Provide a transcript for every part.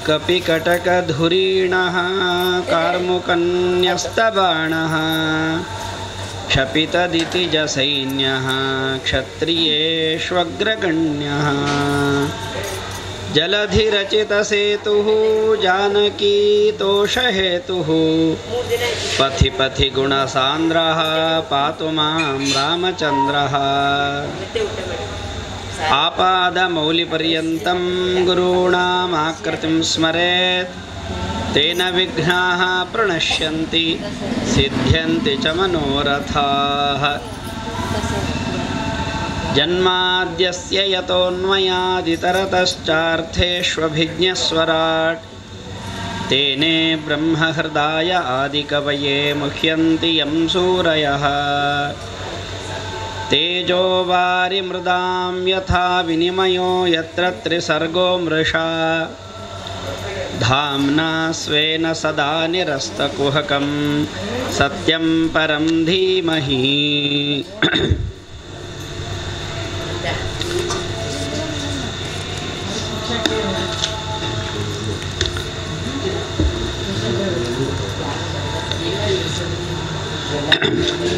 ಕಪಿಕಟಕಧುರೀಣಃ ಕಾರ್ಮುಕನ್ಯಸ್ತಬಾಣಃ क्षपितदितिजसैन्यः क्षत्रियेष्वग्रगण्यः जलधिरचितसेतुः जानकीतोषहेतुः पथि पथि गुणसान्द्रः पातु मां रामचन्द्रः आपादमौलिपर्यन्तं गुरूणामाकृतिं स्मरेत् तेन विघ्नाः प्रणश्यन्ति सिद्ध्यन्ति च मनोरथाः जन्माद्यस्य यतोऽन्वयादितरतश्चार्थेष्वभिज्ञस्वराट् तेने ब्रह्महृदाय आदिकवये मुह्यन्ति यं सूरयः तेजो वारिमृदां यथा विनिमयो यत्र त्रिसर्गो मृषा धाम्ना स्वेन सदा निरस्तकुहकं सत्यं परं धीमहि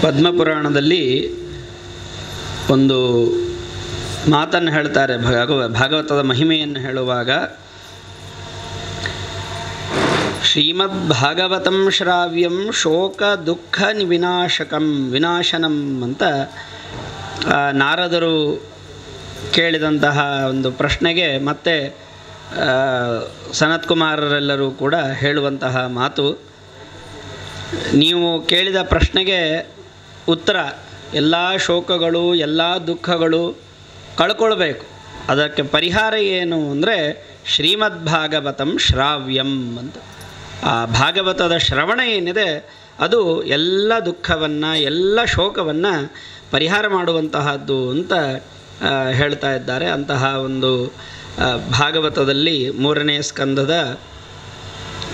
ಪದ್ಮಪುರಾಣದಲ್ಲಿ ಒಂದು ಮಾತನ್ನು ಹೇಳ್ತಾರೆ. ಭಾಗವತದ ಮಹಿಮೆಯನ್ನು ಹೇಳುವಾಗ ಶ್ರೀಮದ್ಭಾಗವತಂ ಶ್ರಾವ್ಯಂ ಶೋಕ ದುಃಖ ವಿನಾಶನಂ ಅಂತ ನಾರದರು ಕೇಳಿದಂತಹ ಒಂದು ಪ್ರಶ್ನೆಗೆ ಮತ್ತೆ ಸನತ್ಕುಮಾರರೆಲ್ಲರೂ ಕೂಡ ಹೇಳುವಂತಹ ಮಾತು, ನೀವು ಕೇಳಿದ ಪ್ರಶ್ನೆಗೆ ಉತ್ತರ ಎಲ್ಲ ಶೋಕಗಳು ಎಲ್ಲ ದುಃಖಗಳು ಕಳ್ಕೊಳ್ಬೇಕು. ಅದಕ್ಕೆ ಪರಿಹಾರ ಏನು ಅಂದರೆ ಶ್ರೀಮದ್ಭಾಗವತಂ ಶ್ರಾವ್ಯಂ ಅಂತ. ಆ ಭಾಗವತದ ಶ್ರವಣ ಏನಿದೆ ಅದು ಎಲ್ಲ ದುಃಖವನ್ನು ಎಲ್ಲ ಶೋಕವನ್ನು ಪರಿಹಾರ ಮಾಡುವಂತಹದ್ದು ಅಂತ ಹೇಳ್ತಾ ಇದ್ದಾರೆ. ಅಂತಹ ಒಂದು ಭಾಗವತದಲ್ಲಿ 3ನೇ ಸ್ಕಂದದ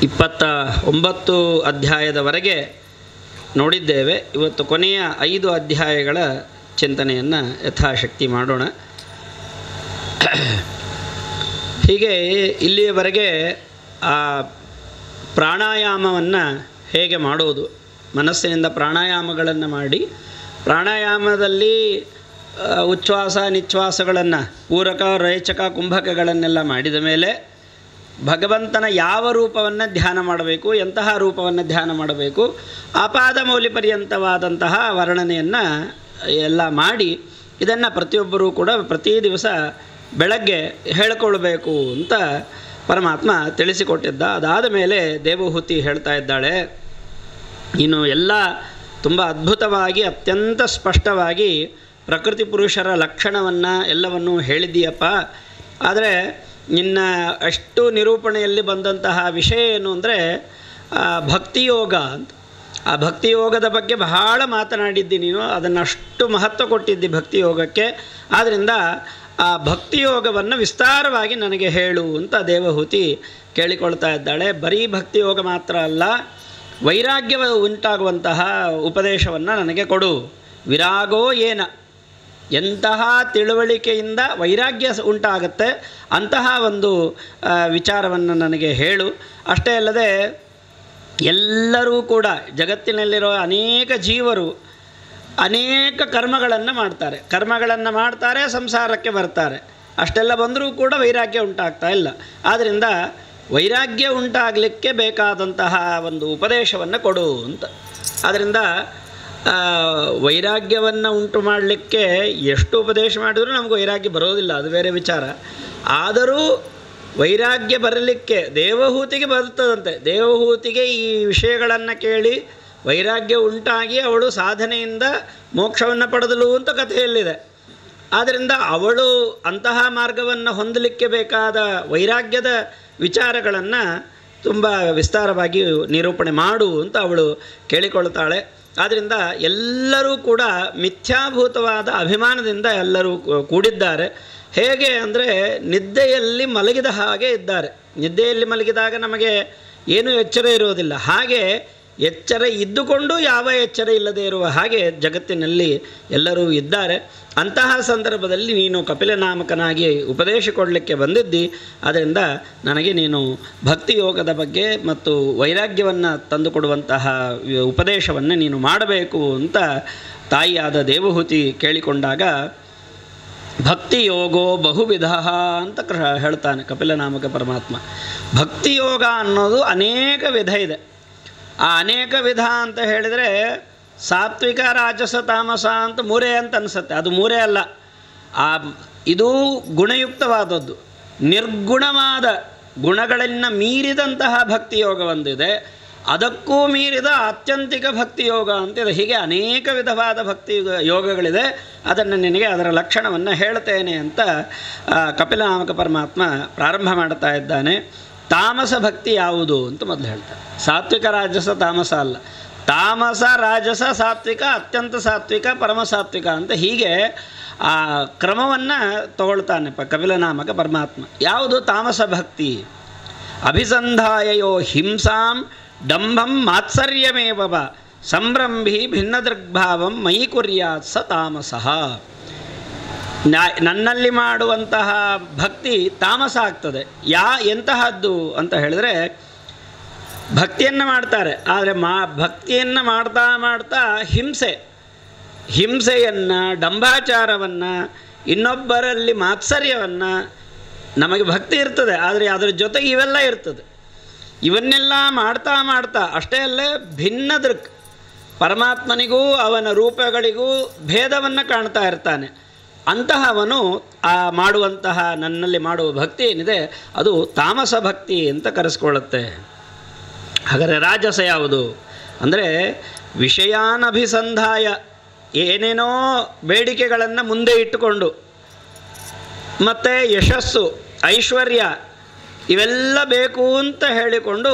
29 ಅಧ್ಯಾಯದವರೆಗೆ ನೋಡಿದ್ದೇವೆ. ಇವತ್ತು ಕೊನೆಯ 5 ಅಧ್ಯಾಯಗಳ ಚಿಂತನೆಯನ್ನು ಯಥಾಶಕ್ತಿ ಮಾಡೋಣ. ಹೀಗೆ ಇಲ್ಲಿಯವರೆಗೆ ಆ ಪ್ರಾಣಾಯಾಮವನ್ನು ಹೇಗೆ ಮಾಡೋದು, ಮನಸ್ಸಿನಿಂದ ಪ್ರಾಣಾಯಾಮಗಳನ್ನು ಮಾಡಿ ಪ್ರಾಣಾಯಾಮದಲ್ಲಿ ಉಚ್ಛ್ವಾಸ ನಿಶ್ವಾಸಗಳನ್ನು ಪೂರಕ ರೇಚಕ ಕುಂಭಕಗಳನ್ನೆಲ್ಲ ಮಾಡಿದ ಮೇಲೆ ಭಗವಂತನ ಯಾವ ರೂಪವನ್ನು ಧ್ಯಾನ ಮಾಡಬೇಕು, ಎಂತಹ ರೂಪವನ್ನು ಧ್ಯಾನ ಮಾಡಬೇಕು, ಆಪಾದ ಮೌಲಿ ಪರ್ಯಂತವಾದಂತಹ ವರ್ಣನೆಯನ್ನು ಎಲ್ಲ ಮಾಡಿ ಇದನ್ನು ಪ್ರತಿಯೊಬ್ಬರೂ ಕೂಡ ಪ್ರತಿ ದಿವಸ ಬೆಳಗ್ಗೆ ಹೇಳಿಕೊಳ್ಬೇಕು ಅಂತ ಪರಮಾತ್ಮ ತಿಳಿಸಿಕೊಟ್ಟಿದ್ದ. ಅದಾದ ಮೇಲೆ ದೇವಹೂತಿ ಹೇಳ್ತಾ ಇದ್ದಾಳೆ, ನೀನು ಎಲ್ಲ ತುಂಬ ಅದ್ಭುತವಾಗಿ ಅತ್ಯಂತ ಸ್ಪಷ್ಟವಾಗಿ ಪ್ರಕೃತಿ ಪುರುಷರ ಲಕ್ಷಣವನ್ನು ಎಲ್ಲವನ್ನೂ ಹೇಳಿದ್ದೀಯಪ್ಪ. ಆದರೆ ನಿನ್ನ ಅಷ್ಟು ನಿರೂಪಣೆಯಲ್ಲಿ ಬಂದಂತಹ ವಿಷಯ ಏನು ಅಂದರೆ ಭಕ್ತಿಯೋಗ ಅಂತ. ಆ ಭಕ್ತಿಯೋಗದ ಬಗ್ಗೆ ಬಹಳ ಮಾತನಾಡಿದ್ದಿ ನೀನು, ಅದನ್ನು ಅಷ್ಟು ಮಹತ್ವ ಕೊಟ್ಟಿದ್ದಿ ಭಕ್ತಿಯೋಗಕ್ಕೆ. ಆದ್ದರಿಂದ ಆ ಭಕ್ತಿಯೋಗವನ್ನು ವಿಸ್ತಾರವಾಗಿ ನನಗೆ ಹೇಳು ಅಂತ ದೇವಹೂತಿ ಕೇಳಿಕೊಳ್ತಾ ಇದ್ದಾಳೆ. ಬರೀ ಭಕ್ತಿಯೋಗ ಮಾತ್ರ ಅಲ್ಲ, ವೈರಾಗ್ಯ ಉಂಟಾಗುವಂತಹ ಉಪದೇಶವನ್ನು ನನಗೆ ಕೊಡು. ವಿರಾಗೋ ಏನ, ಎಂತಹ ತಿಳುವಳಿಕೆಯಿಂದ ವೈರಾಗ್ಯ ಉಂಟಾಗುತ್ತೆ ಅಂತಹ ಒಂದು ವಿಚಾರವನ್ನು ನನಗೆ ಹೇಳು. ಅಷ್ಟೇ ಅಲ್ಲದೆ ಎಲ್ಲರೂ ಕೂಡ ಜಗತ್ತಿನಲ್ಲಿರೋ ಅನೇಕ ಜೀವರು ಅನೇಕ ಕರ್ಮಗಳನ್ನು ಮಾಡ್ತಾರೆ, ಸಂಸಾರಕ್ಕೆ ಬರ್ತಾರೆ. ಅಷ್ಟೆಲ್ಲ ಬಂದರೂ ಕೂಡ ವೈರಾಗ್ಯ ಉಂಟಾಗ್ತಾ ಇಲ್ಲ. ಆದ್ದರಿಂದ ವೈರಾಗ್ಯ ಉಂಟಾಗಲಿಕ್ಕೆ ಬೇಕಾದಂತಹ ಒಂದು ಉಪದೇಶವನ್ನು ಕೊಡು ಅಂತ. ಆದ್ದರಿಂದ ವೈರಾಗ್ಯವನ್ನು ಉಂಟು ಮಾಡಲಿಕ್ಕೆ ಎಷ್ಟು ಉಪದೇಶ ಮಾಡಿದರೂ ನಮಗೆ ವೈರಾಗ್ಯ ಬರೋದಿಲ್ಲ, ಅದು ಬೇರೆ ವಿಚಾರ. ಆದರೂ ವೈರಾಗ್ಯ ಬರಲಿಕ್ಕೆ ದೇವಹೂತಿಗೆ ಬರುತ್ತದಂತೆ. ದೇವಹೂತಿಗೆ ಈ ವಿಷಯಗಳನ್ನು ಕೇಳಿ ವೈರಾಗ್ಯ ಉಂಟಾಗಿ ಅವಳು ಸಾಧನೆಯಿಂದ ಮೋಕ್ಷವನ್ನು ಪಡೆದಳು ಅಂತ ಕಥೆಯಲ್ಲಿದೆ. ಆದ್ದರಿಂದ ಅವಳು ಅಂತಹ ಮಾರ್ಗವನ್ನು ಹೊಂದಲಿಕ್ಕೆ ಬೇಕಾದ ವೈರಾಗ್ಯದ ವಿಚಾರಗಳನ್ನು ತುಂಬ ವಿಸ್ತಾರವಾಗಿ ನಿರೂಪಣೆ ಮಾಡು ಅಂತ ಅವಳು ಕೇಳಿಕೊಳ್ತಾಳೆ. ಆದ್ದರಿಂದ ಎಲ್ಲರೂ ಕೂಡ ಮಿಥ್ಯಾಭೂತವಾದ ಅಭಿಮಾನದಿಂದ ಎಲ್ಲರೂ ಕೂಡಿದ್ದಾರೆ. ಹೇಗೆ ಅಂದರೆ ನಿದ್ದೆಯಲ್ಲಿ ಮಲಗಿದ ಹಾಗೆ ಇದ್ದಾರೆ. ನಿದ್ದೆಯಲ್ಲಿ ಮಲಗಿದಾಗ ನಮಗೆ ಏನೂ ಎಚ್ಚರ ಇರೋದಿಲ್ಲ. ಹಾಗೆ ಎಚ್ಚರ ಇದ್ದುಕೊಂಡು ಯಾವ ಎಚ್ಚರ ಇಲ್ಲದೆ ಇರುವ ಹಾಗೆ ಜಗತ್ತಿನಲ್ಲಿ ಎಲ್ಲರೂ ಇದ್ದಾರೆ. ಅಂತಹ ಸಂದರ್ಭದಲ್ಲಿ ನೀನು ಕಪಿಲನಾಮಕನಾಗಿ ಉಪದೇಶ ಕೊಡಲಿಕ್ಕೆ ಬಂದಿದ್ದಿ. ಅದರಿಂದ ನನಗೆ ನೀನು ಭಕ್ತಿಯೋಗದ ಬಗ್ಗೆ ಮತ್ತು ವೈರಾಗ್ಯವನ್ನು ತಂದುಕೊಡುವಂತಹ ಉಪದೇಶವನ್ನು ನೀನು ಮಾಡಬೇಕು ಅಂತ ತಾಯಿಯಾದ ದೇವಹೂತಿ ಕೇಳಿಕೊಂಡಾಗ ಭಕ್ತಿಯೋಗೋ ಬಹುವಿಧ ಅಂತ ಹೇಳ್ತಾನೆ ಕಪಿಲನಾಮಕ ಪರಮಾತ್ಮ. ಭಕ್ತಿಯೋಗ ಅನ್ನೋದು ಅನೇಕ ವಿಧ ಇದೆ. ಆ ಅನೇಕ ವಿಧ ಅಂತ ಹೇಳಿದರೆ ಸಾತ್ವಿಕ ರಾಜಸ ತಾಮಸ ಅಂತ ಮೂರೇ ಅಂತ ಅನಿಸುತ್ತೆ. ಅದು ಮೂರೇ ಅಲ್ಲ. ಇದು ಗುಣಯುಕ್ತವಾದದ್ದು. ನಿರ್ಗುಣವಾದ ಗುಣಗಳನ್ನು ಮೀರಿದಂತಹ ಭಕ್ತಿಯೋಗ ಒಂದಿದೆ, ಅದಕ್ಕೂ ಮೀರಿದ ಆತ್ಯಂತಿಕ ಭಕ್ತಿಯೋಗ ಅಂತಿದೆ. ಹೀಗೆ ಅನೇಕ ವಿಧವಾದ ಭಕ್ತಿ ಯೋಗಗಳಿದೆ. ಅದನ್ನು ನಿನಗೆ ಅದರ ಲಕ್ಷಣವನ್ನು ಹೇಳ್ತೇನೆ ಅಂತ ಕಪಿಲನಾಮಕ ಪರಮಾತ್ಮ ಪ್ರಾರಂಭ ಮಾಡ್ತಾ ಇದ್ದಾನೆ. ತಾಮಸ ಭಕ್ತಿ ಯಾವುದು ಅಂತ ಮೊದಲು ಹೇಳ್ತಾರೆ. ಸಾತ್ವಿಕ ರಾಜಸ ತಾಮಸ ಅಲ್ಲ, ತಾಮಸ ರಾಜಸ ಸಾತ್ವಿಕ ಅತ್ಯಂತ ಸಾತ್ವಿಕ ಪರಮ ಸಾತ್ವಿಕ ಅಂತ ಹೀಗೆ ಆ ಕ್ರಮವನ್ನು ತಗೊಳ್ತಾನೆ ಕಪಿಲನಾಮಕ ಪರಮಾತ್ಮ. ಯಾವುದು ತಾಮಸ ಭಕ್ತಿ? ಅಭಿಸಂಧಾಯಯೋ ಹಿಂಸಾಂ ಡಂಭಂ ಮಾತ್ಸರ್ಯಮೇವ ಸಂಭ್ರಂಭಿ ಭಿನ್ನದೃಗ್ಭಾವಂ ಮಯಿ ಕುರ್ಯಾತ್ ಸ ತಾಮಸಃ. ನನ್ನಲ್ಲಿ ಮಾಡುವಂತಹ ಭಕ್ತಿ ತಾಮಸ ಆಗ್ತದೆ. ಎಂತಹದ್ದು ಅಂತ ಹೇಳಿದ್ರೆ, ಭಕ್ತಿಯನ್ನು ಮಾಡ್ತಾರೆ, ಆದರೆ ಭಕ್ತಿಯನ್ನು ಮಾಡ್ತಾ ಮಾಡ್ತಾ ಹಿಂಸೆಯನ್ನು ಡಂಭಾಚಾರವನ್ನು ಇನ್ನೊಬ್ಬರಲ್ಲಿ ಮಾತ್ಸರ್ಯವನ್ನು, ನಮಗೆ ಭಕ್ತಿ ಇರ್ತದೆ ಆದರೆ ಅದರ ಜೊತೆಗೆ ಇವೆಲ್ಲ ಇರ್ತದೆ. ಇವನ್ನೆಲ್ಲ ಮಾಡ್ತಾ ಮಾಡ್ತಾ ಅಷ್ಟೇ ಅಲ್ಲೇ ಭಿನ್ನ ದೃಕ್, ಪರಮಾತ್ಮನಿಗೂ ಅವನ ರೂಪಗಳಿಗೂ ಭೇದವನ್ನು ಕಾಣ್ತಾ ಇರ್ತಾನೆ. ಅಂತಹವನು ಮಾಡುವಂತಹ ನನ್ನಲ್ಲಿ ಮಾಡುವ ಭಕ್ತಿ ಏನಿದೆ ಅದು ತಾಮಸ ಭಕ್ತಿ ಅಂತ ಕರೆಸ್ಕೊಳ್ಳುತ್ತೆ. ಹಾಗಾದರೆ ರಾಜಸ ಯಾವುದು ಅಂದರೆ ವಿಷಯಾನಭಿಸಂಧಾಯ, ಏನೇನೋ ಬೇಡಿಕೆಗಳನ್ನು ಮುಂದೆ ಇಟ್ಟುಕೊಂಡು ಮತ್ತು ಯಶಸ್ಸು ಐಶ್ವರ್ಯ ಇವೆಲ್ಲ ಬೇಕು ಅಂತ ಹೇಳಿಕೊಂಡು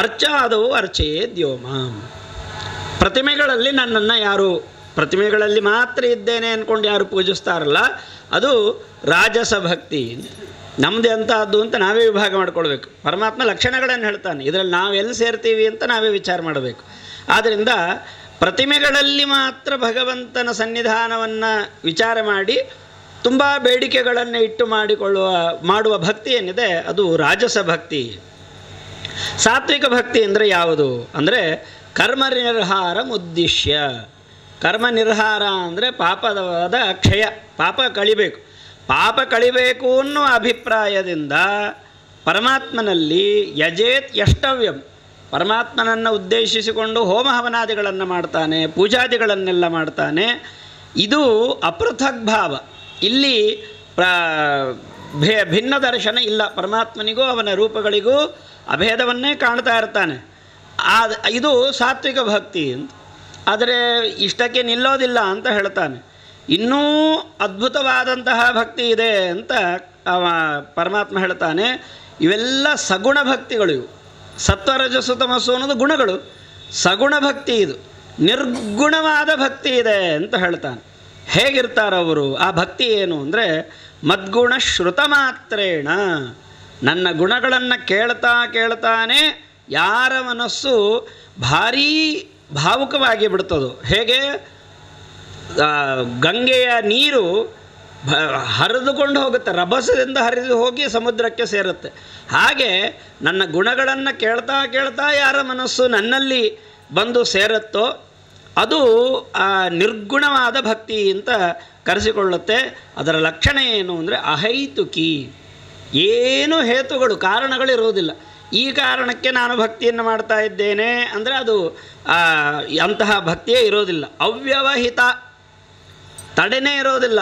ಅರ್ಚಾದವು ಅರ್ಚೆಯೇ ದ್ಯೋಮಾಂ. ಪ್ರತಿಮೆಗಳಲ್ಲಿ ನನ್ನನ್ನು ಯಾರು ಪ್ರತಿಮೆಗಳಲ್ಲಿ ಮಾತ್ರ ಇದ್ದೇನೆ ಅಂದ್ಕೊಂಡು ಯಾರು ಪೂಜಿಸ್ತಾರಲ್ಲ ಅದು ರಾಜಸ ಭಕ್ತಿ. ನಮ್ಮದೇ ಅಂತಹದ್ದು ಅಂತ ನಾವೇ ವಿಭಾಗ ಮಾಡ್ಕೊಳ್ಬೇಕು. ಪರಮಾತ್ಮ ಲಕ್ಷಣಗಳನ್ನು ಹೇಳ್ತಾನೆ, ಇದರಲ್ಲಿ ನಾವೆಲ್ಲಿ ಸೇರ್ತೀವಿ ಅಂತ ನಾವೇ ವಿಚಾರ ಮಾಡಬೇಕು. ಆದ್ದರಿಂದ ಪ್ರತಿಮೆಗಳಲ್ಲಿ ಮಾತ್ರ ಭಗವಂತನ ಸನ್ನಿಧಾನವನ್ನು ವಿಚಾರ ಮಾಡಿ ತುಂಬ ಬೇಡಿಕೆಗಳನ್ನು ಇಟ್ಟು ಮಾಡುವ ಭಕ್ತಿ ಏನಿದೆ ಅದು ರಾಜಸ ಭಕ್ತಿ. ಸಾತ್ವಿಕ ಭಕ್ತಿ ಅಂದರೆ ಯಾವುದು ಅಂದರೆ ಕರ್ಮ ನಿರ್ಹಾರ ಉದ್ದೇಶ್ಯ. ಕರ್ಮ ನಿರ್ಹಾರ ಅಂದರೆ ಪಾಪದ ಕ್ಷಯ, ಪಾಪ ಕಳಿಬೇಕು ಅನ್ನೋ ಅಭಿಪ್ರಾಯದಿಂದ ಪರಮಾತ್ಮನಲ್ಲಿ ಯಜೇತ್ ಯಷ್ಟವ್ಯಂ, ಪರಮಾತ್ಮನನ್ನು ಉದ್ದೇಶಿಸಿಕೊಂಡು ಹೋಮ ಹವನಾದಿಗಳನ್ನು ಮಾಡ್ತಾನೆ, ಪೂಜಾದಿಗಳನ್ನೆಲ್ಲ ಮಾಡ್ತಾನೆ. ಇದು ಅಪೃಥಕ್ ಭಾವ. ಇಲ್ಲಿ ಭಿನ್ನ ದರ್ಶನ ಇಲ್ಲ. ಪರಮಾತ್ಮನಿಗೂ ಅವನ ರೂಪಗಳಿಗೂ ಅಭೇದವನ್ನೇ ಕಾಣ್ತಾ ಇರ್ತಾನೆ. ಇದು ಸಾತ್ವಿಕ ಭಕ್ತಿ ಅಂತ. ಆದರೆ ಇಷ್ಟಕ್ಕೆ ನಿಲ್ಲೋದಿಲ್ಲ ಅಂತ ಹೇಳ್ತಾನೆ. ಇನ್ನೂ ಅದ್ಭುತವಾದಂತಹ ಭಕ್ತಿ ಇದೆ ಅಂತ ಪರಮಾತ್ಮ ಹೇಳ್ತಾನೆ. ಇವೆಲ್ಲ ಸಗುಣ ಭಕ್ತಿಗಳು. ಇವು ಸತ್ವರಜಸ್ಸು ತಮಸ್ಸು ಅನ್ನೋದು ಗುಣಗಳು, ಸಗುಣ ಭಕ್ತಿ ಇದು. ನಿರ್ಗುಣವಾದ ಭಕ್ತಿ ಇದೆ ಅಂತ ಹೇಳ್ತಾನೆ. ಹೇಗಿರ್ತಾರವರು? ಆ ಭಕ್ತಿ ಏನು ಅಂದರೆ ಮದ್ಗುಣ ಶ್ರುತ ಮಾತ್ರೇಣ, ನನ್ನ ಗುಣಗಳನ್ನು ಕೇಳ್ತಾನೆ ಯಾರ ಮನಸ್ಸು ಭಾರೀ ಭಾವುಕವಾಗಿ ಬಿಡ್ತದೋ, ಹೇಗೆ ಗಂಗೆಯ ನೀರು ಹರಿದುಕೊಂಡು ಹೋಗುತ್ತೆ, ರಭಸದಿಂದ ಹರಿದು ಹೋಗಿ ಸಮುದ್ರಕ್ಕೆ ಸೇರುತ್ತೆ. ಹಾಗೆ ನನ್ನ ಗುಣಗಳನ್ನು ಕೇಳ್ತಾ ಯಾರ ಮನಸ್ಸು ನನ್ನಲ್ಲಿ ಬಂದು ಸೇರುತ್ತೋ ಅದು ನಿರ್ಗುಣವಾದ ಭಕ್ತಿ ಅಂತ ಕರೆಸಿಕೊಳ್ಳುತ್ತೆ. ಅದರ ಲಕ್ಷಣ ಏನು ಅಂದರೆ ಅಹೈತುಕಿ, ಏನು ಹೇತುಗಳು ಕಾರಣಗಳಿರುವುದಿಲ್ಲ. ಈ ಕಾರಣಕ್ಕೆ ನಾನು ಭಕ್ತಿಯನ್ನು ಮಾಡ್ತಾ ಇದ್ದೇನೆ ಅಂದರೆ ಅದು ಅಂತಹ ಭಕ್ತಿಯೇ ಇರೋದಿಲ್ಲ. ಅವ್ಯವಹಿತ, ತಡೆನೇ ಇರೋದಿಲ್ಲ,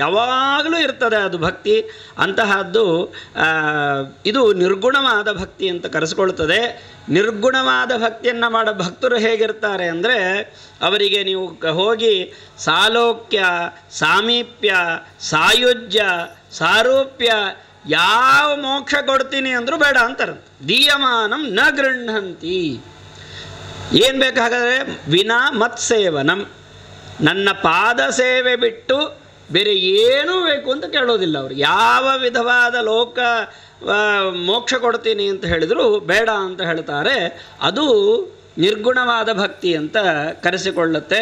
ಯಾವಾಗಲೂ ಇರ್ತದೆ ಅದು ಭಕ್ತಿ. ಅಂತಹದ್ದು ಇದು ನಿರ್ಗುಣವಾದ ಭಕ್ತಿ ಅಂತ ಕರೆಸಿಕೊಳ್ತದೆ. ನಿರ್ಗುಣವಾದ ಭಕ್ತಿಯನ್ನು ಮಾಡೋ ಭಕ್ತರು ಹೇಗಿರ್ತಾರೆ ಅಂದರೆ ಅವರಿಗೆ ನೀವು ಹೋಗಿ ಸಾಲೋಕ್ಯ, ಸಾಮೀಪ್ಯ, ಸಾಯುಜ್ಯ, ಸಾರೂಪ್ಯ ಯಾವ ಮೋಕ್ಷ ಕೊಡ್ತೀನಿ ಅಂದರೂ ಬೇಡ ಅಂತಾರೆ. ದೀಯಮಾನಂ ನ ಗೃಹಂತಿ. ಏನು ಬೇಕಾಗಾದರೆ ವಿನಾ ಮತ್ಸೇವನಂ, ನನ್ನ ಪಾದ ಸೇವೆ ಬಿಟ್ಟು ಬೇರೆ ಏನೂ ಬೇಕು ಅಂತ ಕೇಳೋದಿಲ್ಲ ಅವರು. ಯಾವ ವಿಧವಾದ ಮೋಕ್ಷ ಕೊಡ್ತೀನಿ ಅಂತ ಹೇಳಿದರೂ ಬೇಡ ಅಂತ ಹೇಳ್ತಾರೆ. ಅದು ನಿರ್ಗುಣವಾದ ಭಕ್ತಿ ಅಂತ ಕರೆಸಿಕೊಳ್ಳುತ್ತೆ.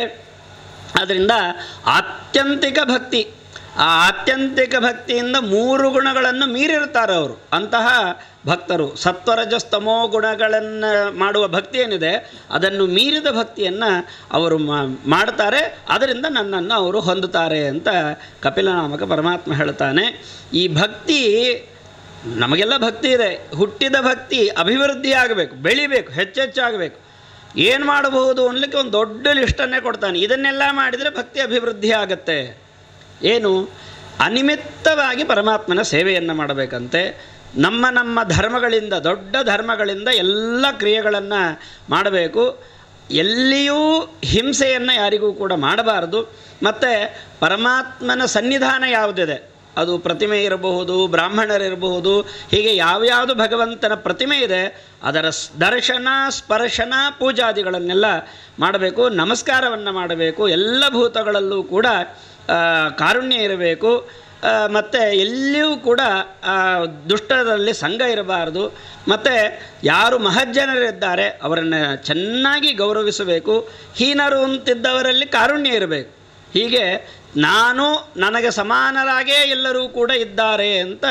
ಆದ್ದರಿಂದ ಆತ್ಯಂತಿಕ ಭಕ್ತಿ, ಆ ಆತ್ಯಂತಿಕ ಭಕ್ತಿಯಿಂದ 3 ಗುಣಗಳನ್ನು ಮೀರಿರ್ತಾರೆ ಅವರು. ಅಂತಹ ಭಕ್ತರು ಸತ್ವರಜಸ್ತಮೋ ಗುಣಗಳನ್ನು ಮಾಡುವ ಭಕ್ತಿ ಏನಿದೆ ಅದನ್ನು ಮೀರಿದ ಭಕ್ತಿಯನ್ನು ಅವರು ಮಾಡ್ತಾರೆ. ಅದರಿಂದ ನನ್ನನ್ನು ಅವರು ಹೊಂದುತ್ತಾರೆ ಅಂತ ಕಪಿಲನಾಮಕ ಪರಮಾತ್ಮ ಹೇಳ್ತಾನೆ. ಈ ಭಕ್ತಿ, ನಮಗೆಲ್ಲ ಭಕ್ತಿ ಇದೆ, ಹುಟ್ಟಿದ ಭಕ್ತಿ ಅಭಿವೃದ್ಧಿ ಆಗಬೇಕು, ಬೆಳಿಬೇಕು, ಹೆಚ್ಚೆಚ್ಚಾಗಬೇಕು. ಏನು ಮಾಡಬಹುದು ಅನ್ನಲಿಕ್ಕೆ ಒಂದು ದೊಡ್ಡ ಲಿಸ್ಟನ್ನೇ ಕೊಡ್ತಾನೆ. ಇದನ್ನೆಲ್ಲ ಮಾಡಿದರೆ ಭಕ್ತಿ ಅಭಿವೃದ್ಧಿ ಆಗುತ್ತೆ. ಏನು? ಅನಿಮಿತ್ತವಾಗಿ ಪರಮಾತ್ಮನ ಸೇವೆಯನ್ನು ಮಾಡಬೇಕಂತೆ. ನಮ್ಮ ಧರ್ಮಗಳಿಂದ, ದೊಡ್ಡ ಧರ್ಮಗಳಿಂದ ಎಲ್ಲ ಕ್ರಿಯೆಗಳನ್ನು ಮಾಡಬೇಕು. ಎಲ್ಲಿಯೂ ಹಿಂಸೆಯನ್ನು ಯಾರಿಗೂ ಕೂಡ ಮಾಡಬಾರದು. ಮತ್ತು ಪರಮಾತ್ಮನ ಸನ್ನಿಧಾನ ಯಾವುದಿದೆ, ಅದು ಪ್ರತಿಮೆ ಇರಬಹುದು, ಬ್ರಾಹ್ಮಣರಿರಬಹುದು, ಹೀಗೆ ಯಾವ್ಯಾವುದು ಭಗವಂತನ ಪ್ರತಿಮೆ ಇದೆ ಅದರ ದರ್ಶನ, ಸ್ಪರ್ಶನ, ಪೂಜಾದಿಗಳನ್ನೆಲ್ಲ ಮಾಡಬೇಕು. ನಮಸ್ಕಾರವನ್ನು ಮಾಡಬೇಕು. ಎಲ್ಲ ಭೂತಗಳಲ್ಲೂ ಕೂಡ ಕಾರುಣ್ಯ ಇರಬೇಕು. ಮತ್ತು ಎಲ್ಲಿಯೂ ಕೂಡ ದುಷ್ಟರಲ್ಲಿ ಸಂಘ ಇರಬಾರದು. ಮತ್ತು ಯಾರು ಮಹಜ್ಜನರಿದ್ದಾರೆ ಅವರನ್ನು ಚೆನ್ನಾಗಿ ಗೌರವಿಸಬೇಕು. ಹೀನರು ಅಂತಿದ್ದವರಲ್ಲಿ ಕಾರುಣ್ಯ ಇರಬೇಕು. ಹೀಗೆ ನನಗೆ ಸಮಾನರಾಗೇ ಎಲ್ಲರೂ ಕೂಡ ಇದ್ದಾರೆ ಅಂತ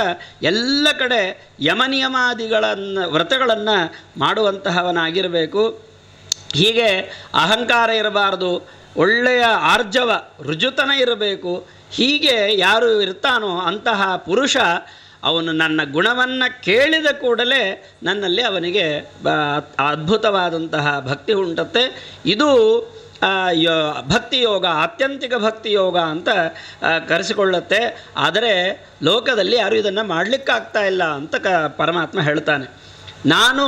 ಎಲ್ಲ ಕಡೆ ಯಮನಿಯಮಾದಿಗಳನ್ನು, ವ್ರತಗಳನ್ನು ಮಾಡುವಂತಹವನಾಗಿರಬೇಕು. ಹೀಗೆ ಅಹಂಕಾರ ಇರಬಾರ್ದು, ಒಳ್ಳೆಯ ಆರ್ಜವ, ರುಜುತನ ಇರಬೇಕು. ಹೀಗೆ ಯಾರು ಇರ್ತಾನೋ ಅಂತಹ ಪುರುಷ ಅವನು ನನ್ನ ಗುಣವನ್ನು ಕೇಳಿದ ಕೂಡಲೇ ನನ್ನಲ್ಲಿ ಅವನಿಗೆ ಅದ್ಭುತವಾದಂತಹ ಭಕ್ತಿ ಉಂಟತ್ತೆ. ಇದು ಭಕ್ತಿಯೋಗ, ಆತ್ಯಂತಿಕ ಭಕ್ತಿಯೋಗ ಅಂತ ಕರೆಸಿಕೊಳ್ಳುತ್ತೆ. ಆದರೆ ಲೋಕದಲ್ಲಿ ಯಾರು ಇದನ್ನು ಮಾಡಲಿಕ್ಕಾಗ್ತಾ ಇಲ್ಲ ಅಂತ ಪರಮಾತ್ಮ ಹೇಳ್ತಾನೆ. ನಾನು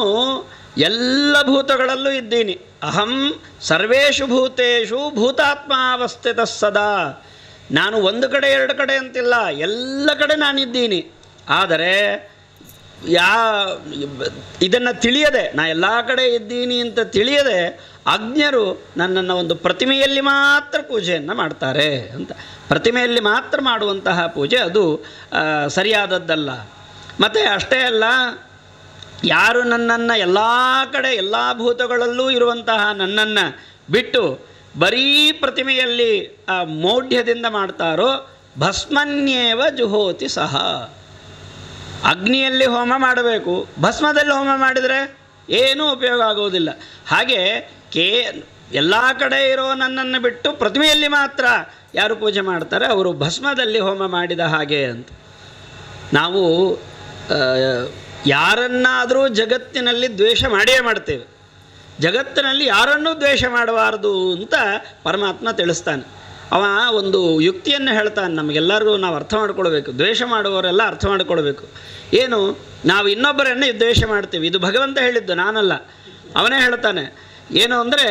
ಎಲ್ಲ ಭೂತಗಳಲ್ಲೂ ಇದ್ದೀನಿ. ಅಹಂ ಸರ್ವೇಷು ಭೂತೇಷು ಭೂತಾತ್ಮಾವಸ್ಥಿತ ಸದಾ. ನಾನು ಒಂದು ಕಡೆ ಎರಡು ಕಡೆ ಅಂತಿಲ್ಲ, ಎಲ್ಲ ಕಡೆ ನಾನಿದ್ದೀನಿ. ಆದರೆ ಇದನ್ನು ತಿಳಿಯದೆ, ನಾ ಎಲ್ಲ ಕಡೆ ಇದ್ದೀನಿ ಅಂತ ತಿಳಿಯದೆ ಅಜ್ಞರು ನನ್ನನ್ನು ಒಂದು ಪ್ರತಿಮೆಯಲ್ಲಿ ಮಾತ್ರ ಪೂಜೆಯನ್ನು ಮಾಡ್ತಾರೆ ಅಂತ. ಪ್ರತಿಮೆಯಲ್ಲಿ ಮಾತ್ರ ಮಾಡುವಂತಹ ಪೂಜೆ ಅದು ಸರಿಯಾದದ್ದಲ್ಲ. ಮತ್ತು ಅಷ್ಟೇ ಅಲ್ಲ, ಯಾರು ನನ್ನನ್ನು ಎಲ್ಲ ಕಡೆ ಎಲ್ಲ ಭೂತಗಳಲ್ಲೂ ಇರುವಂತಹ ನನ್ನನ್ನು ಬಿಟ್ಟು ಬರೀ ಪ್ರತಿಮೆಯಲ್ಲಿ ಮೌಢ್ಯದಿಂದ ಮಾಡ್ತಾರೋ ಭಸ್ಮನ್ಯೇವ ಜುಹೋತಿ ಸಹ. ಅಗ್ನಿಯಲ್ಲಿ ಹೋಮ ಮಾಡಬೇಕು, ಭಸ್ಮದಲ್ಲಿ ಹೋಮ ಮಾಡಿದರೆ ಏನೂ ಉಪಯೋಗ ಆಗುವುದಿಲ್ಲ. ಹಾಗೆ ಎಲ್ಲ ಕಡೆ ಇರೋ ನನ್ನನ್ನು ಬಿಟ್ಟು ಪ್ರತಿಮೆಯಲ್ಲಿ ಮಾತ್ರ ಯಾರು ಪೂಜೆ ಮಾಡ್ತಾರೆ ಅವರು ಭಸ್ಮದಲ್ಲಿ ಹೋಮ ಮಾಡಿದ ಹಾಗೆ ಅಂತ. ನಾವು ಯಾರನ್ನಾದರೂ ಜಗತ್ತಿನಲ್ಲಿ ದ್ವೇಷ ಮಾಡೇ ಮಾಡ್ತೇವೆ. ಜಗತ್ತಿನಲ್ಲಿ ಯಾರನ್ನೂ ದ್ವೇಷ ಮಾಡಬಾರ್ದು ಅಂತ ಪರಮಾತ್ಮ ತಿಳಿಸ್ತಾನೆ. ಅವ ಒಂದು ಯುಕ್ತಿಯನ್ನು ಹೇಳ್ತಾನೆ, ನಮಗೆಲ್ಲರಿಗೂ ನಾವು ಅರ್ಥ ಮಾಡ್ಕೊಳ್ಬೇಕು. ದ್ವೇಷ ಮಾಡುವವರೆಲ್ಲ ಅರ್ಥ ಮಾಡಿಕೊಳ್ಬೇಕು. ಏನು? ನಾವು ಇನ್ನೊಬ್ಬರನ್ನೇ ದ್ವೇಷ ಮಾಡ್ತೀವಿ. ಇದು ಭಗವಂತ ಹೇಳಿದ್ದು, ನಾನಲ್ಲ. ಅವನೇ ಹೇಳ್ತಾನೆ. ಏನು ಅಂದರೆ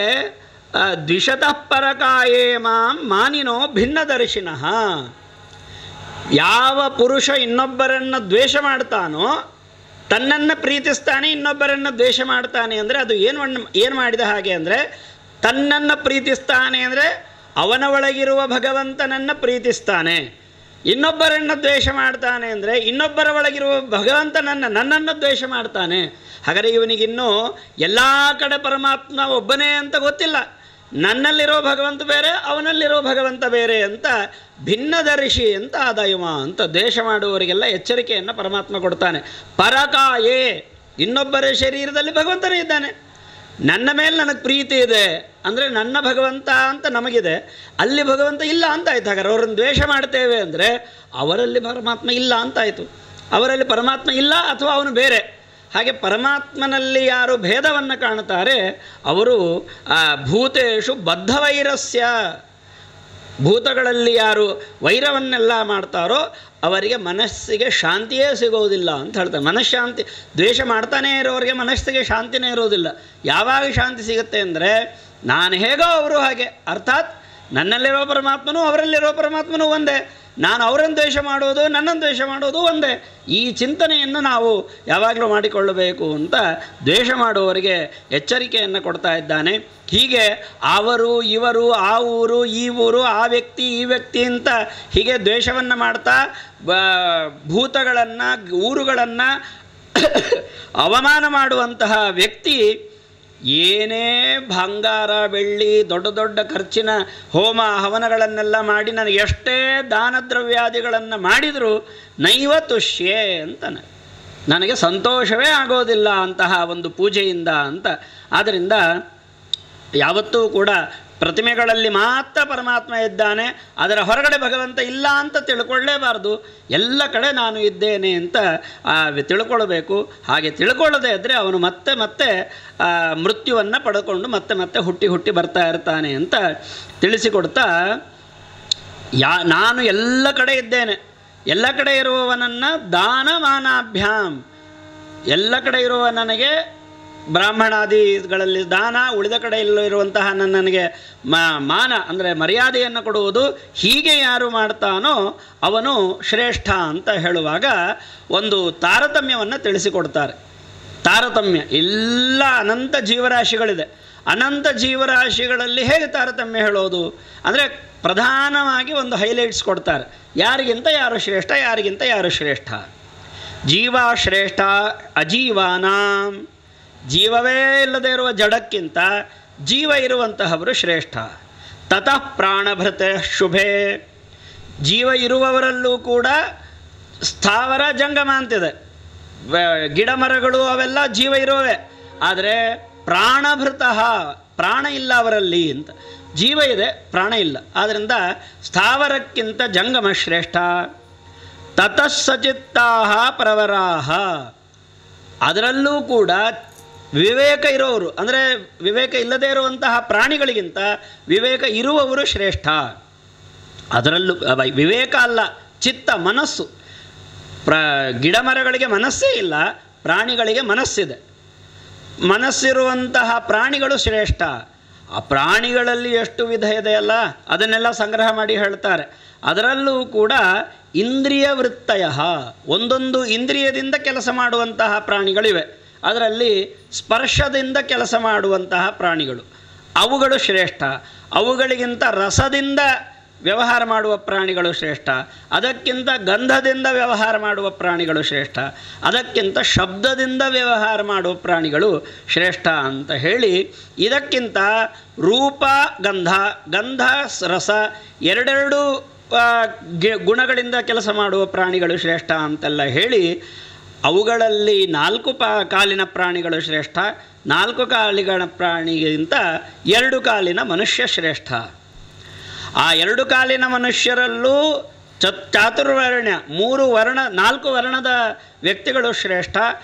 ದ್ವಿಷತಃ ಪರಕಾಯೇ ಮಾಂ ಮಾನಿನೋ ಭಿನ್ನದರ್ಶಿನಃ. ಯಾವ ಪುರುಷ ಇನ್ನೊಬ್ಬರನ್ನು ದ್ವೇಷ ಮಾಡ್ತಾನೋ ತನ್ನನ್ನು ಪ್ರೀತಿಸ್ತಾನೆ, ಇನ್ನೊಬ್ಬರನ್ನು ದ್ವೇಷ ಮಾಡ್ತಾನೆ ಅಂದರೆ ಅದು ಏನು ಮಾಡಿದ ಹಾಗೆ ಅಂದರೆ, ತನ್ನನ್ನು ಪ್ರೀತಿಸ್ತಾನೆ ಅಂದರೆ ಅವನ ಒಳಗಿರುವ ಭಗವಂತನನ್ನು ಪ್ರೀತಿಸ್ತಾನೆ. ಇನ್ನೊಬ್ಬರನ್ನು ದ್ವೇಷ ಮಾಡ್ತಾನೆ ಅಂದರೆ ಇನ್ನೊಬ್ಬರ ಒಳಗಿರುವ ನನ್ನನ್ನು ದ್ವೇಷ ಮಾಡ್ತಾನೆ. ಹಾಗಾದರೆ ಇವನಿಗಿನ್ನೂ ಎಲ್ಲ ಕಡೆ ಪರಮಾತ್ಮ ಒಬ್ಬನೇ ಅಂತ ಗೊತ್ತಿಲ್ಲ. ನನ್ನಲ್ಲಿರೋ ಭಗವಂತ ಬೇರೆ, ಅವನಲ್ಲಿರೋ ಭಗವಂತ ಬೇರೆ ಅಂತ ಭಿನ್ನದರ್ಶಿ ಅಂತ ಆದಾಯವ ಅಂತ ದ್ವೇಷ ಮಾಡುವವರಿಗೆಲ್ಲ ಎಚ್ಚರಿಕೆಯನ್ನು ಪರಮಾತ್ಮ ಕೊಡ್ತಾನೆ. ಪರಕಾಯೇ, ಇನ್ನೊಬ್ಬರ ಶರೀರದಲ್ಲಿ ಭಗವಂತನೇ ಇದ್ದಾನೆ. ನನ್ನ ಮೇಲೆ ನನಗೆ ಪ್ರೀತಿ ಇದೆ ಅಂದರೆ ನನ್ನ ಭಗವಂತ ಅಂತ ನಮಗಿದೆ, ಅಲ್ಲಿ ಭಗವಂತ ಇಲ್ಲ ಅಂತಾಯ್ತು. ಹಾಗಾದ್ರೆ ಅವರನ್ನು ದ್ವೇಷ ಮಾಡ್ತೇವೆ ಅಂದರೆ ಅವರಲ್ಲಿ ಪರಮಾತ್ಮ ಇಲ್ಲ ಅಂತಾಯಿತು. ಅವರಲ್ಲಿ ಪರಮಾತ್ಮ ಇಲ್ಲ ಅಥವಾ ಅವನು ಬೇರೆ. ಹಾಗೆ ಪರಮಾತ್ಮನಲ್ಲಿ ಯಾರು ಭೇದವನ್ನು ಕಾಣ್ತಾರೆ ಅವರು ಭೂತೇಷು ಬದ್ಧವೈರಸ್ಯ, ಭೂತಗಳಲ್ಲಿ ಯಾರು ವೈರವನ್ನೆಲ್ಲ ಮಾಡ್ತಾರೋ ಅವರಿಗೆ ಮನಸ್ಸಿಗೆ ಶಾಂತಿಯೇ ಸಿಗೋದಿಲ್ಲ ಅಂತ ಹೇಳ್ತಾರೆ. ಮನಃಶಾಂತಿ, ದ್ವೇಷ ಮಾಡ್ತಾನೇ ಇರೋರಿಗೆ ಮನಸ್ಸಿಗೆ ಶಾಂತಿನೇ ಇರೋದಿಲ್ಲ. ಯಾವಾಗ ಶಾಂತಿ ಸಿಗುತ್ತೆ ಅಂದರೆ ನಾನು ಹೇಗೋ ಅವರು ಹಾಗೆ. ಅರ್ಥಾತ್ ನನ್ನಲ್ಲಿರೋ ಪರಮಾತ್ಮನೂ ಅವರಲ್ಲಿರೋ ಪರಮಾತ್ಮನೂ ಒಂದೇ, ನಾನು ಅವರನ್ನು ದ್ವೇಷ ಮಾಡೋದು ನನ್ನನ್ನು ದ್ವೇಷ ಮಾಡೋದು ಒಂದೇ. ಈ ಚಿಂತನೆಯನ್ನು ನಾವು ಯಾವಾಗಲೂ ಮಾಡಿಕೊಳ್ಳಬೇಕು ಅಂತ ದ್ವೇಷ ಮಾಡುವವರಿಗೆ ಎಚ್ಚರಿಕೆಯನ್ನು ಕೊಡ್ತಾ ಇದ್ದಾನೆ. ಹೀಗೆ ಅವರು ಇವರು, ಆ ಊರು ಈ ಊರು, ಆ ವ್ಯಕ್ತಿ ಈ ವ್ಯಕ್ತಿ ಅಂತ ಹೀಗೆ ದ್ವೇಷವನ್ನು ಮಾಡ್ತಾ ಭೂತಗಳನ್ನು ಊರುಗಳನ್ನು ಅವಮಾನ ಮಾಡುವಂತಹ ವ್ಯಕ್ತಿ ಏನೇ ಬಂಗಾರ ಬೆಳ್ಳಿ ದೊಡ್ಡ ದೊಡ್ಡ ಖರ್ಚಿನ ಹೋಮ ಹವನಗಳನ್ನೆಲ್ಲ ಮಾಡಿ ನನಗೆ ಎಷ್ಟೇ ದಾನ ದ್ರವ್ಯಾದಿಗಳನ್ನು ಮಾಡಿದರೂ ನೈವ ತುಷ್ಯೆ ಅಂತಾನೆ, ನನಗೆ ಸಂತೋಷವೇ ಆಗೋದಿಲ್ಲ ಅಂತಹ ಒಂದು ಪೂಜೆಯಿಂದ ಅಂತ. ಆದ್ದರಿಂದ ಯಾವತ್ತೂ ಕೂಡ ಪ್ರತಿಮೆಗಳಲ್ಲಿ ಮಾತ್ರ ಪರಮಾತ್ಮ ಇದ್ದಾನೆ, ಅದರ ಹೊರಗಡೆ ಭಗವಂತ ಇಲ್ಲ ಅಂತ ತಿಳ್ಕೊಳ್ಳೇಬಾರ್ದು. ಎಲ್ಲ ಕಡೆ ನಾನು ಇದ್ದೇನೆ ಅಂತ ತಿಳ್ಕೊಳ್ಬೇಕು. ಹಾಗೆ ತಿಳ್ಕೊಳ್ಳದೇ ಇದ್ದರೆ ಅವನು ಮತ್ತೆ ಮತ್ತೆ ಮೃತ್ಯುವನ್ನು ಪಡ್ಕೊಂಡು ಮತ್ತೆ ಮತ್ತೆ ಹುಟ್ಟಿ ಹುಟ್ಟಿ ಬರ್ತಾ ಇರ್ತಾನೆ ಅಂತ ತಿಳಿಸಿಕೊಡ್ತಾ, ನಾನು ಎಲ್ಲ ಕಡೆ ಇದ್ದೇನೆ, ಎಲ್ಲ ಕಡೆ ಇರುವವನನ್ನು ದಾನಮಾನಾಭ್ಯಾಂ, ಎಲ್ಲ ಕಡೆ ಇರುವ ನನಗೆ ಬ್ರಾಹ್ಮಣಾದಿಗಳಲ್ಲಿ ದಾನ, ಉಳಿದ ಕಡೆಯಲ್ಲಿರುವಂತಹ ನನಗೆ ಮಾನ ಅಂದರೆ ಮರ್ಯಾದೆಯನ್ನು ಕೊಡುವುದು, ಹೀಗೆ ಯಾರು ಮಾಡ್ತಾನೋ ಅವನು ಶ್ರೇಷ್ಠ ಅಂತ ಹೇಳುವಾಗ ಒಂದು ತಾರತಮ್ಯವನ್ನು ತಿಳಿಸಿಕೊಡ್ತಾರೆ. ತಾರತಮ್ಯ ಎಲ್ಲ ಅನಂತ ಜೀವರಾಶಿಗಳಿದೆ, ಅನಂತ ಜೀವರಾಶಿಗಳಲ್ಲಿ ಹೇಗೆ ತಾರತಮ್ಯ ಹೇಳೋದು ಅಂದರೆ ಪ್ರಧಾನವಾಗಿ ಒಂದು ಹೈಲೈಟ್ಸ್ ಕೊಡ್ತಾರೆ. ಯಾರಿಗಿಂತ ಯಾರು ಶ್ರೇಷ್ಠ, ಯಾರಿಗಿಂತ ಯಾರು ಶ್ರೇಷ್ಠ. ಜೀವ ಶ್ರೇಷ್ಠ ಅಜೀವಾನಾಂ, ಜೀವವೇ ಇಲ್ಲದೇ ಇರುವ ಜಡಕ್ಕಿಂತ ಜೀವ ಇರುವಂತಹವರು ಶ್ರೇಷ್ಠ. ತತಃ ಪ್ರಾಣಭೃತ ಶುಭೆ, ಜೀವ ಇರುವವರಲ್ಲೂ ಕೂಡ ಸ್ಥಾವರ ಜಂಗಮ ಅಂತಿದೆ, ಗಿಡ ಮರಗಳು ಅವೆಲ್ಲ ಜೀವ ಇರುವವೇ, ಆದರೆ ಪ್ರಾಣಭೃತ, ಪ್ರಾಣ ಇಲ್ಲ ಅವರಲ್ಲಿ ಅಂತ. ಜೀವ ಇದೆ, ಪ್ರಾಣ ಇಲ್ಲ, ಆದ್ದರಿಂದ ಸ್ಥಾವರಕ್ಕಿಂತ ಜಂಗಮ ಶ್ರೇಷ್ಠ. ತತಸ್ಸಚಿತ್ತಾಹ ಪ್ರವರಾಹ, ಅದರಲ್ಲೂ ಕೂಡ ವಿವೇಕ ಇರೋರು ಅಂದರೆ ವಿವೇಕ ಇಲ್ಲದೇ ಇರುವಂತಹ ಪ್ರಾಣಿಗಳಿಗಿಂತ ವಿವೇಕ ಇರುವವರು ಶ್ರೇಷ್ಠ. ಅದರಲ್ಲೂ ವಿವೇಕ ಅಲ್ಲ, ಚಿತ್ತ, ಮನಸ್ಸು. ಗಿಡ ಮರಗಳಿಗೆ ಮನಸ್ಸೇ ಇಲ್ಲ, ಪ್ರಾಣಿಗಳಿಗೆ ಮನಸ್ಸಿದೆ. ಮನಸ್ಸಿರುವಂತಹ ಪ್ರಾಣಿಗಳು ಶ್ರೇಷ್ಠ. ಆ ಪ್ರಾಣಿಗಳಲ್ಲಿ ಎಷ್ಟು ವಿಧ ಇದೆಯಲ್ಲ ಅದನ್ನೆಲ್ಲ ಸಂಗ್ರಹ ಮಾಡಿ ಹೇಳ್ತಾರೆ. ಅದರಲ್ಲೂ ಕೂಡ ಇಂದ್ರಿಯ ವೃತ್ತಯ, ಒಂದೊಂದು ಇಂದ್ರಿಯದಿಂದ ಕೆಲಸ ಮಾಡುವಂತಹ ಪ್ರಾಣಿಗಳಿವೆ. ಅದರಲ್ಲಿ ಸ್ಪರ್ಶದಿಂದ ಕೆಲಸ ಮಾಡುವಂತಹ ಪ್ರಾಣಿಗಳು ಅವುಗಳು ಶ್ರೇಷ್ಠ. ಅವುಗಳಿಗಿಂತ ರಸದಿಂದ ವ್ಯವಹಾರ ಮಾಡುವ ಪ್ರಾಣಿಗಳು ಶ್ರೇಷ್ಠ, ಅದಕ್ಕಿಂತ ಗಂಧದಿಂದ ವ್ಯವಹಾರ ಮಾಡುವ ಪ್ರಾಣಿಗಳು ಶ್ರೇಷ್ಠ, ಅದಕ್ಕಿಂತ ಶಬ್ದದಿಂದ ವ್ಯವಹಾರ ಮಾಡುವ ಪ್ರಾಣಿಗಳು ಶ್ರೇಷ್ಠ ಅಂತ ಹೇಳಿ, ಇದಕ್ಕಿಂತ ರೂಪ ಗಂಧ, ಗಂಧ ರಸ ಎರಡೆರಡು ಗುಣಗಳಿಂದ ಕೆಲಸ ಮಾಡುವ ಪ್ರಾಣಿಗಳು ಶ್ರೇಷ್ಠ ಅಂತೆಲ್ಲ ಹೇಳಿ, ಅವುಗಳಲ್ಲಿ 4 ಕಾಲಿನ ಪ್ರಾಣಿಗಳು ಶ್ರೇಷ್ಠ, 4 ಕಾಲಿನ ಪ್ರಾಣಿಗಿಂತ 2 ಕಾಲಿನ ಮನುಷ್ಯ ಶ್ರೇಷ್ಠ. ಆ 2 ಕಾಲಿನ ಮನುಷ್ಯರಲ್ಲೂ ಚಾತುರ್ವರ್ಣ್ಯ 3 ವರ್ಣ 4 ವರ್ಣದ ವ್ಯಕ್ತಿಗಳು ಶ್ರೇಷ್ಠ.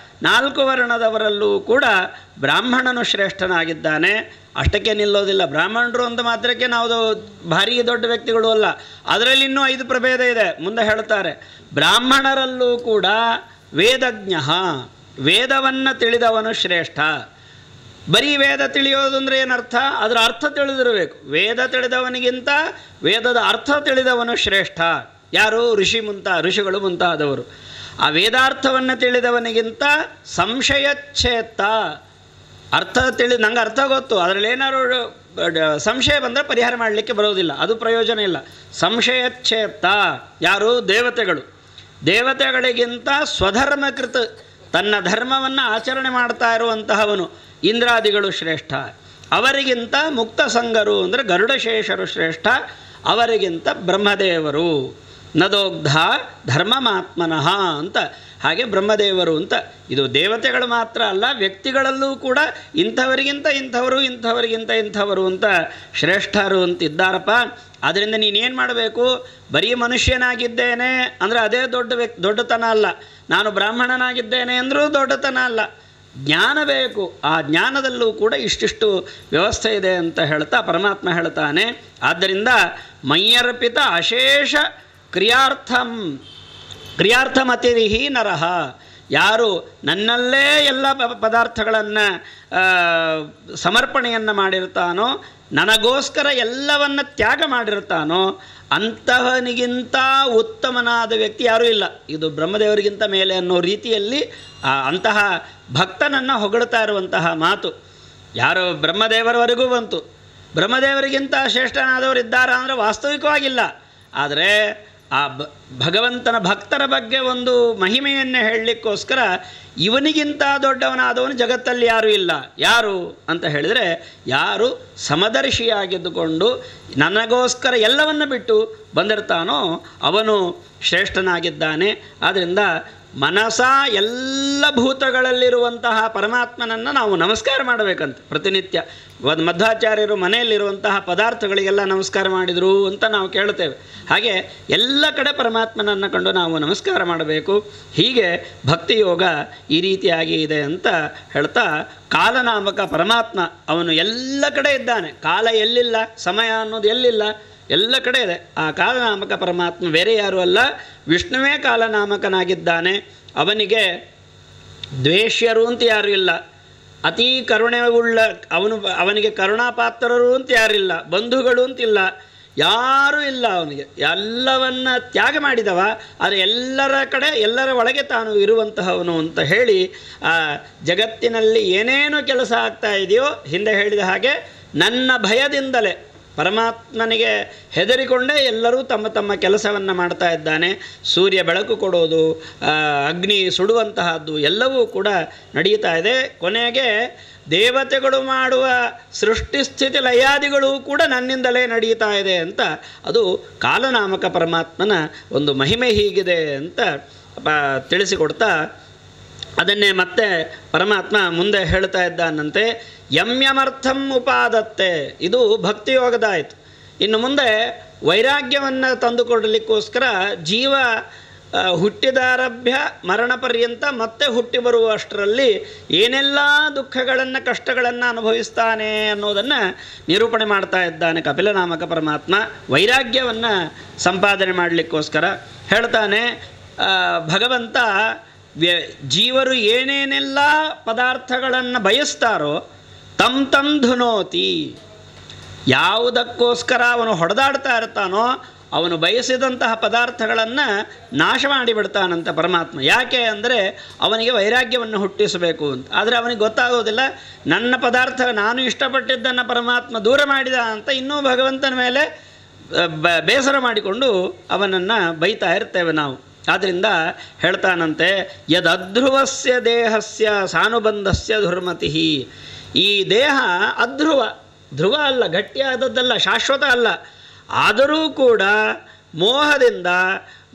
4 ವರ್ಣದವರಲ್ಲೂ ಕೂಡ ಬ್ರಾಹ್ಮಣನು ಶ್ರೇಷ್ಠನಾಗಿದ್ದಾನೆ. ಅಷ್ಟಕ್ಕೆ ನಿಲ್ಲೋದಿಲ್ಲ, ಬ್ರಾಹ್ಮಣರು ಅಂತ ಮಾತ್ರಕ್ಕೆ ನಾವು ಭಾರೀ ದೊಡ್ಡ ವ್ಯಕ್ತಿಗಳು ಅಲ್ಲ, ಅದರಲ್ಲಿ ಇನ್ನೂ 5 ಪ್ರಭೇದ ಇದೆ, ಮುಂದೆ ಹೇಳ್ತಾರೆ. ಬ್ರಾಹ್ಮಣರಲ್ಲೂ ಕೂಡ ವೇದಜ್ಞ, ವೇದವನ್ನು ತಿಳಿದವನು ಶ್ರೇಷ್ಠ. ಬರೀ ವೇದ ತಿಳಿಯೋದು ಅಂದರೆ ಏನರ್ಥ? ಅದರ ಅರ್ಥ ತಿಳಿದಿರಬೇಕು. ವೇದ ತಿಳಿದವನಿಗಿಂತ ವೇದದ ಅರ್ಥ ತಿಳಿದವನು ಶ್ರೇಷ್ಠ. ಯಾರು? ಋಷಿಗಳು ಮುಂತಾದವರು. ಆ ವೇದಾರ್ಥವನ್ನು ತಿಳಿದವನಿಗಿಂತ ಸಂಶಯಚ್ಛೇತ್ತ, ಅರ್ಥ ನಂಗೆ ಅರ್ಥ ಗೊತ್ತು, ಅದರಲ್ಲಿ ಏನಾದ್ರು ಸಂಶಯ ಬಂದರೆ ಪರಿಹಾರ ಮಾಡಲಿಕ್ಕೆ ಬರೋದಿಲ್ಲ, ಅದು ಪ್ರಯೋಜನ ಇಲ್ಲ. ಸಂಶಯಚ್ಛೇತ್ತ ಯಾರು? ದೇವತೆಗಳಿಗಿಂತ ಸ್ವಧರ್ಮಕೃತ, ತನ್ನ ಧರ್ಮವನ್ನು ಆಚರಣೆ ಮಾಡ್ತಾ ಇರುವಂತಹವನು ಇಂದ್ರಾದಿಗಳು ಶ್ರೇಷ್ಠ. ಅವರಿಗಿಂತ ಮುಕ್ತ ಸಂಗರು ಅಂದರೆ ಗರುಡಶೇಷರು ಶ್ರೇಷ್ಠ. ಅವರಿಗಿಂತ ಬ್ರಹ್ಮದೇವರು. ನದೋಗ್ಧ ಧರ್ಮಮಾತ್ಮನಃ ಅಂತ, ಹಾಗೆ ಬ್ರಹ್ಮದೇವರು ಅಂತ. ಇದು ದೇವತೆಗಳು ಮಾತ್ರ ಅಲ್ಲ, ವ್ಯಕ್ತಿಗಳಲ್ಲೂ ಕೂಡ ಇಂಥವರಿಗಿಂತ ಇಂಥವರು, ಇಂಥವರಿಗಿಂತ ಇಂಥವರು ಅಂತ ಶ್ರೇಷ್ಠರು ಅಂತಿದ್ದಾರಪ್ಪ. ಆದ್ದರಿಂದ ನೀನೇನು ಮಾಡಬೇಕು? ಬರೀ ಮನುಷ್ಯನಾಗಿದ್ದೇನೆ ಅಂದರೆ ಅದೇ ದೊಡ್ಡತನ ಅಲ್ಲ, ನಾನು ಬ್ರಾಹ್ಮಣನಾಗಿದ್ದೇನೆ ಅಂದರೂ ದೊಡ್ಡತನ ಅಲ್ಲ. ಜ್ಞಾನ ಬೇಕು. ಆ ಜ್ಞಾನದಲ್ಲೂ ಕೂಡ ಇಷ್ಟಿಷ್ಟು ವ್ಯವಸ್ಥೆ ಇದೆ ಅಂತ ಹೇಳ್ತಾ ಪರಮಾತ್ಮ ಹೇಳ್ತಾನೆ. ಆದ್ದರಿಂದ ಮಯ್ಯರ್ಪಿತ ಅಶೇಷ ಕ್ರಿಯಾರ್ಥಮತಿರಿಹಿ ನರಹ, ಯಾರು ನನ್ನಲ್ಲೇ ಎಲ್ಲ ಪದಾರ್ಥಗಳನ್ನು ಸಮರ್ಪಣೆಯನ್ನು ಮಾಡಿರ್ತಾನೋ, ನನಗೋಸ್ಕರ ಎಲ್ಲವನ್ನ ತ್ಯಾಗ ಮಾಡಿರ್ತಾನೋ, ಅಂತಹನಿಗಿಂತ ಉತ್ತಮನಾದ ವ್ಯಕ್ತಿ ಯಾರೂ ಇಲ್ಲ. ಇದು ಬ್ರಹ್ಮದೇವರಿಗಿಂತ ಮೇಲೆ ಅನ್ನೋ ರೀತಿಯಲ್ಲಿ ಅಂತಹ ಭಕ್ತನನ್ನು ಹೊಗಳ್ತಾ ಇರುವಂತಹ ಮಾತು. ಯಾರು ಬ್ರಹ್ಮದೇವರವರೆಗೂ ಬಂತು. ಬ್ರಹ್ಮದೇವರಿಗಿಂತ ಶ್ರೇಷ್ಠನಾದವರು ಇದ್ದಾರಾ ಅಂದರೆ ವಾಸ್ತವಿಕವಾಗಿಲ್ಲ. ಆದರೆ ಆ ಭಗವಂತನ ಭಕ್ತರ ಬಗ್ಗೆ ಒಂದು ಮಹಿಮೆಯನ್ನು ಹೇಳಲಿಕ್ಕೋಸ್ಕರ ಇವನಿಗಿಂತ ದೊಡ್ಡವನಾದವನು ಜಗತ್ತಲ್ಲಿ ಯಾರೂ ಇಲ್ಲ. ಯಾರು ಅಂತ ಹೇಳಿದರೆ, ಯಾರು ಸಮದರ್ಶಿಯಾಗಿದ್ದುಕೊಂಡು ನನಗೋಸ್ಕರ ಎಲ್ಲವನ್ನು ಬಿಟ್ಟು ಬಂದಿರ್ತಾನೋ ಅವನು ಶ್ರೇಷ್ಠನಾಗಿದ್ದಾನೆ. ಆದ್ದರಿಂದ ಮನಸ ಎಲ್ಲ ಭೂತಗಳಲ್ಲಿರುವಂತಹ ಪರಮಾತ್ಮನನ್ನು ನಾವು ನಮಸ್ಕಾರ ಮಾಡಬೇಕಂತ ಪ್ರತಿನಿತ್ಯ. ಮಧ್ವಾಚಾರ್ಯರು ಮನೆಯಲ್ಲಿರುವಂತಹ ಪದಾರ್ಥಗಳಿಗೆಲ್ಲ ನಮಸ್ಕಾರ ಮಾಡಿದರು ಅಂತ ನಾವು ಕೇಳ್ತೇವೆ. ಹಾಗೆ ಎಲ್ಲ ಕಡೆ ಪರಮಾತ್ಮನನ್ನು ಕಂಡು ನಾವು ನಮಸ್ಕಾರ ಮಾಡಬೇಕು. ಹೀಗೆ ಭಕ್ತಿಯೋಗ ಈ ರೀತಿಯಾಗಿ ಇದೆ ಅಂತ ಹೇಳ್ತಾ, ಕಾಲನಾಮಕ ಪರಮಾತ್ಮ ಅವನು ಎಲ್ಲ ಕಡೆ ಇದ್ದಾನೆ. ಕಾಲ ಎಲ್ಲಿಲ್ಲ, ಸಮಯ ಅನ್ನೋದು ಎಲ್ಲಿಲ್ಲ, ಎಲ್ಲ ಕಡೆ ಇದೆ. ಆ ಕಾಲನಾಮಕ ಪರಮಾತ್ಮ ಬೇರೆ ಯಾರೂ ಅಲ್ಲ, ವಿಷ್ಣುವೇ ಕಾಲನಾಮಕನಾಗಿದ್ದಾನೆ. ಅವನಿಗೆ ದ್ವೇಷ್ಯರು ಅಂತ ಯಾರೂ ಇಲ್ಲ, ಅತೀ ಕರುಣೆ ಉಳ್ಳ ಅವನಿಗೆ ಕರುಣಾಪಾತ್ರರು ಅಂತ ಯಾರಿಲ್ಲ, ಬಂಧುಗಳು ಅಂತಿಲ್ಲ, ಯಾರೂ ಇಲ್ಲ. ಅವನಿಗೆ ಎಲ್ಲವನ್ನ ತ್ಯಾಗ ಮಾಡಿದವ, ಆದರೆ ಎಲ್ಲರ ಕಡೆ ಎಲ್ಲರ ಒಳಗೆ ತಾನು ಇರುವಂತಹವನು ಅಂತ ಹೇಳಿ, ಆ ಜಗತ್ತಿನಲ್ಲಿ ಏನೇನು ಕೆಲಸ ಆಗ್ತಾ ಇದೆಯೋ ಹಿಂದೆ ಹೇಳಿದ ಹಾಗೆ ನನ್ನ ಭಯದಿಂದಲೇ ಪರಮಾತ್ಮನಿಗೆ ಹೆದರಿಕೊಂಡೇ ಎಲ್ಲರೂ ತಮ್ಮ ತಮ್ಮ ಕೆಲಸವನ್ನು ಮಾಡ್ತಾ ಇದ್ದಾನೆ. ಸೂರ್ಯ ಬೆಳಕು ಕೊಡೋದು, ಅಗ್ನಿ ಸುಡುವಂತಹದ್ದು ಎಲ್ಲವೂ ಕೂಡ ನಡೀತಾ ಇದೆ. ಕೊನೆಗೆ ದೇವತೆಗಳು ಮಾಡುವ ಸೃಷ್ಟಿ ಸ್ಥಿತಿ ಲಯಾದಿಗಳು ಕೂಡ ನನ್ನಿಂದಲೇ ನಡೀತಾ ಇದೆ ಅಂತ ಅದು ಕಾಲನಾಮಕ ಪರಮಾತ್ಮನ ಒಂದು ಮಹಿಮೆ ಹೀಗಿದೆ ಅಂತ ತಿಳಿಸಿಕೊಡ್ತಾ, ಅದನ್ನೇ ಮತ್ತೆ ಪರಮಾತ್ಮ ಮುಂದೆ ಹೇಳ್ತಾ ಇದ್ದಾನಂತೆ, ಯಮ್ಯಮರ್ಥಂ ಉಪಾದತ್ತೆ. ಇದು ಭಕ್ತಿಯೋಗದಾಯಿತು. ಇನ್ನು ಮುಂದೆ ವೈರಾಗ್ಯವನ್ನು ತಂದುಕೊಡಲಿಕ್ಕೋಸ್ಕರ ಜೀವ ಹುಟ್ಟಿದಾರಭ್ಯ ಮರಣ ಪರ್ಯಂತ ಮತ್ತೆ ಹುಟ್ಟಿ ಬರುವಷ್ಟರಲ್ಲಿ ಏನೆಲ್ಲ ದುಃಖಗಳನ್ನು ಕಷ್ಟಗಳನ್ನು ಅನುಭವಿಸ್ತಾನೆ ಅನ್ನೋದನ್ನು ನಿರೂಪಣೆ ಮಾಡ್ತಾ ಇದ್ದಾನೆ ಕಪಿಲನಾಮಕ ಪರಮಾತ್ಮ. ವೈರಾಗ್ಯವನ್ನು ಸಂಪಾದನೆ ಮಾಡಲಿಕ್ಕೋಸ್ಕರ ಹೇಳ್ತಾನೆ, ಭಗವಂತ ಜೀವರು ಏನೇನೆಲ್ಲ ಪದಾರ್ಥಗಳನ್ನು ಬಯಸ್ತಾರೋ ತಂ ಧುನೋತಿ. ಯಾವುದಕ್ಕೋಸ್ಕರ ಅವನು ಹೊಡೆದಾಡ್ತಾ ಇರ್ತಾನೋ ಅವನು ಬಯಸಿದಂತಹ ಪದಾರ್ಥಗಳನ್ನು ನಾಶ ಮಾಡಿಬಿಡ್ತಾನಂತ ಪರಮಾತ್ಮ. ಯಾಕೆ ಅಂದರೆ ಅವನಿಗೆ ವೈರಾಗ್ಯವನ್ನು ಹುಟ್ಟಿಸಬೇಕು ಅಂತ. ಆದರೆ ಅವನಿಗೆ ಗೊತ್ತಾಗೋದಿಲ್ಲ, ನನ್ನ ಪದಾರ್ಥ ನಾನು ಇಷ್ಟಪಟ್ಟಿದ್ದನ್ನು ಪರಮಾತ್ಮ ದೂರ ಮಾಡಿದ ಅಂತ ಇನ್ನೂ ಭಗವಂತನ ಮೇಲೆ ಬೇಸರ ಮಾಡಿಕೊಂಡು ಅವನನ್ನು ಬೈತಾ ಇರ್ತೇವೆ ನಾವು. ಆದ್ದರಿಂದ ಹೇಳ್ತಾನಂತೆ, ಯದಧ್ರುವಸ್ಯ ದೇಹಸ್ಯ ಸಾನುಬಂಧಸ್ಯ ಧುರ್ಮತಿ. ಈ ದೇಹ ಅಧ್ರುವ, ಧ್ರುವ ಅಲ್ಲ, ಗಟ್ಟಿಯಾದದ್ದಲ್ಲ, ಶಾಶ್ವತ ಅಲ್ಲ. ಆದರೂ ಕೂಡ ಮೋಹದಿಂದ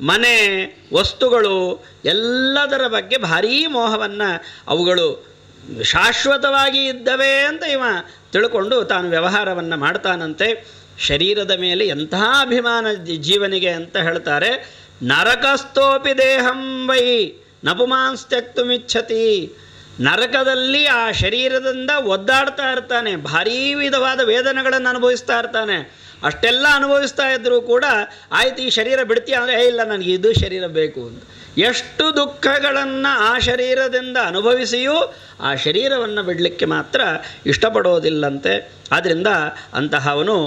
ಮನೆ ವಸ್ತುಗಳು ಎಲ್ಲದರ ಬಗ್ಗೆ ಭಾರೀ ಮೋಹವನ್ನು, ಅವುಗಳು ಶಾಶ್ವತವಾಗಿ ಇದ್ದವೇ ಅಂತ ಇವ ತಿಳ್ಕೊಂಡು ತಾನು ವ್ಯವಹಾರವನ್ನು ಮಾಡ್ತಾನಂತೆ. ಶರೀರದ ಮೇಲೆ ಎಂತಹ ಅಭಿಮಾನ ಜೀವನಿಗೆ ಅಂತ ಹೇಳ್ತಾರೆ, ನರಕಸ್ಥೋಪಿ ದೇಹಂ ವೈ ನಪುಮಾಂಸ್ತ್ಯಕ್ತುಮಿಚ್ಛತಿ. ನರಕದಲ್ಲಿ ಆ ಶರೀರದಿಂದ ಒದ್ದಾಡ್ತಾ ಇರ್ತಾನೆ, ಭಾರೀ ವಿಧವಾದ ವೇದನೆಗಳನ್ನು ಅನುಭವಿಸ್ತಾ ಇರ್ತಾನೆ. ಅಷ್ಟೆಲ್ಲ ಅನುಭವಿಸ್ತಾ ಇದ್ದರೂ ಕೂಡ ಆಯ್ತು ಈ ಶರೀರ ಬಿಡ್ತೀಯ ಅಂದರೆ ಇಲ್ಲ ನನಗೆ ಇದು ಶರೀರ ಬೇಕು ಅಂತ. ಎಷ್ಟು ದುಃಖಗಳನ್ನು ಆ ಶರೀರದಿಂದ ಅನುಭವಿಸಿಯೂ ಆ ಶರೀರವನ್ನು ಬಿಡಲಿಕ್ಕೆ ಮಾತ್ರ ಇಷ್ಟಪಡೋದಿಲ್ಲಂತೆ. ಆದ್ದರಿಂದ ಅಂತಹವನು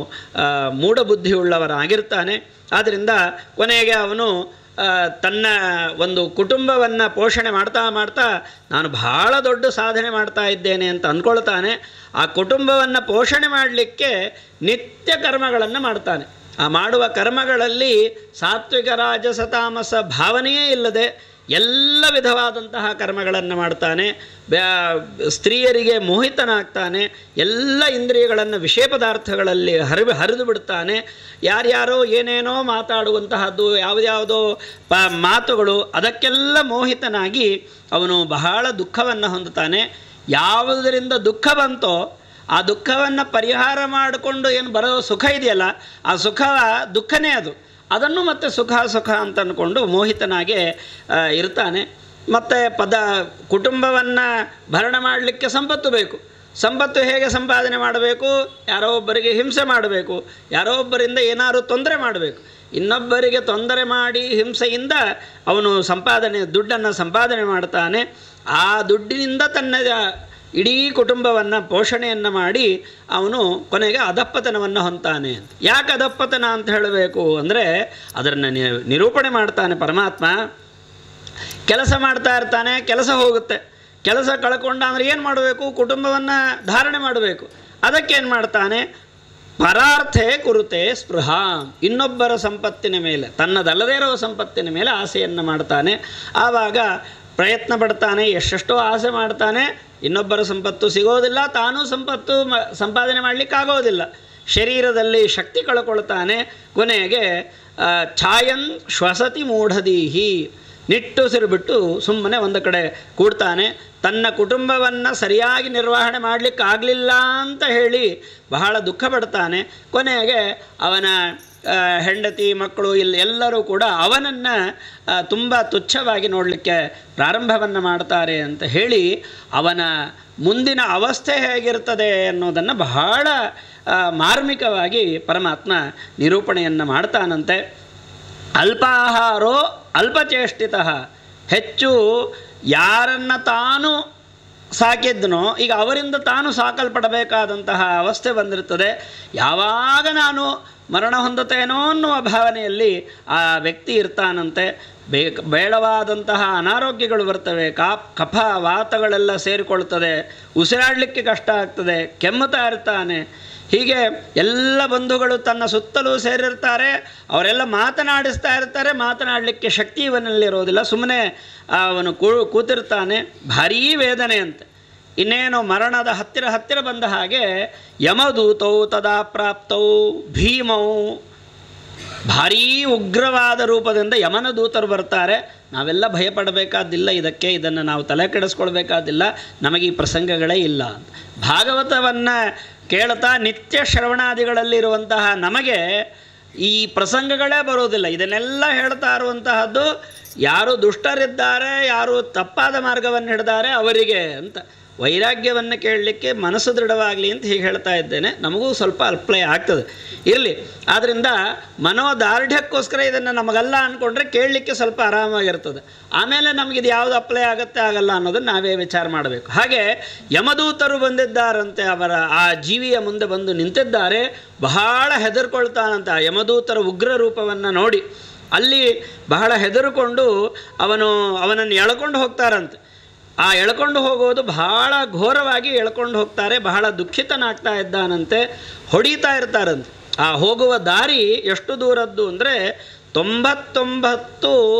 ಮೂಢಬುದ್ಧಿಯುಳ್ಳವರಾಗಿರ್ತಾನೆ. ಆದ್ದರಿಂದ ಕೊನೆಗೆ ಅವನು ತನ್ನ ಒಂದು ಕುಟುಂಬವನ್ನು ಪೋಷಣೆ ಮಾಡ್ತಾ ಮಾಡ್ತಾ ನಾನು ಬಹಳ ದೊಡ್ಡ ಸಾಧನೆ ಮಾಡ್ತಾ ಇದ್ದೇನೆ ಅಂತ ಅಂದ್ಕೊಳ್ತಾನೆ. ಆ ಕುಟುಂಬವನ್ನು ಪೋಷಣೆ ಮಾಡಲಿಕ್ಕೆ ನಿತ್ಯ ಕರ್ಮಗಳನ್ನು ಮಾಡ್ತಾನೆ. ಆ ಮಾಡುವ ಕರ್ಮಗಳಲ್ಲಿ ಸಾತ್ವಿಕ ರಾಜಸ ತಾಮಸ ಭಾವನೆಯೇ ಇಲ್ಲದೆ ಎಲ್ಲ ವಿಧವಾದಂತಹ ಕರ್ಮಗಳನ್ನು ಮಾಡ್ತಾನೆ. ಸ್ತ್ರೀಯರಿಗೆ ಮೋಹಿತನಾಗ್ತಾನೆ. ಎಲ್ಲ ಇಂದ್ರಿಯಗಳನ್ನು ವಿಷಯ ಪದಾರ್ಥಗಳಲ್ಲಿ ಹರಿದು ಬಿಡ್ತಾನೆ. ಯಾರ್ಯಾರೋ ಏನೇನೋ ಮಾತಾಡುವಂತಹದ್ದು, ಯಾವುದ್ಯಾವುದೋ ಮಾತುಗಳು, ಅದಕ್ಕೆಲ್ಲ ಮೋಹಿತನಾಗಿ ಅವನು ಬಹಳ ದುಃಖವನ್ನು ಹೊಂದುತ್ತಾನೆ. ಯಾವುದರಿಂದ ದುಃಖ ಬಂತೋ ಆ ದುಃಖವನ್ನು ಪರಿಹಾರ ಮಾಡಿಕೊಂಡು ಏನು ಬರೋ ಸುಖ ಇದೆಯಲ್ಲ, ಆ ಸುಖ ದುಃಖನೇ ಅದನ್ನು ಮತ್ತೆ ಸುಖ ಅಂತ ಅಂದ್ಕೊಂಡು ಮೋಹಿತನಾಗೆ ಇರ್ತಾನೆ. ಮತ್ತು ಕುಟುಂಬವನ್ನು ಭರಣ ಮಾಡಲಿಕ್ಕೆ ಸಂಪತ್ತು ಬೇಕು. ಸಂಪತ್ತು ಹೇಗೆ ಸಂಪಾದನೆ ಮಾಡಬೇಕು? ಯಾರೋ ಒಬ್ಬರಿಗೆ ಹಿಂಸೆ ಮಾಡಬೇಕು, ಯಾರೋ ಒಬ್ಬರಿಂದ ಏನಾದರೂ ತೊಂದರೆ ಮಾಡಬೇಕು. ಇನ್ನೊಬ್ಬರಿಗೆ ತೊಂದರೆ ಮಾಡಿ ಹಿಂಸೆಯಿಂದ ಅವನು ದುಡ್ಡನ್ನು ಸಂಪಾದನೆ ಮಾಡ್ತಾನೆ. ಆ ದುಡ್ಡಿನಿಂದ ತನ್ನ ಇಡೀ ಕುಟುಂಬವನ್ನು ಪೋಷಣೆಯನ್ನು ಮಾಡಿ ಅವನು ಕೊನೆಗೆ ಅಧಪ್ಪತನವನ್ನು ಹೊಂತಾನೆ. ಯಾಕೆ ಅಧಪ್ಪತನ ಅಂತ ಹೇಳಬೇಕು ಅಂದರೆ ಅದನ್ನು ನಿರೂಪಣೆ ಮಾಡ್ತಾನೆ ಪರಮಾತ್ಮ. ಕೆಲಸ ಮಾಡ್ತಾ ಇರ್ತಾನೆ, ಕೆಲಸ ಹೋಗುತ್ತೆ. ಕೆಲಸ ಕಳ್ಕೊಂಡ ಅಂದರೆ ಏನು ಮಾಡಬೇಕು? ಕುಟುಂಬವನ್ನು ಧಾರಣೆ ಮಾಡಬೇಕು. ಅದಕ್ಕೇನು ಮಾಡ್ತಾನೆ? ಪರಾರ್ಥೇ ಕುರುತೆ ಸ್ಪೃಹ, ಇನ್ನೊಬ್ಬರ ಸಂಪತ್ತಿನ ಮೇಲೆ, ತನ್ನದಲ್ಲದೇ ಇರೋ ಸಂಪತ್ತಿನ ಮೇಲೆ ಆಸೆಯನ್ನು ಮಾಡ್ತಾನೆ. ಆವಾಗ ಪ್ರಯತ್ನ ಪಡ್ತಾನೆ, ಎಷ್ಟೆಷ್ಟೋ ಆಸೆ ಮಾಡ್ತಾನೆ, ಇನ್ನೊಬ್ಬರ ಸಂಪತ್ತು ಸಿಗೋದಿಲ್ಲ, ತಾನೂ ಸಂಪತ್ತು ಸಂಪಾದನೆ ಮಾಡಲಿಕ್ಕಾಗೋದಿಲ್ಲ, ಶರೀರದಲ್ಲಿ ಶಕ್ತಿ ಕಳ್ಕೊಳ್ತಾನೆ. ಕೊನೆಗೆ ಛಾಯನ್ ಶ್ವಸತಿ ಮೂಢದೀಹಿ, ನಿಟ್ಟುಸಿರು ಬಿಟ್ಟು ಸುಮ್ಮನೆ ಒಂದು ಕಡೆ ಕೂಡ್ತಾನೆ. ತನ್ನ ಕುಟುಂಬವನ್ನು ಸರಿಯಾಗಿ ನಿರ್ವಹಣೆ ಮಾಡಲಿಕ್ಕಾಗಲಿಲ್ಲ ಅಂತ ಹೇಳಿ ಬಹಳ ದುಃಖ ಪಡ್ತಾನೆ. ಕೊನೆಗೆ ಅವನ ಹೆಂಡತಿ ಮಕ್ಕಳು ಎಲ್ಲರೂ ಕೂಡ ಅವನನ್ನು ತುಂಬ ತುಚ್ಛವಾಗಿ ನೋಡಲಿಕ್ಕೆ ಪ್ರಾರಂಭವನ್ನು ಮಾಡ್ತಾರೆ ಅಂತ ಹೇಳಿ ಅವನ ಮುಂದಿನ ಅವಸ್ಥೆ ಹೇಗಿರ್ತದೆ ಅನ್ನೋದನ್ನು ಬಹಳ ಮಾರ್ಮಿಕವಾಗಿ ಪರಮಾತ್ಮ ನಿರೂಪಣೆಯನ್ನು ಮಾಡ್ತಾನಂತೆ. ಅಲ್ಪಾಹಾರೋ ಅಲ್ಪಚೇಷ್ಟಿತ, ಹೆಚ್ಚು ಯಾರನ್ನು ತಾನು ಸಾಕಿದ್ನೋ ಈಗ ಅವರಿಂದ ತಾನು ಸಾಕಲ್ಪಡಬೇಕಾದಂತಹ ಅವಸ್ಥೆ ಬಂದಿರ್ತದೆ. ಯಾವಾಗ ನಾನು ಮರಣ ಹೊಂದುತ್ತೇನೋ ಅನ್ನುವ ಭಾವನೆಯಲ್ಲಿ ಆ ವ್ಯಕ್ತಿ ಇರ್ತಾನಂತೆ. ಬೇಡವಾದಂತಹ ಅನಾರೋಗ್ಯಗಳು ಬರ್ತವೆ, ಕಫ ವಾತಗಳೆಲ್ಲ ಸೇರಿಕೊಳ್ತದೆ, ಉಸಿರಾಡಲಿಕ್ಕೆ ಕಷ್ಟ ಆಗ್ತದೆ, ಕೆಮ್ಮುತ್ತಾ ಇರ್ತಾನೆ. ಹೀಗೆ ಎಲ್ಲ ಬಂಧುಗಳು ತನ್ನ ಸುತ್ತಲೂ ಸೇರಿರ್ತಾರೆ, ಅವರೆಲ್ಲ ಮಾತನಾಡಿಸ್ತಾ ಇರ್ತಾರೆ, ಮಾತನಾಡಲಿಕ್ಕೆ ಶಕ್ತಿ ಇವನಲ್ಲಿರೋದಿಲ್ಲ, ಸುಮ್ಮನೆ ಅವನು ಕೂತಿರ್ತಾನೆ. ಭಾರೀ ವೇದನೆ ಅಂತೆ. ಇನ್ನೇನು ಮರಣದ ಹತ್ತಿರ ಬಂದ ಹಾಗೆ ಯಮದೂತೌ ತದಾ ಪ್ರಾಪ್ತೌ ಭೀಮೌ, ಭಾರೀ ಉಗ್ರವಾದ ರೂಪದಿಂದ ಯಮನ ದೂತರು ಬರ್ತಾರೆ. ನಾವೆಲ್ಲ ಭಯಪಡಬೇಕಾದಿಲ್ಲ, ಇದನ್ನು ನಾವು ತಲೆ ಕೆಡಿಸ್ಕೊಳ್ಬೇಕಾದಿಲ್ಲ, ನಮಗೆ ಈ ಪ್ರಸಂಗಗಳೇ ಇಲ್ಲ ಅಂತ. ಭಾಗವತವನ್ನು ಕೇಳ್ತಾ ನಿತ್ಯ ಶ್ರವಣಾದಿಗಳಲ್ಲಿರುವಂತಹ ನಮಗೆ ಈ ಪ್ರಸಂಗಗಳೇ ಬರೋದಿಲ್ಲ. ಇದನ್ನೆಲ್ಲ ಹೇಳ್ತಾ ಇರುವಂತಹದ್ದು ಯಾರು ದುಷ್ಟರಿದ್ದಾರೆ, ಯಾರು ತಪ್ಪಾದ ಮಾರ್ಗವನ್ನು ಹಿಡಿದಾರೆ ಅವರಿಗೆ ಅಂತ. ವೈರಾಗ್ಯವನ್ನು ಕೇಳಲಿಕ್ಕೆ ಮನಸ್ಸು ದೃಢವಾಗಲಿ ಅಂತ ಹೀಗೆ ಹೇಳ್ತಾ ಇದ್ದೇನೆ. ನಮಗೂ ಸ್ವಲ್ಪ ಅಪ್ಲೈ ಆಗ್ತದೆ, ಇರಲಿ. ಆದ್ದರಿಂದ ಮನೋದಾರ್ಢ್ಯಕ್ಕೋಸ್ಕರ ಇದನ್ನು ನಮಗಲ್ಲ ಅಂದ್ಕೊಂಡ್ರೆ ಕೇಳಲಿಕ್ಕೆ ಸ್ವಲ್ಪ ಆರಾಮಾಗಿರ್ತದೆ. ಆಮೇಲೆ ನಮಗಿದು ಯಾವುದು ಅಪ್ಲೈ ಆಗುತ್ತೆ ಆಗಲ್ಲ ಅನ್ನೋದನ್ನು ನಾವೇ ವಿಚಾರ ಮಾಡಬೇಕು. ಹಾಗೆ ಯಮದೂತರು ಬಂದಿದ್ದಾರಂತೆ, ಅವರ ಆ ಜೀವಿಯ ಮುಂದೆ ಬಂದು ನಿಂತಿದ್ದಾರೆ. ಬಹಳ ಹೆದರ್ಕೊಳ್ತಾನಂತೆ ಆ ಯಮದೂತರ ಉಗ್ರ ರೂಪವನ್ನು ನೋಡಿ. ಅಲ್ಲಿ ಬಹಳ ಹೆದರ್ಕೊಂಡು ಅವನನ್ನು ಎಳ್ಕೊಂಡು ಹೋಗ್ತಾರಂತೆ. ಆ ಎಳ್ಕೊಂಡು ಹೋಗೋದು ಬಹಳ ಘೋರವಾಗಿ ಎಳ್ಕೊಂಡು ಹೋಗ್ತಾರೆ. ಬಹಳ ದುಃಖಿತನಾಗ್ತಾ ಇದ್ದಾನಂತೆ, ಹೊಡಿತಾ ಇರ್ತಾರಂತೆ. ಆ ಹೋಗುವ ದಾರಿ ಎಷ್ಟು ದೂರದ್ದು ಅಂದರೆ 99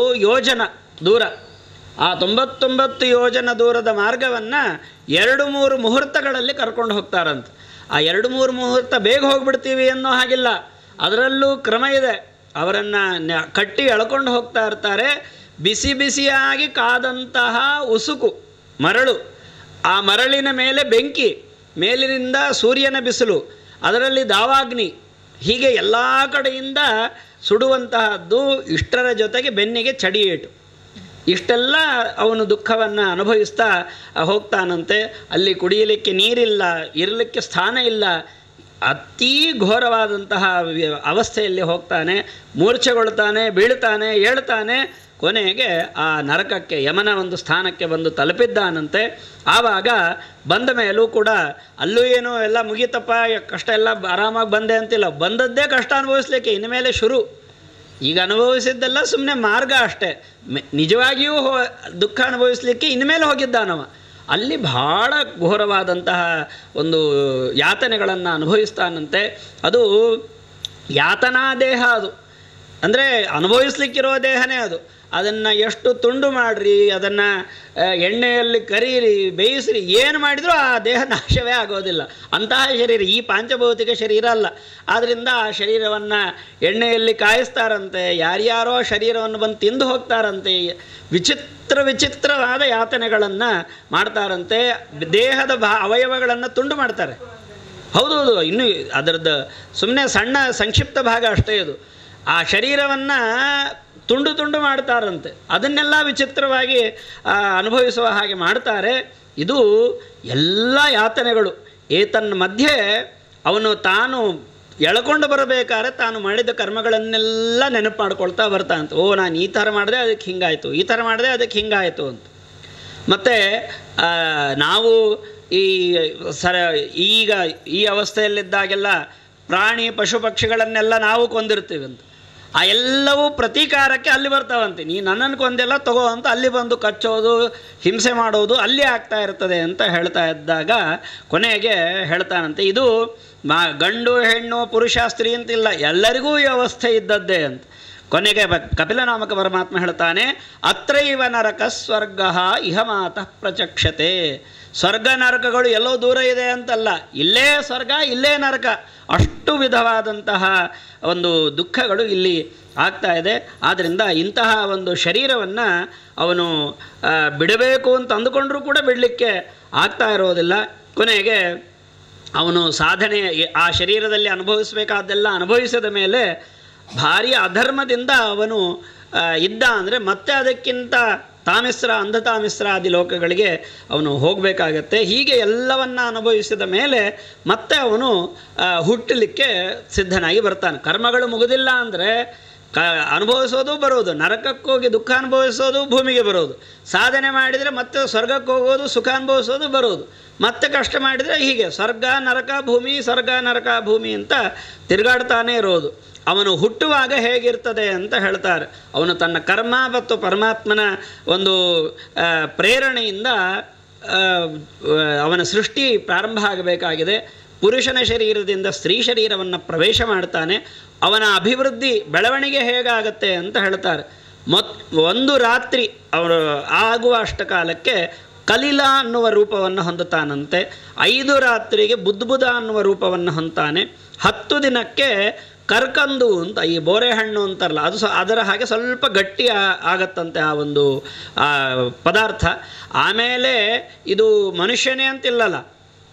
ಯೋಜನ ದೂರ. ಆ 99 ಯೋಜನ ದೂರದ ಮಾರ್ಗವನ್ನು 2-3 ಮುಹೂರ್ತಗಳಲ್ಲಿ ಕರ್ಕೊಂಡು ಹೋಗ್ತಾರಂತೆ. ಆ 2-3 ಮುಹೂರ್ತ ಬೇಗ ಹೋಗ್ಬಿಡ್ತೀವಿ ಅನ್ನೋ ಹಾಗಿಲ್ಲ, ಅದರಲ್ಲೂ ಕ್ರಮ ಇದೆ. ಅವರನ್ನು ಕಟ್ಟಿ ಎಳ್ಕೊಂಡು ಹೋಗ್ತಾ ಇರ್ತಾರೆ. ಬಿಸಿ ಬಿಸಿಯಾಗಿ ಕಾದಂತಹ ಉಸುಕು ಮರಳು, ಆ ಮರಳಿನ ಮೇಲೆ ಬೆಂಕಿ, ಮೇಲಿನಿಂದ ಸೂರ್ಯನ ಬಿಸಿಲು, ಅದರಲ್ಲಿ ದಾವಾಗ್ನಿ, ಹೀಗೆ ಎಲ್ಲ ಕಡೆಯಿಂದ ಸುಡುವಂತಹದ್ದು. ಇಷ್ಟರ ಜೊತೆಗೆ ಬೆನ್ನಿಗೆ ಚಡಿಯೇಟು. ಇಷ್ಟೆಲ್ಲ ಅವನು ದುಃಖವನ್ನು ಅನುಭವಿಸ್ತಾ ಹೋಗ್ತಾನಂತೆ. ಅಲ್ಲಿ ಕುಡಿಯಲಿಕ್ಕೆ ನೀರಿಲ್ಲ, ಇರಲಿಕ್ಕೆ ಸ್ಥಾನ ಇಲ್ಲ, ಅತೀ ಘೋರವಾದಂತಹ ಅವಸ್ಥೆಯಲ್ಲಿ ಹೋಗ್ತಾನೆ. ಮೂರ್ಛೆಗೊಳ್ತಾನೆ, ಬೀಳ್ತಾನೆ, ಏಳ್ತಾನೆ. ಕೊನೆಗೆ ಆ ನರಕಕ್ಕೆ, ಯಮನ ಒಂದು ಸ್ಥಾನಕ್ಕೆ ಬಂದು ತಲುಪಿದ್ದಾನಂತೆ. ಆವಾಗ ಬಂದ ಮೇಲೂ ಕೂಡ ಅಲ್ಲೂ ಏನೋ ಎಲ್ಲ ಮುಗೀತಪ್ಪ, ಕಷ್ಟ ಎಲ್ಲ ಆರಾಮಾಗಿ ಬಂದೆ ಅಂತಿಲ್ಲ. ಬಂದದ್ದೇ ಕಷ್ಟ ಅನುಭವಿಸ್ಲಿಕ್ಕೆ, ಇನ್ಮೇಲೆ ಶುರು. ಈಗ ಅನುಭವಿಸಿದ್ದೆಲ್ಲ ಸುಮ್ಮನೆ ಮಾರ್ಗ ಅಷ್ಟೇ. ನಿಜವಾಗಿಯೂ ದುಃಖ ಅನುಭವಿಸಲಿಕ್ಕೆ ಇನ್ಮೇಲೆ ಹೋಗಿದ್ದಾನವ. ಅಲ್ಲಿ ಬಹಳ ಘೋರವಾದಂತಹ ಒಂದು ಯಾತನೆಗಳನ್ನು ಅನುಭವಿಸ್ತಾನಂತೆ. ಅದು ಯಾತನಾ ದೇಹ, ಅದು ಅಂದರೆ ಅನುಭವಿಸ್ಲಿಕ್ಕಿರೋ ದೇಹನೇ ಅದು. ಅದನ್ನು ಎಷ್ಟು ತುಂಡು ಮಾಡಿರಿ, ಅದನ್ನು ಎಣ್ಣೆಯಲ್ಲಿ ಕರೀರಿ, ಬೇಯಿಸ್ರಿ, ಏನು ಮಾಡಿದರೂ ಆ ದೇಹ ನಾಶವೇ ಆಗೋದಿಲ್ಲ. ಅಂತಹ ಶರೀರ ಈ ಪಾಂಚಭೌತಿಕ ಶರೀರ ಅಲ್ಲ. ಆದ್ದರಿಂದ ಆ ಶರೀರವನ್ನು ಎಣ್ಣೆಯಲ್ಲಿ ಕಾಯಿಸ್ತಾರಂತೆ, ಯಾರ್ಯಾರೋ ಶರೀರವನ್ನು ಬಂದು ತಿಂದು ಹೋಗ್ತಾರಂತೆ. ವಿಚಿತ್ರವಾದ ಯಾತನೆಗಳನ್ನು ಮಾಡ್ತಾರಂತೆ. ದೇಹದ ಅವಯವಗಳನ್ನು ತುಂಡು ಮಾಡ್ತಾರೆ. ಹೌದೌದು, ಇನ್ನು ಅದರದ್ದು ಸುಮ್ಮನೆ ಸಣ್ಣ ಸಂಕ್ಷಿಪ್ತ ಭಾಗ ಅಷ್ಟೇ ಇದು. ಆ ಶರೀರವನ್ನು ತುಂಡು ಮಾಡ್ತಾರಂತೆ. ಅದನ್ನೆಲ್ಲ ವಿಚಿತ್ರವಾಗಿ ಅನುಭವಿಸುವ ಹಾಗೆ ಮಾಡ್ತಾರೆ. ಇದು ಎಲ್ಲ ಯಾತನೆಗಳು. ಏತನ್ನ ಮಧ್ಯೆ ಅವನು ತಾನು ಎಳ್ಕೊಂಡು ಬರಬೇಕಾದ್ರೆ ತಾನು ಮಾಡಿದ ಕರ್ಮಗಳನ್ನೆಲ್ಲ ನೆನಪು ಮಾಡ್ಕೊಳ್ತಾ ಬರ್ತಾನಂತೆ. ಓ, ನಾನು ಈ ಥರ ಮಾಡಿದೆ ಅದಕ್ಕೆ ಹಿಂಗಾಯಿತು, ಈ ಥರ ಮಾಡಿದೆ ಅದಕ್ಕೆ ಹಿಂಗಾಯಿತು ಅಂತ. ಮತ್ತು ನಾವು ಈಗ ಈ ಅವಸ್ಥೆಯಲ್ಲಿದ್ದಾಗೆಲ್ಲ ಪ್ರಾಣಿ ಪಶು ಪಕ್ಷಿಗಳನ್ನೆಲ್ಲ ನಾವು ಕೊಂದಿರ್ತೀವಿ ಅಂತ. ಆ ಎಲ್ಲವೂ ಪ್ರತೀಕಾರಕ್ಕೆ ಅಲ್ಲಿ ಬರ್ತಾವಂತೆ. ನೀ ನನ್ನನ್ನು ಕೊಂದೆಲ್ಲ ತಗೋ ಅಂತ ಅಲ್ಲಿ ಬಂದು ಕಚ್ಚೋದು, ಹಿಂಸೆ ಮಾಡೋದು ಅಲ್ಲಿ ಆಗ್ತಾ ಇರ್ತದೆ ಅಂತ ಹೇಳ್ತಾ ಇದ್ದಾಗ ಕೊನೆಗೆ ಹೇಳ್ತಾನಂತೆ, ಇದು ಗಂಡು ಹೆಣ್ಣು ಪುರುಷ ಸ್ತ್ರೀ ಅಂತಿಲ್ಲ, ಎಲ್ಲರಿಗೂ ಈ ಅವಸ್ಥೆ ಇದ್ದದ್ದೇ ಅಂತ. ಕೊನೆಗೆ ಕಪಿಲನಾಮಕ ಪರಮಾತ್ಮ ಹೇಳ್ತಾನೆ, ಅತ್ರೈವ ನರಕ ಸ್ವರ್ಗ ಇಹ ಮಾತಃ ಪ್ರಚಕ್ಷತೆ. ಸ್ವರ್ಗ ನರಕಗಳು ಎಲ್ಲೋ ದೂರ ಇದೆ ಅಂತಲ್ಲ, ಇಲ್ಲೇ ಸ್ವರ್ಗ ಇಲ್ಲೇ ನರಕ, ಅಷ್ಟು ವಿಧವಾದಂತಹ ಒಂದು ದುಃಖಗಳು ಇಲ್ಲಿ ಆಗ್ತಾ ಇದೆ. ಆದ್ದರಿಂದ ಇಂತಹ ಒಂದು ಶರೀರವನ್ನು ಅವನು ಬಿಡಬೇಕು ಅಂತ ಅಂದುಕೊಂಡ್ರೂ ಕೂಡ ಬಿಡಲಿಕ್ಕೆ ಆಗ್ತಾ ಇರೋದಿಲ್ಲ. ಕೊನೆಗೆ ಅವನು ಸಾಧನೆ ಆ ಶರೀರದಲ್ಲಿ ಅನುಭವಿಸಬೇಕಾದ್ದೆಲ್ಲ ಅನುಭವಿಸಿದ ಮೇಲೆ ಭಾರಿ ಅಧರ್ಮದಿಂದ ಅವನು ಇದ್ದ ಅಂದರೆ ಮತ್ತೆ ಅದಕ್ಕಿಂತ ತಾಮಿಸ್ರ ಅಂಧತಾಮಿಸ್ರ ಆದಿ ಲೋಕಗಳಿಗೆ ಅವನು ಹೋಗಬೇಕಾಗತ್ತೆ. ಹೀಗೆ ಎಲ್ಲವನ್ನ ಅನುಭವಿಸಿದ ಮೇಲೆ ಮತ್ತೆ ಅವನು ಹುಟ್ಟಲಿಕ್ಕೆ ಸಿದ್ಧನಾಗಿ ಬರ್ತಾನೆ. ಕರ್ಮಗಳು ಮುಗಿದಿಲ್ಲ ಅಂದರೆ ಅನುಭವಿಸೋದು ಬರೋದು, ನರಕಕ್ಕೋಗಿ ದುಃಖ ಅನುಭವಿಸೋದು, ಭೂಮಿಗೆ ಬರೋದು, ಸಾಧನೆ ಮಾಡಿದರೆ ಮತ್ತೆ ಸ್ವರ್ಗಕ್ಕೆ ಹೋಗೋದು, ಸುಖ ಅನುಭವಿಸೋದು, ಬರೋದು, ಮತ್ತೆ ಕಷ್ಟ ಮಾಡಿದರೆ ಹೀಗೆ ಸ್ವರ್ಗ ನರಕ ಭೂಮಿ, ಸ್ವರ್ಗ ನರಕ ಭೂಮಿ ಅಂತ ತಿರುಗಾಡ್ತಾನೇ ಇರೋದು. ಅವನು ಹುಟ್ಟುವಾಗ ಹೇಗಿರ್ತದೆ ಅಂತ ಹೇಳ್ತಾರೆ. ಅವನು ತನ್ನ ಕರ್ಮ ಮತ್ತು ಪರಮಾತ್ಮನ ಒಂದು ಪ್ರೇರಣೆಯಿಂದ ಅವನ ಸೃಷ್ಟಿ ಪ್ರಾರಂಭ ಆಗಬೇಕಾಗಿದೆ. ಪುರುಷನ ಶರೀರದಿಂದ ಸ್ತ್ರೀ ಶರೀರವನ್ನು ಪ್ರವೇಶ ಮಾಡ್ತಾನೆ. ಅವನ ಅಭಿವೃದ್ಧಿ ಬೆಳವಣಿಗೆ ಹೇಗಾಗತ್ತೆ ಅಂತ ಹೇಳ್ತಾರೆ. ಒಂದು ರಾತ್ರಿ ಅವರು ಆಗುವ ಅಷ್ಟಕಾಲಕ್ಕೆ ಕಲಿಲ ಅನ್ನುವ ರೂಪವನ್ನು ಹೊಂದುತ್ತಾನಂತೆ. 5 ರಾತ್ರಿಗೆ ಬುದ್ಬುದ ಅನ್ನುವ ರೂಪವನ್ನು ಹೊಂತಾನೆ. 10 ದಿನಕ್ಕೆ ಕರ್ಕಂದು ಅಂತ, ಈ ಬೋರೆಹಣ್ಣು ಅಂತಾರಲ್ಲ, ಅದು ಅದರ ಹಾಗೆ ಸ್ವಲ್ಪ ಗಟ್ಟಿ ಆಗತ್ತಂತೆ ಆ ಒಂದು ಪದಾರ್ಥ. ಆಮೇಲೆ ಇದು ಮನುಷ್ಯನೇ ಅಂತಿಲ್ಲಲ್ಲ,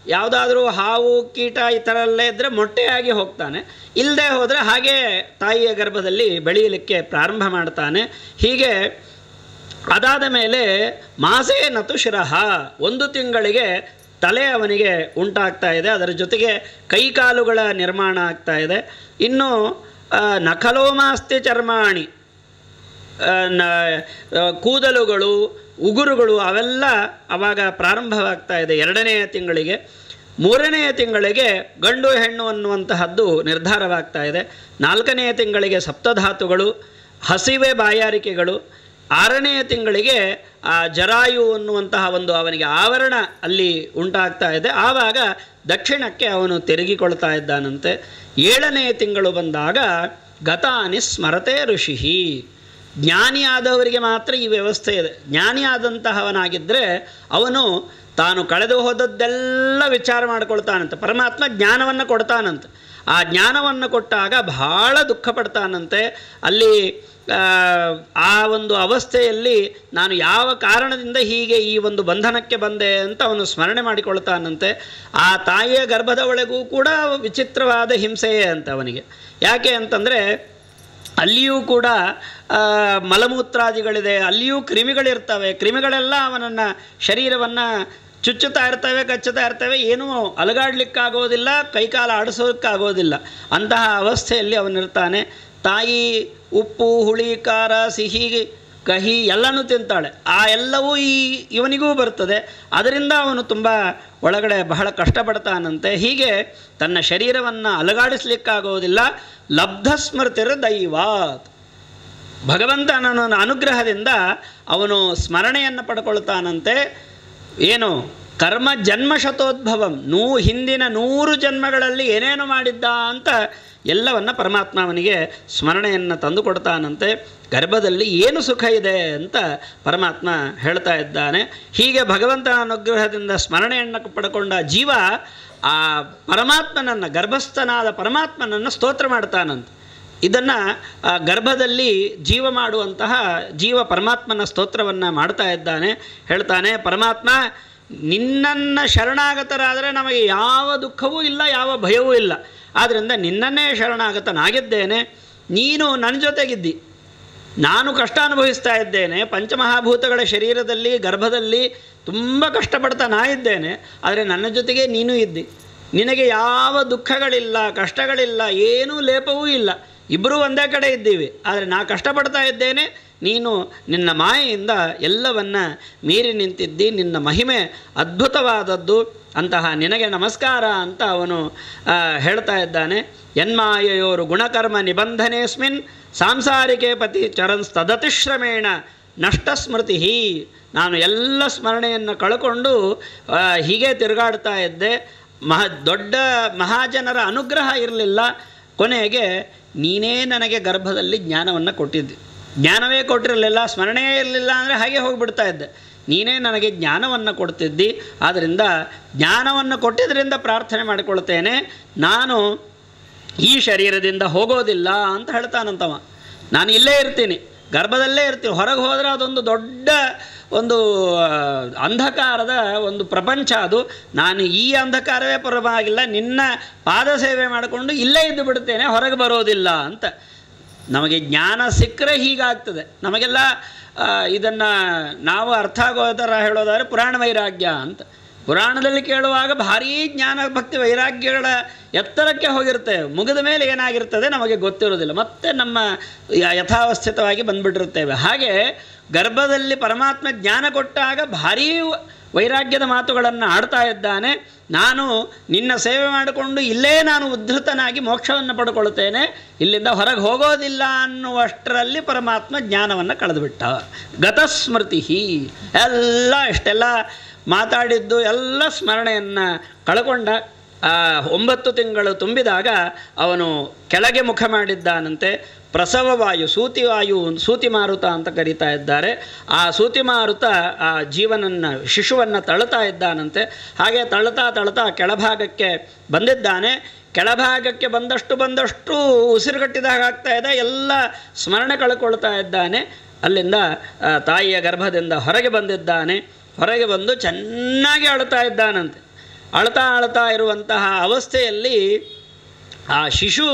ಯಾವುದಾದ್ರೂ ಹಾವು ಕೀಟ ಈ ಥರ ಎಲ್ಲ ಇದ್ದರೆ ಮೊಟ್ಟೆಯಾಗಿ ಹೋಗ್ತಾನೆ, ಇಲ್ಲದೆ ಹೋದರೆ ಹಾಗೇ ತಾಯಿಯ ಗರ್ಭದಲ್ಲಿ ಬೆಳೆಯಲಿಕ್ಕೆ ಪ್ರಾರಂಭ ಮಾಡ್ತಾನೆ. ಹೀಗೆ ಅದಾದ ಮೇಲೆ ಮಾಸೇ ನತು ಶಿರಹ, 1 ತಿಂಗಳಿಗೆ ತಲೆ ಅವನಿಗೆ ಉಂಟಾಗ್ತಾ ಇದೆ, ಅದರ ಜೊತೆಗೆ ಕೈಕಾಲುಗಳ ನಿರ್ಮಾಣ ಆಗ್ತಾ ಇದೆ. ಇನ್ನು ನಖಲೋಮಾಸ್ತಿ ಚರ್ಮಾಣಿ, ಕೂದಲುಗಳು ಉಗುರುಗಳು ಅವೆಲ್ಲ ಆವಾಗ ಪ್ರಾರಂಭವಾಗ್ತಾ ಇದೆ 2ನೆಯ ತಿಂಗಳಿಗೆ. 3ನೆಯ ತಿಂಗಳಿಗೆ ಗಂಡು ಹೆಣ್ಣು ಅನ್ನುವಂತಹದ್ದು ನಿರ್ಧಾರವಾಗ್ತಾ ಇದೆ. 4ನೆಯ ತಿಂಗಳಿಗೆ ಸಪ್ತಧಾತುಗಳು, ಹಸಿವೆ ಬಾಯಾರಿಕೆಗಳು. 6ನೆಯ ತಿಂಗಳಿಗೆ ಆ ಜರಾಯು ಅನ್ನುವಂತಹ ಒಂದು ಅವನಿಗೆ ಆವರಣ ಅಲ್ಲಿ ಉಂಟಾಗ್ತಾ ಇದೆ. ಆವಾಗ ದಕ್ಷಿಣಕ್ಕೆ ಅವನು ತಿರುಗಿಕೊಳ್ತಾ ಇದ್ದಾನಂತೆ. 7ನೆಯ ತಿಂಗಳು ಬಂದಾಗ ಗತಾನಿ ಸ್ಮರತೆ ಋಷಿ, ಜ್ಞಾನಿಯಾದವರಿಗೆ ಮಾತ್ರ ಈ ವ್ಯವಸ್ಥೆ ಇದೆ. ಜ್ಞಾನಿಯಾದಂತಹವನಾಗಿದ್ದರೆ ಅವನು ತಾನು ಕಳೆದು ಹೋದದ್ದೆಲ್ಲ ವಿಚಾರ ಮಾಡಿಕೊಳ್ತಾನಂತೆ. ಪರಮಾತ್ಮ ಜ್ಞಾನವನ್ನು ಕೊಡ್ತಾನಂತೆ. ಆ ಜ್ಞಾನವನ್ನು ಕೊಟ್ಟಾಗ ಬಹಳ ದುಃಖ ಪಡ್ತಾನಂತೆ. ಅಲ್ಲಿ ಆ ಒಂದು ಅವಸ್ಥೆಯಲ್ಲಿ ನಾನು ಯಾವ ಕಾರಣದಿಂದ ಹೀಗೆ ಈ ಒಂದು ಬಂಧನಕ್ಕೆ ಬಂದೆ ಅಂತ ಅವನು ಸ್ಮರಣೆ ಮಾಡಿಕೊಳ್ತಾನಂತೆ. ಆ ತಾಯಿಯ ಗರ್ಭದ ಒಳಗೂ ಕೂಡ ವಿಚಿತ್ರವಾದ ಹಿಂಸೆಯೇ ಅಂತ ಅವನಿಗೆ. ಯಾಕೆ ಅಂತಂದರೆ ಅಲ್ಲಿಯೂ ಕೂಡ ಮಲಮೂತ್ರಾದಿಗಳಿದೆ, ಅಲ್ಲಿಯೂ ಕ್ರಿಮಿಗಳಿರ್ತವೆ. ಕ್ರಿಮಿಗಳೆಲ್ಲ ಅವನನ್ನು ಶರೀರವನ್ನು ಚುಚ್ಚುತ್ತಾ ಇರ್ತವೆ, ಕಚ್ಚುತ್ತಾ ಇರ್ತವೆ, ಏನೂ ಅಲಗಾಡ್ಲಿಕ್ಕಾಗೋದಿಲ್ಲ, ಕೈಕಾಲ ಆಡಿಸೋದಕ್ಕಾಗೋದಿಲ್ಲ. ಅಂತಹ ಅವಸ್ಥೆಯಲ್ಲಿ ಅವನಿರ್ತಾನೆ. ತಾಯಿ ಉಪ್ಪು ಹುಳಿ ಖಾರ ಸಿಹಿ ಕಹಿ ಎಲ್ಲನೂ ತಿಂತಾಳೆ. ಆ ಎಲ್ಲವೂ ಇವನಿಗೂ ಬರ್ತದೆ. ಅದರಿಂದ ಅವನು ತುಂಬ ಒಳಗಡೆ ಬಹಳ ಕಷ್ಟಪಡ್ತಾನಂತೆ. ಹೀಗೆ ತನ್ನ ಶರೀರವನ್ನು ಅಲಗಾಡಿಸ್ಲಿಕ್ಕಾಗೋದಿಲ್ಲ. ಲಬ್ಧ ಸ್ಮೃತಿರ್ ದೈವಾತ್, ಭಗವಂತನ ಅನುಗ್ರಹದಿಂದ ಅವನು ಸ್ಮರಣೆಯನ್ನು ಪಡ್ಕೊಳ್ತಾನಂತೆ. ಏನು ಕರ್ಮ ಜನ್ಮ ಶತೋದ್ಭವಂ, ಹಿಂದಿನ 100 ಜನ್ಮಗಳಲ್ಲಿ ಏನೇನು ಮಾಡಿದ್ದ ಅಂತ ಎಲ್ಲವನ್ನು ಪರಮಾತ್ಮ ಅವನಿಗೆ ಸ್ಮರಣೆಯನ್ನು ತಂದು ಕೊಡ್ತಾನಂತೆ. ಗರ್ಭದಲ್ಲಿ ಏನು ಸುಖ ಇದೆ ಅಂತ ಪರಮಾತ್ಮ ಹೇಳ್ತಾ ಇದ್ದಾನೆ. ಹೀಗೆ ಭಗವಂತನ ಅನುಗ್ರಹದಿಂದ ಸ್ಮರಣೆಯನ್ನು ಪಡ್ಕೊಂಡ ಜೀವ ಆ ಪರಮಾತ್ಮನನ್ನು, ಗರ್ಭಸ್ಥನಾದ ಪರಮಾತ್ಮನನ್ನು ಸ್ತೋತ್ರ ಮಾಡ್ತಾನಂತೆ. ಇದನ್ನು ಗರ್ಭದಲ್ಲಿ ಜೀವ ಮಾಡುವಂತಹ ಜೀವ ಪರಮಾತ್ಮನ ಸ್ತೋತ್ರವನ್ನು ಮಾಡ್ತಾ ಇದ್ದಾನೆ. ಹೇಳ್ತಾನೆ, ಪರಮಾತ್ಮ ನಿನ್ನನ್ನು ಶರಣಾಗತರಾದರೆ ನಮಗೆ ಯಾವ ದುಃಖವೂ ಇಲ್ಲ, ಯಾವ ಭಯವೂ ಇಲ್ಲ. ಆದ್ದರಿಂದ ನಿನ್ನನ್ನೇ ಶರಣಾಗತನಾಗಿದ್ದೇನೆ. ನೀನು ನನ್ನ ಜೊತೆಗಿದ್ದಿ, ನಾನು ಕಷ್ಟ ಅನುಭವಿಸ್ತಾ ಇದ್ದೇನೆ. ಪಂಚಮಹಾಭೂತಗಳ ಶರೀರದಲ್ಲಿ ಗರ್ಭದಲ್ಲಿ ತುಂಬ ಕಷ್ಟಪಡ್ತಾ ನಾ ಇದ್ದೇನೆ. ಆದರೆ ನನ್ನ ಜೊತೆಗೆ ನೀನು ಇದ್ದಿ. ನಿನಗೆ ಯಾವ ದುಃಖಗಳಿಲ್ಲ, ಕಷ್ಟಗಳಿಲ್ಲ, ಏನೂ ಲೇಪವೂ ಇಲ್ಲ. ಇಬ್ಬರೂ ಒಂದೇ ಕಡೆ ಇದ್ದೀವಿ. ಆದರೆ ನಾ ಕಷ್ಟಪಡ್ತಾ ಇದ್ದೇನೆ, ನೀನು ನಿನ್ನ ಮಾಯೆಯಿಂದ ಎಲ್ಲವನ್ನ ಮೀರಿ ನಿಂತಿದ್ದಿ, ನಿನ್ನ ಮಹಿಮೆ ಅದ್ಭುತವಾದದ್ದು, ಅಂತಹ ನಿನಗೆ ನಮಸ್ಕಾರ ಅಂತ ಅವನು ಹೇಳ್ತಾ ಇದ್ದಾನೆ. ಯನ್ಮಾಯೆಯೋರು ಗುಣಕರ್ಮ ನಿಬಂಧನೆಸ್ಮಿನ್ ಸಾಂಸಾರಿಕೆ ಪತಿ ಚರನ್ಸ್ತದತಿಶ್ರಮೇಣ ನಷ್ಟ ಸ್ಮೃತಿ. ನಾನು ಎಲ್ಲ ಸ್ಮರಣೆಯನ್ನು ಕಳ್ಕೊಂಡು ಹೀಗೆ ತಿರುಗಾಡ್ತಾ ಇದ್ದೆ. ದೊಡ್ಡ ಮಹಾಜನರ ಅನುಗ್ರಹ ಇರಲಿಲ್ಲ. ಕೊನೆಗೆ ನೀನೇ ನನಗೆ ಗರ್ಭದಲ್ಲಿ ಜ್ಞಾನವನ್ನು ಕೊಟ್ಟಿದ್ದೆ. ಜ್ಞಾನವೇ ಕೊಟ್ಟಿರಲಿಲ್ಲ, ಸ್ಮರಣೆಯೇ ಇರಲಿಲ್ಲ ಅಂದರೆ ಹಾಗೆ ಹೋಗಿಬಿಡ್ತಾ ಇದ್ದೆ. ನೀನೇ ನನಗೆ ಜ್ಞಾನವನ್ನು ಕೊಡ್ತಿದ್ದಿ. ಆದ್ದರಿಂದ ಜ್ಞಾನವನ್ನು ಕೊಟ್ಟಿದ್ದರಿಂದ ಪ್ರಾರ್ಥನೆ ಮಾಡಿಕೊಳ್ತೇನೆ, ನಾನು ಈ ಶರೀರದಿಂದ ಹೋಗೋದಿಲ್ಲ ಅಂತ ಹೇಳ್ತಾನಂತವ. ನಾನು ಇಲ್ಲೇ ಇರ್ತೀನಿ, ಗರ್ಭದಲ್ಲೇ ಇರ್ತೀನಿ. ಹೊರಗೆ ಹೋದರೆ ಅದೊಂದು ದೊಡ್ಡ ಒಂದು ಅಂಧಕಾರದ ಒಂದು ಪ್ರಪಂಚ. ಅದು ನಾನು ಈ ಅಂಧಕಾರವೇ ಪರವಾಗಿಲ್ಲ, ನಿನ್ನ ಪಾದ ಸೇವೆ ಮಾಡಿಕೊಂಡು ಇಲ್ಲೇ ಇದ್ದು ಬಿಡ್ತೇನೆ, ಹೊರಗೆ ಬರೋದಿಲ್ಲ ಅಂತ. ನಮಗೆ ಜ್ಞಾನ ಸಿಕ್ಕರೆ ಹೀಗಾಗ್ತದೆ. ನಮಗೆಲ್ಲ ಇದನ್ನು ನಾವು ಅರ್ಥ ಆಗೋ ಥರ ಹೇಳೋದಾದರೆ ಪುರಾಣ ವೈರಾಗ್ಯ ಅಂತ. ಪುರಾಣದಲ್ಲಿ ಕೇಳುವಾಗ ಭಾರೀ ಜ್ಞಾನ ಭಕ್ತಿ ವೈರಾಗ್ಯಗಳ ಎತ್ತರಕ್ಕೆ ಹೋಗಿರ್ತೇವೆ. ಮುಗಿದ ಮೇಲೆ ಏನಾಗಿರ್ತದೆ ನಮಗೆ ಗೊತ್ತಿರೋದಿಲ್ಲ, ಮತ್ತೆ ನಮ್ಮ ಯಥಾವಸ್ಥಿತವಾಗಿ ಬಂದುಬಿಟ್ಟಿರ್ತೇವೆ. ಹಾಗೆ ಗರ್ಭದಲ್ಲಿ ಪರಮಾತ್ಮ ಜ್ಞಾನ ಕೊಟ್ಟಾಗ ಭಾರೀ ವೈರಾಗ್ಯದ ಮಾತುಗಳನ್ನು ಆಡ್ತಾ ಇದ್ದಾನೆ. ನಾನು ನಿನ್ನ ಸೇವೆ ಮಾಡಿಕೊಂಡು ಇಲ್ಲೇ ನಾನು ಉದ್ಧತನಾಗಿ ಮೋಕ್ಷವನ್ನು ಪಡ್ಕೊಳ್ತೇನೆ, ಇಲ್ಲಿಂದ ಹೊರಗೆ ಹೋಗೋದಿಲ್ಲ ಅನ್ನುವಷ್ಟರಲ್ಲಿ ಪರಮಾತ್ಮ ಜ್ಞಾನವನ್ನು ಕಳೆದುಬಿಟ್ಟ. ಗತಸ್ಮೃತಿ ಎಲ್ಲ ಇಷ್ಟೆಲ್ಲ ಮಾತಾಡಿದ್ದು ಎಲ್ಲ ಸ್ಮರಣೆಯನ್ನು ಕಳ್ಕೊಂಡ. 9 ತಿಂಗಳು ತುಂಬಿದಾಗ ಅವನು ಕೆಳಗೆ ಮುಖ ಮಾಡಿದ್ದಾನಂತೆ. ಪ್ರಸವವಾಯು, ಸೂತಿವಾಯು, ಸೂತಿ ಮಾರುತ ಅಂತ ಕರೀತಾ ಇದ್ದಾರೆ. ಆ ಸೂತಿ ಮಾರುತ ಆ ಜೀವನನ್ನು, ಶಿಶುವನ್ನು ತಳ್ತಾ ಇದ್ದಾನಂತೆ. ಹಾಗೆ ತಳ್ತಾ ಕೆಳಭಾಗಕ್ಕೆ ಬಂದಿದ್ದಾನೆ. ಕೆಳಭಾಗಕ್ಕೆ ಬಂದಷ್ಟು ಉಸಿರುಗಟ್ಟಿದಾಗ ಆಗ್ತಾ ಇದೆ, ಎಲ್ಲ ಸ್ಮರಣೆ ಕಳ್ಕೊಳ್ತಾ ಇದ್ದಾನೆ. ಅಲ್ಲಿಂದ ತಾಯಿಯ ಗರ್ಭದಿಂದ ಹೊರಗೆ ಬಂದಿದ್ದಾನೆ. ಹೊರಗೆ ಬಂದು ಚೆನ್ನಾಗಿ ಅಳ್ತಾ ಇದ್ದಾನಂತೆ. ಅಳ್ತಾ ಇರುವಂತಹ ಅವಸ್ಥೆಯಲ್ಲಿ ಆ ಶಿಶು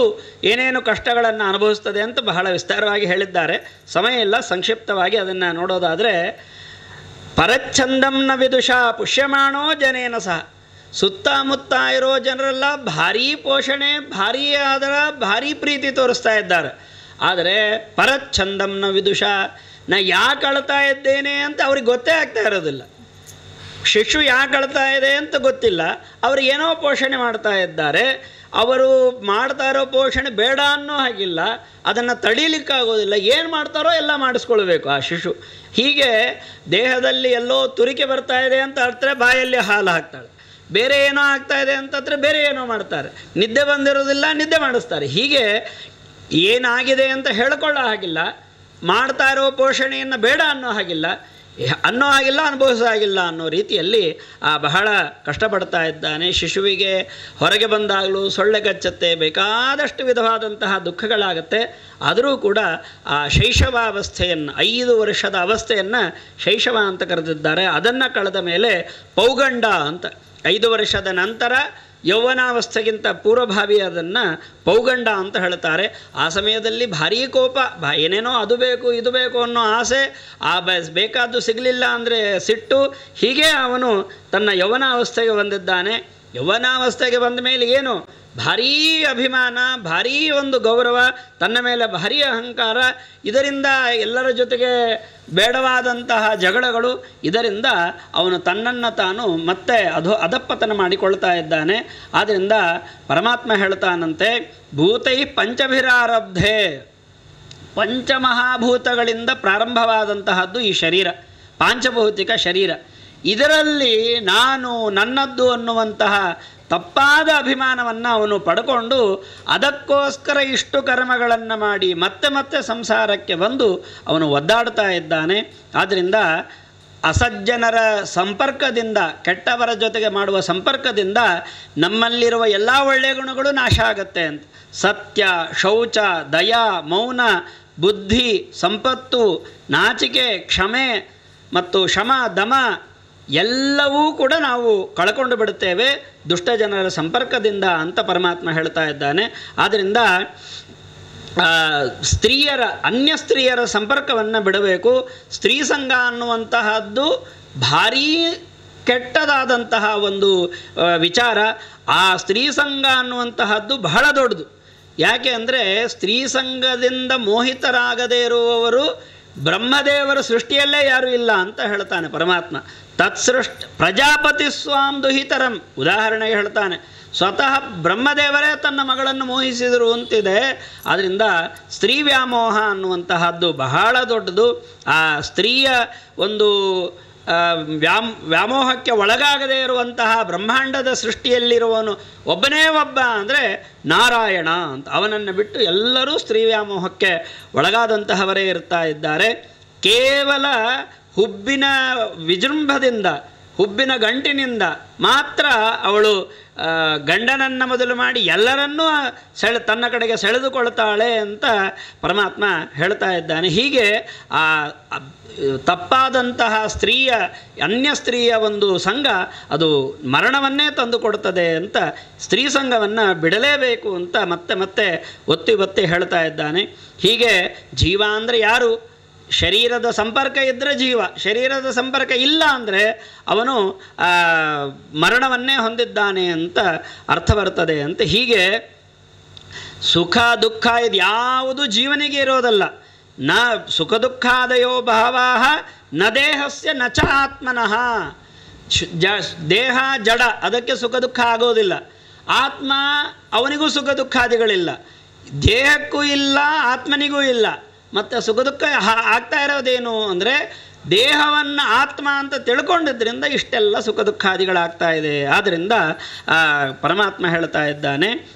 ಏನೇನು ಕಷ್ಟಗಳನ್ನು ಅನುಭವಿಸ್ತದೆ ಅಂತ ಬಹಳ ವಿಸ್ತಾರವಾಗಿ ಹೇಳಿದ್ದಾರೆ. ಸಮಯ ಇಲ್ಲ, ಸಂಕ್ಷಿಪ್ತವಾಗಿ ಅದನ್ನು ನೋಡೋದಾದರೆ, ಪರಚ್ಛಂದಂನ ವಿದುಷಾ ಪುಷ್ಯಮಾಣೋ ಜನೇನ ಸಹ. ಸುತ್ತಮುತ್ತ ಇರೋ ಜನರೆಲ್ಲ ಭಾರೀ ಪೋಷಣೆ, ಭಾರೀ ಪ್ರೀತಿ ತೋರಿಸ್ತಾ ಇದ್ದಾರೆ. ಆದರೆ ಪರಚ್ಛಂದಂನ ವಿದುಷಾ, ನಾ ಯಾಕೆ ಅಳ್ತಾ ಇದ್ದೇನೆ ಅಂತ ಅವ್ರಿಗೆ ಗೊತ್ತೇ ಆಗ್ತಾ ಇರೋದಿಲ್ಲ. ಶಿಶು ಯಾಕೆ ಅಳ್ತಾ ಇದೆ ಅಂತ ಗೊತ್ತಿಲ್ಲ, ಅವ್ರಿಗೇನೋ ಪೋಷಣೆ ಮಾಡ್ತಾ ಇದ್ದಾರೆ. ಅವರು ಮಾಡ್ತಾ ಇರೋ ಪೋಷಣೆ ಬೇಡ ಅನ್ನೋ ಹಾಗಿಲ್ಲ, ಅದನ್ನು ತಡೀಲಿಕ್ಕಾಗೋದಿಲ್ಲ. ಏನು ಮಾಡ್ತಾರೋ ಎಲ್ಲ ಮಾಡಿಸ್ಕೊಳ್ಬೇಕು ಆ ಶಿಶು. ಹೀಗೆ ದೇಹದಲ್ಲಿ ಎಲ್ಲೋ ತುರಿಕೆ ಬರ್ತಾ ಇದೆ ಅಂತ ಅರ್ಥರೆ ಬಾಯಲ್ಲಿ ಹಾಲು ಹಾಕ್ತಾಳೆ, ಬೇರೆ ಏನೋ ಆಗ್ತಾ ಇದೆ ಅಂತಂದರೆ ಬೇರೆ ಏನೋ ಮಾಡ್ತಾರೆ, ನಿದ್ದೆ ಬಂದಿರೋದಿಲ್ಲ ನಿದ್ದೆ ಮಾಡಿಸ್ತಾರೆ. ಹೀಗೆ ಏನಾಗಿದೆ ಅಂತ ಹೇಳ್ಕೊಳ್ಳೋ ಹಾಗಿಲ್ಲ, ಮಾಡ್ತಾ ಇರೋ ಪೋಷಣೆಯನ್ನು ಬೇಡ ಅನ್ನೋ ಹಾಗಿಲ್ಲ, ಅನುಭವಿಸೋ ಹಾಗಿಲ್ಲ ಅನ್ನೋ ರೀತಿಯಲ್ಲಿ ಬಹಳ ಕಷ್ಟಪಡ್ತಾ ಇದ್ದಾನೆ. ಶಿಶುವಿಗೆ ಹೊರಗೆ ಬಂದಾಗಲೂ ಸೊಳ್ಳೆ ಕಚ್ಚತ್ತೆ, ಬೇಕಾದಷ್ಟು ವಿಧವಾದಂತಹ ದುಃಖಗಳಾಗತ್ತೆ. ಆದರೂ ಕೂಡ ಆ ಶೈಶವಾವಸ್ಥೆಯನ್ನು, 5 ವರ್ಷದ ಅವಸ್ಥೆಯನ್ನು ಶೈಶವ ಅಂತ ಕರೆದಿದ್ದಾರೆ. ಅದನ್ನು ಕಳೆದ ಮೇಲೆ ಪೌಗಂಡ ಅಂತ, 5 ವರ್ಷದ ನಂತರ ಯೌವನಾವಸ್ಥೆಗಿಂತ ಪೂರ್ವಭಾವಿ ಅದನ್ನು ಪೌಗಂಡ ಅಂತ ಹೇಳ್ತಾರೆ. ಆ ಸಮಯದಲ್ಲಿ ಭಾರೀ ಕೋಪ, ಏನೇನೋ ಅದು ಬೇಕು ಇದು ಬೇಕು ಅನ್ನೋ ಆಸೆ, ಬೇಕಾದ್ದು ಸಿಗಲಿಲ್ಲ ಅಂದರೆ ಸಿಟ್ಟು. ಹೀಗೆ ಅವನು ತನ್ನ ಯೌವನಾವಸ್ಥೆಗೆ ಬಂದಿದ್ದಾನೆ. ಯೌವನಾವಸ್ಥೆಗೆ ಬಂದ ಮೇಲೆ ಏನು ಭಾರೀ ಅಭಿಮಾನ, ಭಾರೀ ಒಂದು ಗೌರವ, ತನ್ನ ಮೇಲೆ ಭಾರೀ ಅಹಂಕಾರ. ಇದರಿಂದ ಎಲ್ಲರ ಜೊತೆಗೆ ಬೇಡವಾದಂತಹ ಜಗಳಗಳು, ಇದರಿಂದ ಅವನು ತನ್ನನ್ನು ತಾನು ಮತ್ತೆ ಅಧಪ್ಪತನ ಮಾಡಿಕೊಳ್ತಾ ಇದ್ದಾನೆ. ಆದ್ದರಿಂದ ಪರಮಾತ್ಮ ಹೇಳ್ತಾನಂತೆ, ಭೂತೈ ಪಂಚಭಿರಾರಬ್ಧೆ, ಪಂಚಮಹಾಭೂತಗಳಿಂದ ಪ್ರಾರಂಭವಾದಂತಹದ್ದು ಈ ಶರೀರ, ಪಾಂಚಭೌತಿಕ ಶರೀರ. ಇದರಲ್ಲಿ ನಾನು ನನ್ನದ್ದು ಅನ್ನುವಂತಹ ತಪ್ಪಾದ ಅಭಿಮಾನವನ್ನು ಅವನು ಪಡ್ಕೊಂಡು ಅದಕ್ಕೋಸ್ಕರ ಇಷ್ಟು ಕರ್ಮಗಳನ್ನು ಮಾಡಿ ಮತ್ತೆ ಮತ್ತೆ ಸಂಸಾರಕ್ಕೆ ಬಂದು ಅವನು ಒದ್ದಾಡ್ತಾ ಇದ್ದಾನೆ. ಆದ್ದರಿಂದ ಅಸಜ್ಜನರ ಸಂಪರ್ಕದಿಂದ, ಕೆಟ್ಟವರ ಜೊತೆಗೆ ಮಾಡುವ ಸಂಪರ್ಕದಿಂದ ನಮ್ಮಲ್ಲಿರುವ ಎಲ್ಲ ಒಳ್ಳೆಯ ಗುಣಗಳು ನಾಶ ಆಗುತ್ತೆ ಅಂತ. ಸತ್ಯ, ಶೌಚ, ದಯಾ, ಮೌನ, ಬುದ್ಧಿ, ಸಂಪತ್ತು, ನಾಚಿಕೆ, ಕ್ಷಮೆ ಮತ್ತು ಶಮ, ದಮ ಎಲ್ಲವೂ ಕೂಡ ನಾವು ಕಳ್ಕೊಂಡು ಬಿಡುತ್ತೇವೆ ದುಷ್ಟ ಜನರ ಸಂಪರ್ಕದಿಂದ ಅಂತ ಪರಮಾತ್ಮ ಹೇಳ್ತಾ ಇದ್ದಾನೆ. ಆದ್ದರಿಂದ ಅನ್ಯ ಸ್ತ್ರೀಯರ ಸಂಪರ್ಕವನ್ನು ಬಿಡಬೇಕು. ಸ್ತ್ರೀ ಸಂಘ ಅನ್ನುವಂತಹದ್ದು ಭಾರೀ ಕೆಟ್ಟದಾದಂತಹ ಒಂದು ವಿಚಾರ. ಆ ಸ್ತ್ರೀ ಸಂಘ ಅನ್ನುವಂತಹದ್ದು ಬಹಳ ದೊಡ್ಡದು. ಯಾಕೆ ಅಂದರೆ ಸ್ತ್ರೀ ಸಂಘದಿಂದ ಮೋಹಿತರಾಗದೇ ಇರುವವರು ಬ್ರಹ್ಮದೇವರ ಸೃಷ್ಟಿಯಲ್ಲೇ ಯಾರೂ ಇಲ್ಲ ಅಂತ ಹೇಳ್ತಾನೆ ಪರಮಾತ್ಮ. ಪ್ರಜಾಪತಿ ಸ್ವಾಂ ದುಹಿತರಂ, ಉದಾಹರಣೆಗೆ ಹೇಳ್ತಾನೆ, ಸ್ವತಃ ಬ್ರಹ್ಮದೇವರೇ ತನ್ನ ಮಗಳನ್ನು ಮೋಹಿಸಿದರು ಅಂತಿದೆ. ಆದ್ದರಿಂದ ಸ್ತ್ರೀ ವ್ಯಾಮೋಹ ಅನ್ನುವಂತಹದ್ದು ಬಹಳ ದೊಡ್ಡದು. ಆ ಸ್ತ್ರೀಯ ಒಂದು ವ್ಯಾಮೋಹಕ್ಕೆ ಒಳಗಾಗದೇ ಇರುವಂತಹ ಬ್ರಹ್ಮಾಂಡದ ಸೃಷ್ಟಿಯಲ್ಲಿರುವವನು ಒಬ್ಬನೇ ಒಬ್ಬ ಅಂದರೆ ನಾರಾಯಣ ಅಂತ. ಅವನನ್ನು ಬಿಟ್ಟು ಎಲ್ಲರೂ ಸ್ತ್ರೀ ವ್ಯಾಮೋಹಕ್ಕೆ ಒಳಗಾದಂತಹವರೇ ಇರ್ತಾ ಇದ್ದಾರೆ. ಕೇವಲ ಹುಬ್ಬಿನ ವಿಜೃಂಭದಿಂದ, ಹುಬ್ಬಿನ ಗಂಟಿನಿಂದ ಮಾತ್ರ ಅವಳು ಗಂಡನನ್ನು ಮೊದಲು ಮಾಡಿ ಎಲ್ಲರನ್ನೂ ತನ್ನ ಕಡೆಗೆ ಸೆಳೆದುಕೊಳ್ತಾಳೆ ಅಂತ ಪರಮಾತ್ಮ ಹೇಳ್ತಾ ಇದ್ದಾನೆ. ಹೀಗೆ ಆ ತಪ್ಪಾದಂತಹ ಅನ್ಯ ಸ್ತ್ರೀಯ ಒಂದು ಸಂಘ ಅದು ಮರಣವನ್ನೇ ತಂದು ಕೊಡುತ್ತದೆ ಅಂತ ಸ್ತ್ರೀ ಸಂಘವನ್ನು ಬಿಡಲೇಬೇಕು ಅಂತ ಮತ್ತೆ ಮತ್ತೆ ಒತ್ತಿ ಹೇಳ್ತಾ ಇದ್ದಾನೆ. ಹೀಗೆ ಜೀವ ಅಂದರೆ ಯಾರು? ಶರೀರದ ಸಂಪರ್ಕ ಇದ್ದರೆ ಜೀವ, ಶರೀರದ ಸಂಪರ್ಕ ಇಲ್ಲ ಅಂದರೆ ಅವನು ಮರಣವನ್ನೇ ಹೊಂದಿದ್ದಾನೆ ಅಂತ ಅರ್ಥ ಬರ್ತದೆ ಅಂತ. ಹೀಗೆ ಸುಖ ದುಃಖ ಇದು ಯಾವುದು ಜೀವನಿಗೆ ಇರೋದಲ್ಲ. ನ ಸುಖ ದುಃಖಾದಯೋ ಬಹವಾಹ ನ ದೇಹಸ್ಯ ನ ಚ ಆತ್ಮನಃ. ದೇಹ ಜಡ, ಅದಕ್ಕೆ ಸುಖ ದುಃಖ ಆಗೋದಿಲ್ಲ. ಆತ್ಮ, ಅವನಿಗೂ ಸುಖ ದುಃಖಾದಿಗಳಿಲ್ಲ. ದೇಹಕ್ಕೂ ಇಲ್ಲ, ಆತ್ಮನಿಗೂ ಇಲ್ಲ. ಮತ್ತು ಸುಖ ದುಃಖ ಆಗ್ತಾ ಇರೋದೇನು ಅಂದರೆ ದೇಹವನ್ನು ಆತ್ಮ ಅಂತ ತಿಳ್ಕೊಂಡಿದ್ದರಿಂದ ಇಷ್ಟೆಲ್ಲ ಸುಖ ದುಃಖಾದಿಗಳಾಗ್ತಾ ಇದೆ. ಆದ್ದರಿಂದ ಪರಮಾತ್ಮ ಹೇಳ್ತಾ ಇದ್ದಾನೆ,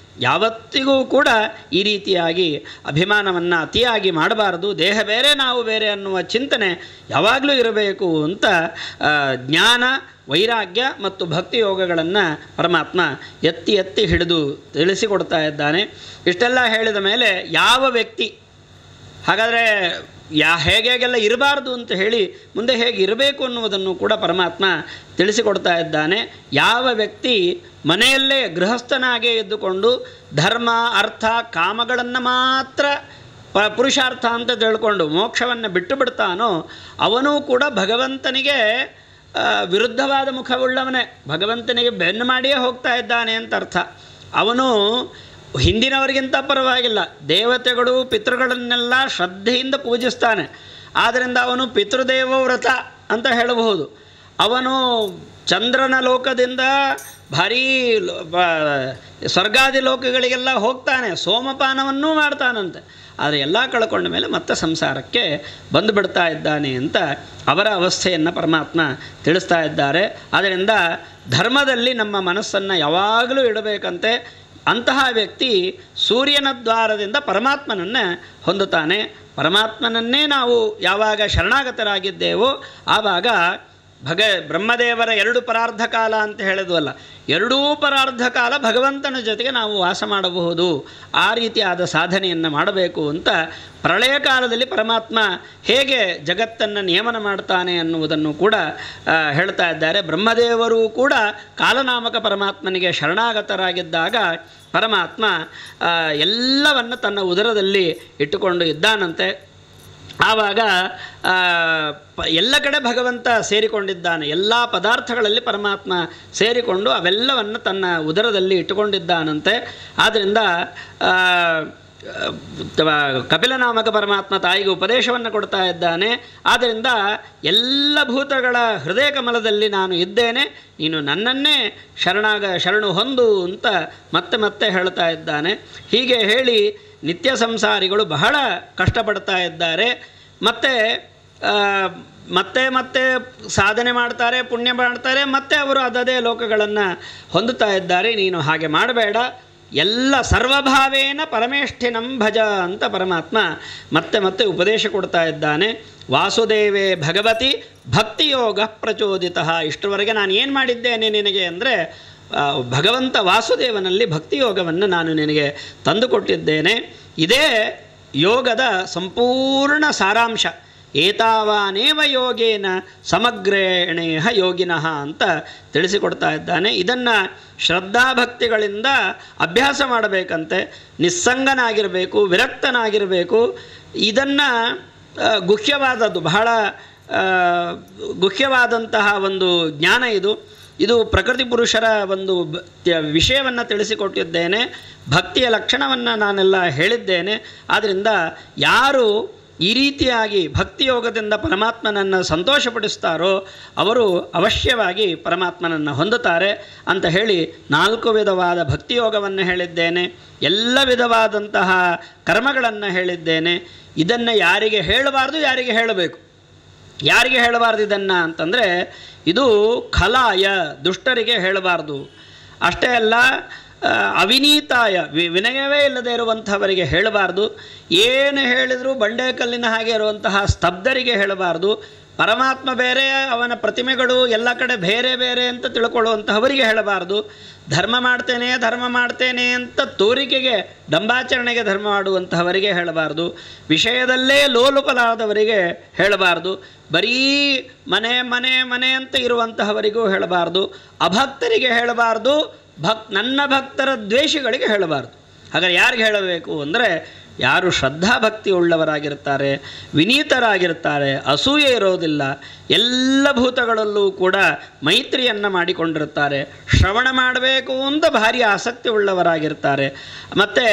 ಯಾವತ್ತಿಗೂ ಕೂಡ ಈ ರೀತಿಯಾಗಿ ಅಭಿಮಾನವನ್ನು ಅತಿಯಾಗಿ ಮಾಡಬಾರದು. ದೇಹ ಬೇರೆ ನಾವು ಬೇರೆ ಅನ್ನುವ ಚಿಂತನೆ ಯಾವಾಗಲೂ ಇರಬೇಕು ಅಂತ ಜ್ಞಾನ, ವೈರಾಗ್ಯ ಮತ್ತು ಭಕ್ತಿ ಯೋಗಗಳನ್ನು ಪರಮಾತ್ಮ ಎತ್ತಿ ಹಿಡಿದು ತಿಳಿಸಿಕೊಡ್ತಾ ಇದ್ದಾನೆ. ಇಷ್ಟೆಲ್ಲ ಹೇಳಿದ ಮೇಲೆ ಯಾವ ವ್ಯಕ್ತಿ ಹಾಗಾದರೆ ಹೇಗೆಲ್ಲ ಇರಬಾರ್ದು ಅಂತ ಹೇಳಿ ಮುಂದೆ ಹೇಗೆ ಇರಬೇಕು ಅನ್ನುವುದನ್ನು ಕೂಡ ಪರಮಾತ್ಮ ತಿಳಿಸಿಕೊಡ್ತಾ ಇದ್ದಾನೆ. ಯಾವ ವ್ಯಕ್ತಿ ಮನೆಯಲ್ಲೇ ಗೃಹಸ್ಥನಾಗೇ ಇದ್ದುಕೊಂಡು ಧರ್ಮ, ಅರ್ಥ, ಕಾಮಗಳನ್ನು ಮಾತ್ರ ಪುರುಷಾರ್ಥ ಅಂತ ತಿಳ್ಕೊಂಡು ಮೋಕ್ಷವನ್ನು ಬಿಟ್ಟು ಬಿಡ್ತಾನೋ ಅವನೂ ಕೂಡ ಭಗವಂತನಿಗೆ ವಿರುದ್ಧವಾದ ಮುಖವುಳ್ಳವನೇ, ಭಗವಂತನಿಗೆ ಬೆನ್ನು ಮಾಡಿಯೇ ಹೋಗ್ತಾ ಇದ್ದಾನೆ ಅಂತ ಅರ್ಥ. ಅವನು ಹಿಂದಿನವರಿಗಿಂತ ಪರವಾಗಿಲ್ಲ, ದೇವತೆಗಳು ಪಿತೃಗಳನ್ನೆಲ್ಲ ಶ್ರದ್ಧೆಯಿಂದ ಪೂಜಿಸ್ತಾನೆ. ಆದ್ದರಿಂದ ಅವನು ಪಿತೃದೇವ ವ್ರತ ಅಂತ ಹೇಳಬಹುದು. ಅವನು ಚಂದ್ರನ ಲೋಕದಿಂದ ಭಾರೀ ಸ್ವರ್ಗಾದಿ ಲೋಕಗಳಿಗೆಲ್ಲ ಹೋಗ್ತಾನೆ, ಸೋಮಪಾನವನ್ನೂ ಮಾಡ್ತಾನಂತೆ. ಆದರೆ ಎಲ್ಲ ಕಳ್ಕೊಂಡ ಮೇಲೆ ಮತ್ತೆ ಸಂಸಾರಕ್ಕೆ ಬಂದು ಬಿಡ್ತಾ ಇದ್ದಾನೆ ಅಂತ ಅವರ ಅವಸ್ಥೆಯನ್ನು ಪರಮಾತ್ಮ ತಿಳಿಸ್ತಾ ಇದ್ದಾರೆ. ಆದ್ದರಿಂದ ಧರ್ಮದಲ್ಲಿ ನಮ್ಮ ಮನಸ್ಸನ್ನು ಯಾವಾಗಲೂ ಇಡಬೇಕಂತೆ. ಅಂತಹ ವ್ಯಕ್ತಿ ಸೂರ್ಯನ ದ್ವಾರದಿಂದ ಪರಮಾತ್ಮನನ್ನು ಹೊಂದುತ್ತಾನೆ. ಪರಮಾತ್ಮನನ್ನೇ ನಾವು ಯಾವಾಗ ಶರಣಾಗತರಾಗಿದ್ದೇವೋ ಆವಾಗ ಬ್ರಹ್ಮದೇವರ 2 ಪರಾರ್ಧ ಕಾಲ ಅಂತ ಹೇಳಿದ್ವಲ್ಲ, 2 ಪರಾರ್ಧ ಕಾಲ ಭಗವಂತನ ಜೊತೆಗೆ ನಾವು ವಾಸ ಮಾಡಬಹುದು. ಆ ರೀತಿಯಾದ ಸಾಧನೆಯನ್ನು ಮಾಡಬೇಕು ಅಂತ ಪ್ರಳಯ ಕಾಲದಲ್ಲಿ ಪರಮಾತ್ಮ ಹೇಗೆ ಜಗತ್ತನ್ನು ನಿಯಮನ ಮಾಡ್ತಾನೆ ಅನ್ನುವುದನ್ನು ಕೂಡ ಹೇಳ್ತಾ ಇದ್ದಾರೆ. ಬ್ರಹ್ಮದೇವರು ಕೂಡ ಕಾಲನಾಮಕ ಪರಮಾತ್ಮನಿಗೆ ಶರಣಾಗತರಾಗಿದ್ದಾಗ ಪರಮಾತ್ಮ ಎಲ್ಲವನ್ನು ತನ್ನ ಉದರದಲ್ಲಿ ಇಟ್ಟುಕೊಂಡು ಇದ್ದಾನಂತೆ. ಆವಾಗ ಎಲ್ಲ ಕಡೆ ಭಗವಂತ ಸೇರಿಕೊಂಡಿದ್ದಾನೆ. ಎಲ್ಲ ಪದಾರ್ಥಗಳಲ್ಲಿ ಪರಮಾತ್ಮ ಸೇರಿಕೊಂಡು ಅವೆಲ್ಲವನ್ನು ತನ್ನ ಉದರದಲ್ಲಿ ಇಟ್ಟುಕೊಂಡಿದ್ದಾನಂತೆ. ಆದ್ದರಿಂದ ಕಪಿಲನಾಮಕ ಪರಮಾತ್ಮ ತಾಯಿಗೆ ಉಪದೇಶವನ್ನು ಕೊಡ್ತಾ ಇದ್ದಾನೆ. ಆದ್ದರಿಂದ ಎಲ್ಲ ಭೂತಗಳ ಹೃದಯ ಕಮಲದಲ್ಲಿ ನಾನು ಇದ್ದೇನೆ, ನೀನು ನನ್ನನ್ನೇ ಶರಣು ಹೊಂದು ಅಂತ ಮತ್ತೆ ಮತ್ತೆ ಹೇಳ್ತಾ ಇದ್ದಾನೆ. ಹೀಗೆ ಹೇಳಿ ನಿತ್ಯ ಸಂಸಾರಿಗಳು ಬಹಳ ಕಷ್ಟಪಡ್ತಾ ಇದ್ದಾರೆ. ಮತ್ತೆ ಮತ್ತೆ ಸಾಧನೆ ಮಾಡ್ತಾರೆ, ಪುಣ್ಯ ಮಾಡ್ತಾರೆ, ಮತ್ತೆ ಅವರು ಅದೇ ಲೋಕಗಳನ್ನು ಹೊಂದುತ್ತಾ ಇದ್ದಾರೆ. ನೀನು ಹಾಗೆ ಮಾಡಬೇಡ, ಎಲ್ಲ ಸರ್ವಭಾವೇನ ಪರಮೇಷ್ಠಿನಂ ಭಜ ಅಂತ ಪರಮಾತ್ಮ ಮತ್ತೆ ಮತ್ತೆ ಉಪದೇಶ ಕೊಡ್ತಾ ಇದ್ದಾನೆ. ವಾಸುದೇವೇ ಭಗವತಿ ಭಕ್ತಿಯೋಗ ಪ್ರಚೋದಿತ. ಇಷ್ಟರವರೆಗೆ ನಾನು ಏನು ಮಾಡಿದ್ದೇನೆ ನಿನಗೆ ಅಂದರೆ ಭಗವಂತ ವಾಸುದೇವನಲ್ಲಿ ಭಕ್ತಿಯೋಗವನ್ನು ನಾನು ನಿನಗೆ ತಂದುಕೊಟ್ಟಿದ್ದೇನೆ. ಇದೇ ಯೋಗದ ಸಂಪೂರ್ಣ ಸಾರಾಂಶ. ಏತಾವಾನೇವ ಯೋಗೇನ ಸಮಗ್ರೇಣೇಹ ಯೋಗಿನಃ ಅಂತ ತಿಳಿಸಿಕೊಡ್ತಾ ಇದ್ದಾನೆ. ಇದನ್ನು ಶ್ರದ್ಧಾಭಕ್ತಿಗಳಿಂದ ಅಭ್ಯಾಸ ಮಾಡಬೇಕಂತೆ. ನಿಸ್ಸಂಗನಾಗಿರಬೇಕು, ವಿರಕ್ತನಾಗಿರಬೇಕು. ಇದನ್ನು ಗುಹ್ಯವಾದದ್ದು, ಬಹಳ ಗುಹ್ಯವಾದಂತಹ ಒಂದು ಜ್ಞಾನ ಇದು ಪ್ರಕೃತಿ ಪುರುಷರ ಒಂದು ವಿಷಯವನ್ನು ತಿಳಿಸಿಕೊಟ್ಟಿದ್ದೇನೆ. ಭಕ್ತಿಯ ಲಕ್ಷಣವನ್ನು ನಾನೆಲ್ಲ ಹೇಳಿದ್ದೇನೆ. ಆದ್ದರಿಂದ ಯಾರು ಈ ರೀತಿಯಾಗಿ ಭಕ್ತಿಯೋಗದಿಂದ ಪರಮಾತ್ಮನನ್ನು ಸಂತೋಷಪಡಿಸ್ತಾರೋ ಅವರು ಅವಶ್ಯವಾಗಿ ಪರಮಾತ್ಮನನ್ನು ಹೊಂದುತ್ತಾರೆ ಅಂತ ಹೇಳಿ 4 ವಿಧವಾದ ಭಕ್ತಿಯೋಗವನ್ನು ಹೇಳಿದ್ದೇನೆ. ಎಲ್ಲ ವಿಧವಾದಂತಹ ಕರ್ಮಗಳನ್ನು ಹೇಳಿದ್ದೇನೆ. ಇದನ್ನು ಯಾರಿಗೆ ಹೇಳಬಾರ್ದು, ಯಾರಿಗೆ ಹೇಳಬೇಕು? ಯಾರಿಗೆ ಹೇಳಬಾರ್ದು ಇದನ್ನು ಅಂತಂದರೆ, ಇದು ಖಲಾಯ, ದುಷ್ಟರಿಗೆ ಹೇಳಬಾರ್ದು. ಅಷ್ಟೇ ಅಲ್ಲ, ಅವಿನೀತಾಯ, ವಿನಯವೇ ಇಲ್ಲದೆ ಇರುವಂಥವರಿಗೆ ಹೇಳಬಾರ್ದು. ಏನು ಹೇಳಿದರೂ ಬಂಡೆಕಲ್ಲಿನ ಹಾಗೆ ಇರುವಂತಹ ಸ್ತಬ್ಧರಿಗೆ ಹೇಳಬಾರ್ದು. ಪರಮಾತ್ಮ ಬೇರೆ, ಅವನ ಪ್ರತಿಮೆಗಳು ಎಲ್ಲ ಕಡೆ ಬೇರೆ ಬೇರೆ ಅಂತ ತಿಳ್ಕೊಳ್ಳುವಂತಹವರಿಗೆ ಹೇಳಬಾರ್ದು. ಧರ್ಮ ಮಾಡ್ತೇನೆ ಅಂತ ತೋರಿಕೆಗೆ, ಡಂಬಾಚರಣೆಗೆ ಧರ್ಮ ಮಾಡುವಂತಹವರಿಗೆ ಹೇಳಬಾರ್ದು. ವಿಷಯದಲ್ಲೇ ಲೋಲುಪಲಾದವರಿಗೆ ಹೇಳಬಾರ್ದು. ಬರೀ ಮನೆ ಮನೆ ಮನೆ ಅಂತ ಇರುವಂತಹವರಿಗೂ ಹೇಳಬಾರ್ದು. ಅಭಕ್ತರಿಗೆ ಹೇಳಬಾರ್ದು. ನನ್ನ ಭಕ್ತರ ದ್ವೇಷಗಳಿಗೆ ಹೇಳಬಾರ್ದು. ಹಾಗಾದರೆ ಯಾರಿಗೆ ಹೇಳಬೇಕು ಅಂದರೆ, ಯಾರು ಶ್ರದ್ಧಾಭಕ್ತಿ ಉಳ್ಳವರಾಗಿರ್ತಾರೆ, ವಿನೀತರಾಗಿರ್ತಾರೆ, ಅಸೂಯೆ ಇರೋದಿಲ್ಲ, ಎಲ್ಲ ಭೂತಗಳಲ್ಲೂ ಕೂಡ ಮೈತ್ರಿಯನ್ನು ಮಾಡಿಕೊಂಡಿರ್ತಾರೆ, ಶ್ರವಣ ಮಾಡಬೇಕು ಅಂತ ಭಾರಿ ಆಸಕ್ತಿ ಉಳ್ಳವರಾಗಿರ್ತಾರೆ, ಮತ್ತು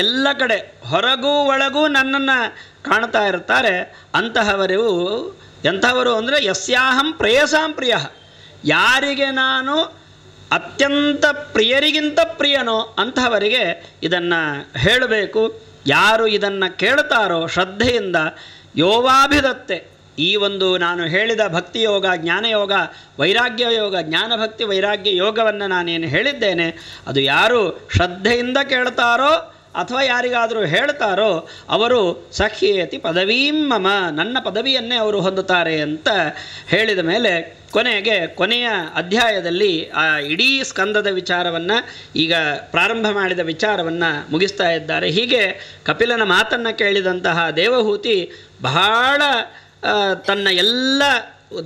ಎಲ್ಲ ಕಡೆ ಹೊರಗೂ ಒಳಗೂ ನನ್ನನ್ನು ಕಾಣ್ತಾ ಇರ್ತಾರೆ. ಅಂತಹವರು ಎಂಥವರು ಅಂದರೆ, ಯಸ್ಯಾಹಂ ಪ್ರೇಯಸಾಂ ಪ್ರಿಯ, ಯಾರಿಗೆ ನಾನು ಅತ್ಯಂತ ಪ್ರಿಯರಿಗಿಂತ ಪ್ರಿಯನೋ ಅಂತಹವರಿಗೆ ಇದನ್ನು ಹೇಳಬೇಕು. ಯಾರು ಇದನ್ನು ಕೇಳ್ತಾರೋ ಶ್ರದ್ಧೆಯಿಂದ, ಯೋವಾಭಿದತ್ತೆ, ಈ ಒಂದು ನಾನು ಹೇಳಿದ ಭಕ್ತಿಯೋಗ, ಜ್ಞಾನಯೋಗ, ವೈರಾಗ್ಯ ಯೋಗ, ಜ್ಞಾನಭಕ್ತಿ ವೈರಾಗ್ಯ ಯೋಗವನ್ನು ನಾನೇನು ಹೇಳಿದ್ದೇನೆ, ಅದು ಯಾರು ಶ್ರದ್ಧೆಯಿಂದ ಕೇಳ್ತಾರೋ ಅಥವಾ ಯಾರಿಗಾದರೂ ಹೇಳ್ತಾರೋ ಅವರು ಸಖ್ಯೇತಿ ಪದವೀಂ ಮಮ, ನನ್ನ ಪದವಿಯನ್ನೇ ಅವರು ಹೊಂದುತ್ತಾರೆ ಅಂತ ಹೇಳಿದ ಮೇಲೆ ಕೊನೆಯ ಅಧ್ಯಾಯದಲ್ಲಿ ಆ ಇಡೀ ಸ್ಕಂದದ ವಿಚಾರವನ್ನು, ಈಗ ಪ್ರಾರಂಭ ಮಾಡಿದ ವಿಚಾರವನ್ನು ಮುಗಿಸ್ತಾ ಇದ್ದಾರೆ. ಹೀಗೆ ಕಪಿಲನ ಮಾತನ್ನು ಕೇಳಿದಂತಹ ದೇವಹೂತಿ ಬಹಳ ತನ್ನ ಎಲ್ಲ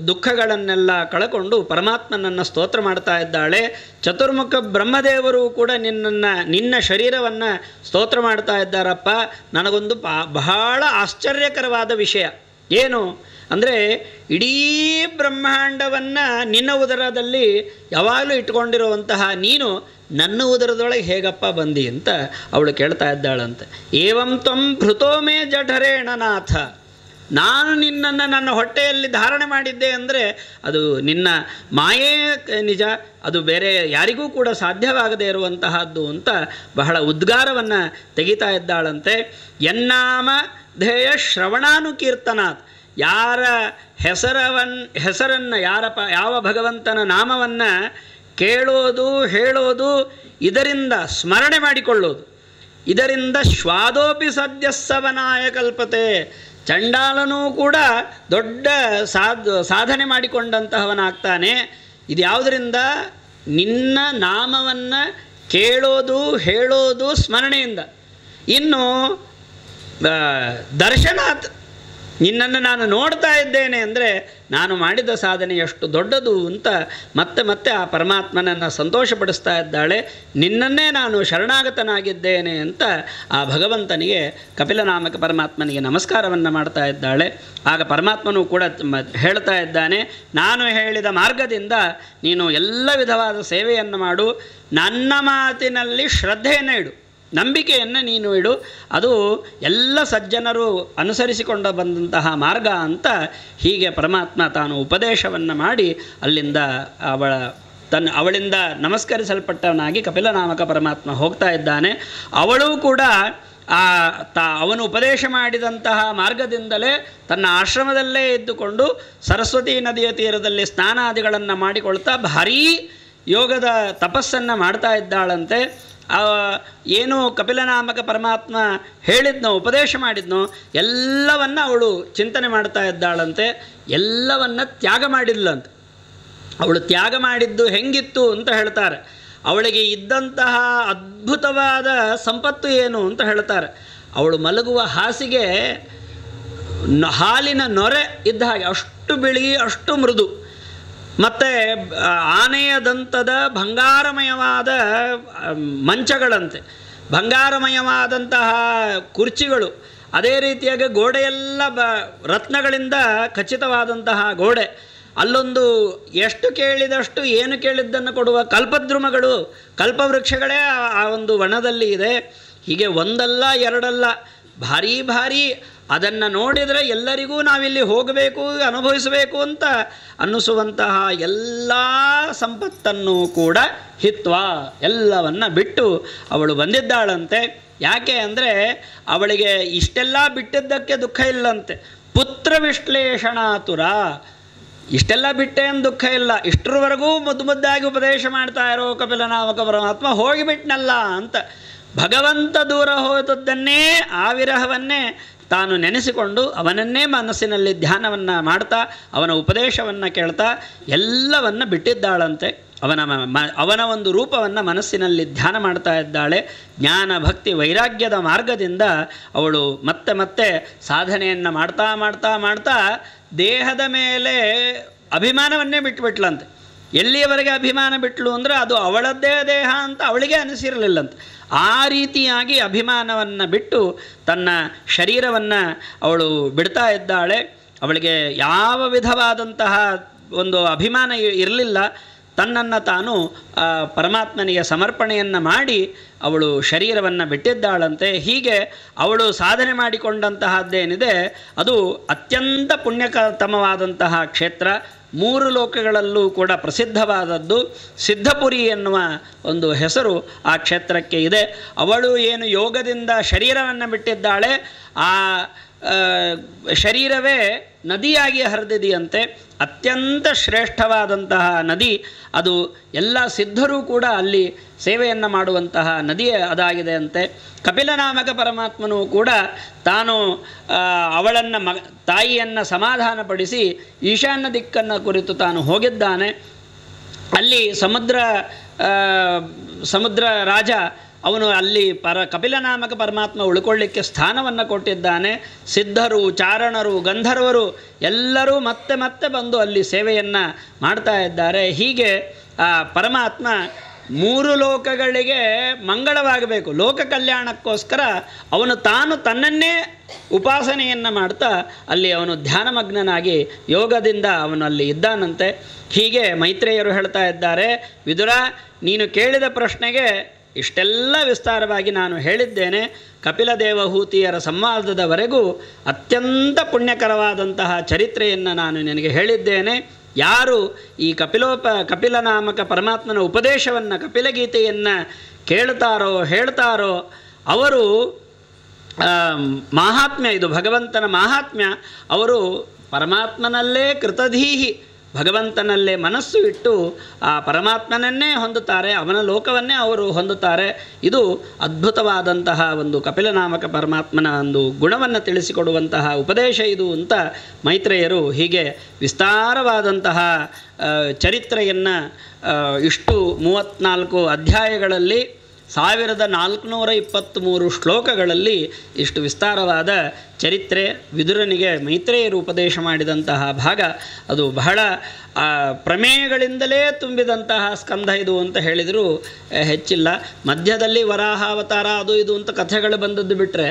ದುಃಖಗಳನ್ನೆಲ್ಲ ಕಳಕೊಂಡು ಪರಮಾತ್ಮನನ್ನು ಸ್ತೋತ್ರ ಮಾಡ್ತಾ ಇದ್ದಾಳೆ. ಚತುರ್ಮುಖ ಬ್ರಹ್ಮದೇವರು ಕೂಡ ನಿನ್ನ ಶರೀರವನ್ನು ಸ್ತೋತ್ರ ಮಾಡ್ತಾ ಇದ್ದಾರಪ್ಪ. ನನಗೊಂದು ಬಹಳ ಆಶ್ಚರ್ಯಕರವಾದ ವಿಷಯ ಏನು ಅಂದರೆ, ಇಡೀ ಬ್ರಹ್ಮಾಂಡವನ್ನು ನಿನ್ನ ಉದರದಲ್ಲಿ ಯಾವಾಗಲೂ ಇಟ್ಕೊಂಡಿರುವಂತಹ ನೀನು ನನ್ನ ಉದರದೊಳಗೆ ಹೇಗಪ್ಪ ಬಂದಿ ಅಂತ ಅವಳು ಕೇಳ್ತಾ ಇದ್ದಾಳಂತೆ. ಏವಂ ತ್ವಂ ಭೃತೋ ಮೇ ಜಠರೇಣ ನಾಥ, ನಾನು ನಿನ್ನನ್ನು ನನ್ನ ಹೊಟ್ಟೆಯಲ್ಲಿ ಧಾರಣೆ ಮಾಡಿದ್ದೆ ಅಂದರೆ ಅದು ನಿನ್ನ ಮಾಯೇ ನಿಜ, ಅದು ಬೇರೆ ಯಾರಿಗೂ ಕೂಡ ಸಾಧ್ಯವಾಗದೇ ಇರುವಂತಹದ್ದು ಅಂತ ಬಹಳ ಉದ್ಗಾರವನ್ನು ತೆಗಿತಾ ಇದ್ದಾಳಂತೆ. ಯನ್ನಾಮ ಧ್ಯೇಯ ಶ್ರವಣಾನುಕೀರ್ತನಾತ್, ಯಾರ ಹೆಸರನ್ನು ಯಾವ ಭಗವಂತನ ನಾಮವನ್ನು ಕೇಳೋದು, ಹೇಳೋದು, ಇದರಿಂದ ಸ್ಮರಣೆ ಮಾಡಿಕೊಳ್ಳೋದು, ಇದರಿಂದ ಶ್ವಾದೋಪಿ ಸದ್ಯಸ್ಸವನಾಯ ಕಲ್ಪತೆ, ಚಂಡಾಲನೂ ಕೂಡ ದೊಡ್ಡ ಸಾಧನೆ ಮಾಡಿಕೊಂಡಂತಹವನಾಗ್ತಾನೆ. ಇದು ಯಾವುದರಿಂದ? ನಿನ್ನ ನಾಮವನ್ನು ಕೇಳೋದು, ಹೇಳೋದು ಸ್ಮರಣೆಯಿಂದ. ಇನ್ನು ದರ್ಶನಾತ್, ನಿನ್ನನ್ನು ನಾನು ನೋಡ್ತಾ ಇದ್ದೇನೆ ಅಂದರೆ ನಾನು ಮಾಡಿದ ಸಾಧನೆ ಎಷ್ಟು ದೊಡ್ಡದು ಅಂತ ಮತ್ತೆ ಆ ಪರಮಾತ್ಮನನ್ನು ಸಂತೋಷಪಡಿಸ್ತಾ ಇದ್ದಾಳೆ. ನಿನ್ನನ್ನೇ ನಾನು ಶರಣಾಗತನಾಗಿದ್ದೇನೆ ಅಂತ ಆ ಭಗವಂತನಿಗೆ, ಕಪಿಲನಾಮಕ ಪರಮಾತ್ಮನಿಗೆ ನಮಸ್ಕಾರವನ್ನು ಮಾಡ್ತಾ ಇದ್ದಾಳೆ. ಆಗ ಪರಮಾತ್ಮನೂ ಕೂಡ ಹೇಳ್ತಾ ಇದ್ದಾನೆ, ನಾನು ಹೇಳಿದ ಮಾರ್ಗದಿಂದ ನೀನು ಎಲ್ಲ ವಿಧವಾದ ಸೇವೆಯನ್ನು ಮಾಡು, ನನ್ನ ಮಾತಿನಲ್ಲಿ ಶ್ರದ್ಧೆಯನ್ನು ಇಡು, ನಂಬಿಕೆಯನ್ನು ನೀನು ಇಡು, ಅದು ಎಲ್ಲ ಸಜ್ಜನರು ಅನುಸರಿಸಿಕೊಂಡು ಬಂದಂತಹ ಮಾರ್ಗ ಅಂತ ಹೀಗೆ ಪರಮಾತ್ಮ ತಾನು ಉಪದೇಶವನ್ನು ಮಾಡಿ ಅಲ್ಲಿಂದ ಅವಳಿಂದ ನಮಸ್ಕರಿಸಲ್ಪಟ್ಟವನಾಗಿ ಕಪಿಲನಾಮಕ ಪರಮಾತ್ಮ ಹೋಗ್ತಾ ಇದ್ದಾನೆ. ಅವಳು ಕೂಡ ಅವನು ಉಪದೇಶ ಮಾಡಿದಂತಹ ಮಾರ್ಗದಿಂದಲೇ ತನ್ನ ಆಶ್ರಮದಲ್ಲೇ ಇದ್ದುಕೊಂಡು ಸರಸ್ವತಿ ನದಿಯ ತೀರದಲ್ಲಿ ಸ್ನಾನಾದಿಗಳನ್ನು ಮಾಡಿಕೊಳ್ತಾ ಭಾರೀ ಯೋಗದ ತಪಸ್ಸನ್ನು ಮಾಡ್ತಾ ಇದ್ದಾಳಂತೆ. ಏನು ಕಪಿಲನಾಮಕ ಪರಮಾತ್ಮ ಹೇಳಿದ್ನೋ, ಉಪದೇಶ ಮಾಡಿದ್ನೋ ಎಲ್ಲವನ್ನು ಅವಳು ಚಿಂತನೆ ಮಾಡ್ತಾ ಇದ್ದಾಳಂತೆ. ಎಲ್ಲವನ್ನು ತ್ಯಾಗ ಮಾಡಿದ್ಲಂತೆ. ಅವಳು ತ್ಯಾಗ ಮಾಡಿದ್ದು ಹೆಂಗಿತ್ತು ಅಂತ ಹೇಳ್ತಾರೆ. ಅವಳಿಗೆ ಇದ್ದಂತಹ ಅದ್ಭುತವಾದ ಸಂಪತ್ತು ಏನು ಅಂತ ಹೇಳ್ತಾರೆ. ಅವಳು ಮಲಗುವ ಹಾಸಿಗೆ ಹಾಲಿನ ನೊರೆ ಇದ್ದ ಹಾಗೆ, ಅಷ್ಟು ಬಿಳಿ, ಅಷ್ಟು ಮೃದು, ಮತ್ತು ಆನೆಯ ದಂತದ ಬಂಗಾರಮಯವಾದ ಮಂಚಗಳಂತೆ, ಬಂಗಾರಮಯವಾದಂತಹ ಕುರ್ಚಿಗಳು, ಅದೇ ರೀತಿಯಾಗಿ ಗೋಡೆಯೆಲ್ಲ ರತ್ನಗಳಿಂದ ಖಚಿತವಾದಂತಹ ಗೋಡೆ, ಅಲ್ಲೊಂದು ಎಷ್ಟು ಕೇಳಿದಷ್ಟು ಏನು ಕೇಳಿದ್ದನ್ನು ಕೊಡುವ ಕಲ್ಪದ್ರುಮಗಳು, ಕಲ್ಪವೃಕ್ಷಗಳೇ ಆ ಒಂದು ವನದಲ್ಲಿ ಇದೆ. ಹೀಗೆ ಒಂದಲ್ಲ ಎರಡಲ್ಲ ಭಾರೀ ಅದನ್ನು ನೋಡಿದರೆ ಎಲ್ಲರಿಗೂ ನಾವಿಲ್ಲಿ ಹೋಗಬೇಕು, ಅನುಭವಿಸಬೇಕು ಅಂತ ಅನ್ನಿಸುವಂತಹ ಎಲ್ಲ ಸಂಪತ್ತನ್ನು ಕೂಡ ಹಿತ್ವಾ ಎಲ್ಲವನ್ನ ಬಿಟ್ಟು ಅವಳು ಬಂದಿದ್ದಾಳಂತೆ. ಯಾಕೆ ಅಂದರೆ ಅವಳಿಗೆ ಇಷ್ಟೆಲ್ಲ ಬಿಟ್ಟಿದ್ದಕ್ಕೆ ದುಃಖ ಇಲ್ಲಂತೆ. ಪುತ್ರ ವಿಶ್ಲೇಷಣಾತುರ, ಇಷ್ಟೆಲ್ಲ ಬಿಟ್ಟೆ ಅಂತ ದುಃಖ ಇಲ್ಲ, ಇಷ್ಟರವರೆಗೂ ಮುದ್ದಾಗಿ ಉಪದೇಶ ಮಾಡ್ತಾ ಇರೋ ಕಪಿಲನಾಮಕ ಪರಮಾತ್ಮ ಹೋಗಿಬಿಟ್ನಲ್ಲ ಅಂತ ಭಗವಂತ ದೂರ ಹೋದದ್ದನ್ನೇ, ಆ ವಿರಹವನ್ನೇ ತಾನು ನೆನೆಸಿಕೊಂಡು ಅವನನ್ನೇ ಮನಸ್ಸಿನಲ್ಲಿ ಧ್ಯಾನವನ್ನು ಮಾಡ್ತಾ ಅವನ ಉಪದೇಶವನ್ನು ಕೇಳ್ತಾ ಎಲ್ಲವನ್ನ ಬಿಟ್ಟಿದ್ದಾಳಂತೆ. ಅವನ ಒಂದು ರೂಪವನ್ನು ಮನಸ್ಸಿನಲ್ಲಿ ಧ್ಯಾನ ಮಾಡ್ತಾ ಇದ್ದಾಳೆ. ಜ್ಞಾನ ಭಕ್ತಿ ವೈರಾಗ್ಯದ ಮಾರ್ಗದಿಂದ ಅವಳು ಮತ್ತೆ ಮತ್ತೆ ಸಾಧನೆಯನ್ನು ಮಾಡ್ತಾ ಮಾಡ್ತಾ ಮಾಡ್ತಾ ದೇಹದ ಮೇಲೆ ಅಭಿಮಾನವನ್ನೇ ಬಿಟ್ಟುಬಿಟ್ಲಂತೆ. ಎಲ್ಲಿಯವರೆಗೆ ಅಭಿಮಾನ ಬಿಟ್ಲು ಅಂದರೆ ಅದು ಅವಳದ್ದೇ ದೇಹ ಅಂತ ಅವಳಿಗೆ ಅನಿಸಿರಲಿಲ್ಲಂತೆ. ಆ ರೀತಿಯಾಗಿ ಅಭಿಮಾನವನ್ನು ಬಿಟ್ಟು ತನ್ನ ಶರೀರವನ್ನು ಅವಳು ಬಿಡ್ತಾ ಇದ್ದಾಳೆ. ಅವಳಿಗೆ ಯಾವ ವಿಧವಾದಂತಹ ಒಂದು ಅಭಿಮಾನ ಇರಲಿಲ್ಲ. ತನ್ನನ್ನು ತಾನು ಪರಮಾತ್ಮನಿಗೆ ಸಮರ್ಪಣೆಯನ್ನು ಮಾಡಿ ಅವಳು ಶರೀರವನ್ನು ಬಿಟ್ಟಿದ್ದಾಳಂತೆ. ಹೀಗೆ ಅವಳು ಸಾಧನೆ ಮಾಡಿಕೊಂಡಂತಹದ್ದೇನಿದೆ ಅದು ಅತ್ಯಂತ ಪುಣ್ಯತಮವಾದಂತಹ ಕ್ಷೇತ್ರ. 3 ಲೋಕಗಳಲ್ಲೂ ಕೂಡ ಪ್ರಸಿದ್ಧವಾದದ್ದು. ಸಿದ್ಧಪುರಿ ಎನ್ನುವ ಒಂದು ಹೆಸರು ಆ ಕ್ಷೇತ್ರಕ್ಕೆ ಇದೆ. ಅವಳು ಏನು ಯೋಗದಿಂದ ಶರೀರವನ್ನು ಬಿಟ್ಟಿದ್ದಾಳೆ, ಆ ಶರೀರವೇ ನದಿಯಾಗಿ ಹರಿದಿದೆಯಂತೆ. ಅತ್ಯಂತ ಶ್ರೇಷ್ಠವಾದಂತಹ ನದಿ ಅದು. ಎಲ್ಲ ಸಿದ್ಧರೂ ಕೂಡ ಅಲ್ಲಿ ಸೇವೆಯನ್ನು ಮಾಡುವಂತಹ ನದಿಯೇ ಅದಾಗಿದೆ ಅಂತೆ. ಕಪಿಲನಾಮಕ ಪರಮಾತ್ಮನೂ ಕೂಡ ತಾನು ಅವಳನ್ನು ತಾಯಿಯನ್ನು ಸಮಾಧಾನಪಡಿಸಿ ಈಶಾನ್ಯ ದಿಕ್ಕನ್ನು ಕುರಿತು ತಾನು ಹೋಗಿದ್ದಾನೆ. ಅಲ್ಲಿ ಸಮುದ್ರ ರಾಜ ಅವನು ಅಲ್ಲಿ ಕಪಿಲನಾಮಕ ಪರಮಾತ್ಮ ಉಳ್ಕೊಳ್ಳಿಕ್ಕೆ ಸ್ಥಾನವನ್ನು ಕೊಟ್ಟಿದ್ದಾನೆ. ಸಿದ್ಧರು, ಚಾರಣರು, ಗಂಧರ್ವರು ಎಲ್ಲರೂ ಮತ್ತೆ ಮತ್ತೆ ಬಂದು ಅಲ್ಲಿ ಸೇವೆಯನ್ನು ಮಾಡ್ತಾ ಇದ್ದಾರೆ. ಹೀಗೆ ಆ ಪರಮಾತ್ಮ 3 ಲೋಕಗಳಿಗೆ ಮಂಗಳವಾಗಬೇಕು, ಲೋಕ ಕಲ್ಯಾಣಕ್ಕೋಸ್ಕರ ಅವನು ತಾನು ತನ್ನನ್ನೇ ಉಪಾಸನೆಯನ್ನು ಮಾಡ್ತಾ ಅಲ್ಲಿ ಅವನು ಧ್ಯಾನಮಗ್ನನಾಗಿ ಯೋಗದಿಂದ ಅವನು ಅಲ್ಲಿ ಇದ್ದಾನಂತೆ. ಹೀಗೆ ಮೈತ್ರೇಯರು ಹೇಳ್ತಾ ಇದ್ದಾರೆ, ವಿದುರ ನೀನು ಕೇಳಿದ ಪ್ರಶ್ನೆಗೆ ಇಷ್ಟೆಲ್ಲ ವಿಸ್ತಾರವಾಗಿ ನಾನು ಹೇಳಿದ್ದೇನೆ. ಕಪಿಲ ದೇವಹೂತಿಯರ ಸಂವಾದದವರೆಗೂ ಅತ್ಯಂತ ಪುಣ್ಯಕರವಾದಂತಹ ಚರಿತ್ರೆಯನ್ನು ನಾನು ನಿನಗೆ ಹೇಳಿದ್ದೇನೆ. ಯಾರು ಈ ಕಪಿಲನಾಮಕ ಪರಮಾತ್ಮನ ಉಪದೇಶವನ್ನು, ಕಪಿಲಗೀತೆಯನ್ನು ಕೇಳ್ತಾರೋ ಹೇಳ್ತಾರೋ ಅವರು ಮಾಹಾತ್ಮ್ಯ, ಇದು ಭಗವಂತನ ಮಾಹಾತ್ಮ್ಯ, ಅವರು ಪರಮಾತ್ಮನಲ್ಲೇ ಕೃತಧೀಹಿ, ಭಗವಂತನಲ್ಲೇ ಮನಸ್ಸು ಇಟ್ಟು ಆ ಪರಮಾತ್ಮನನ್ನೇ ಹೊಂದುತ್ತಾರೆ, ಅವನ ಲೋಕವನ್ನೇ ಅವರು ಹೊಂದುತ್ತಾರೆ. ಇದು ಅದ್ಭುತವಾದಂತಹ ಒಂದು ಕಪಿಲನಾಮಕ ಪರಮಾತ್ಮನ ಒಂದು ಗುಣವನ್ನು ತಿಳಿಸಿಕೊಡುವಂತಹ ಉಪದೇಶ ಇದು ಅಂತ ಮೈತ್ರೇಯರು ಹೀಗೆ ವಿಸ್ತಾರವಾದಂತಹ ಚರಿತ್ರೆಯನ್ನು ಇಷ್ಟು 34 ಅಧ್ಯಾಯಗಳಲ್ಲಿ 1423 ಶ್ಲೋಕಗಳಲ್ಲಿ ಇಷ್ಟು ವಿಸ್ತಾರವಾದ ಚರಿತ್ರೆ ವಿದುರನಿಗೆ ಮೈತ್ರೇಯರು ಉಪದೇಶ ಮಾಡಿದಂತಹ ಭಾಗ. ಅದು ಬಹಳ ಪ್ರಮೇಯಗಳಿಂದಲೇ ತುಂಬಿದಂತಹ ಸ್ಕಂಧ ಇದು ಅಂತ ಹೇಳಿದರೂ ಹೆಚ್ಚಿಲ್ಲ. ಮಧ್ಯದಲ್ಲಿ ವರಾಹಾವತಾರ ಅದು ಇದು ಅಂತ ಕಥೆಗಳು ಬಂದದ್ದು ಬಿಟ್ಟರೆ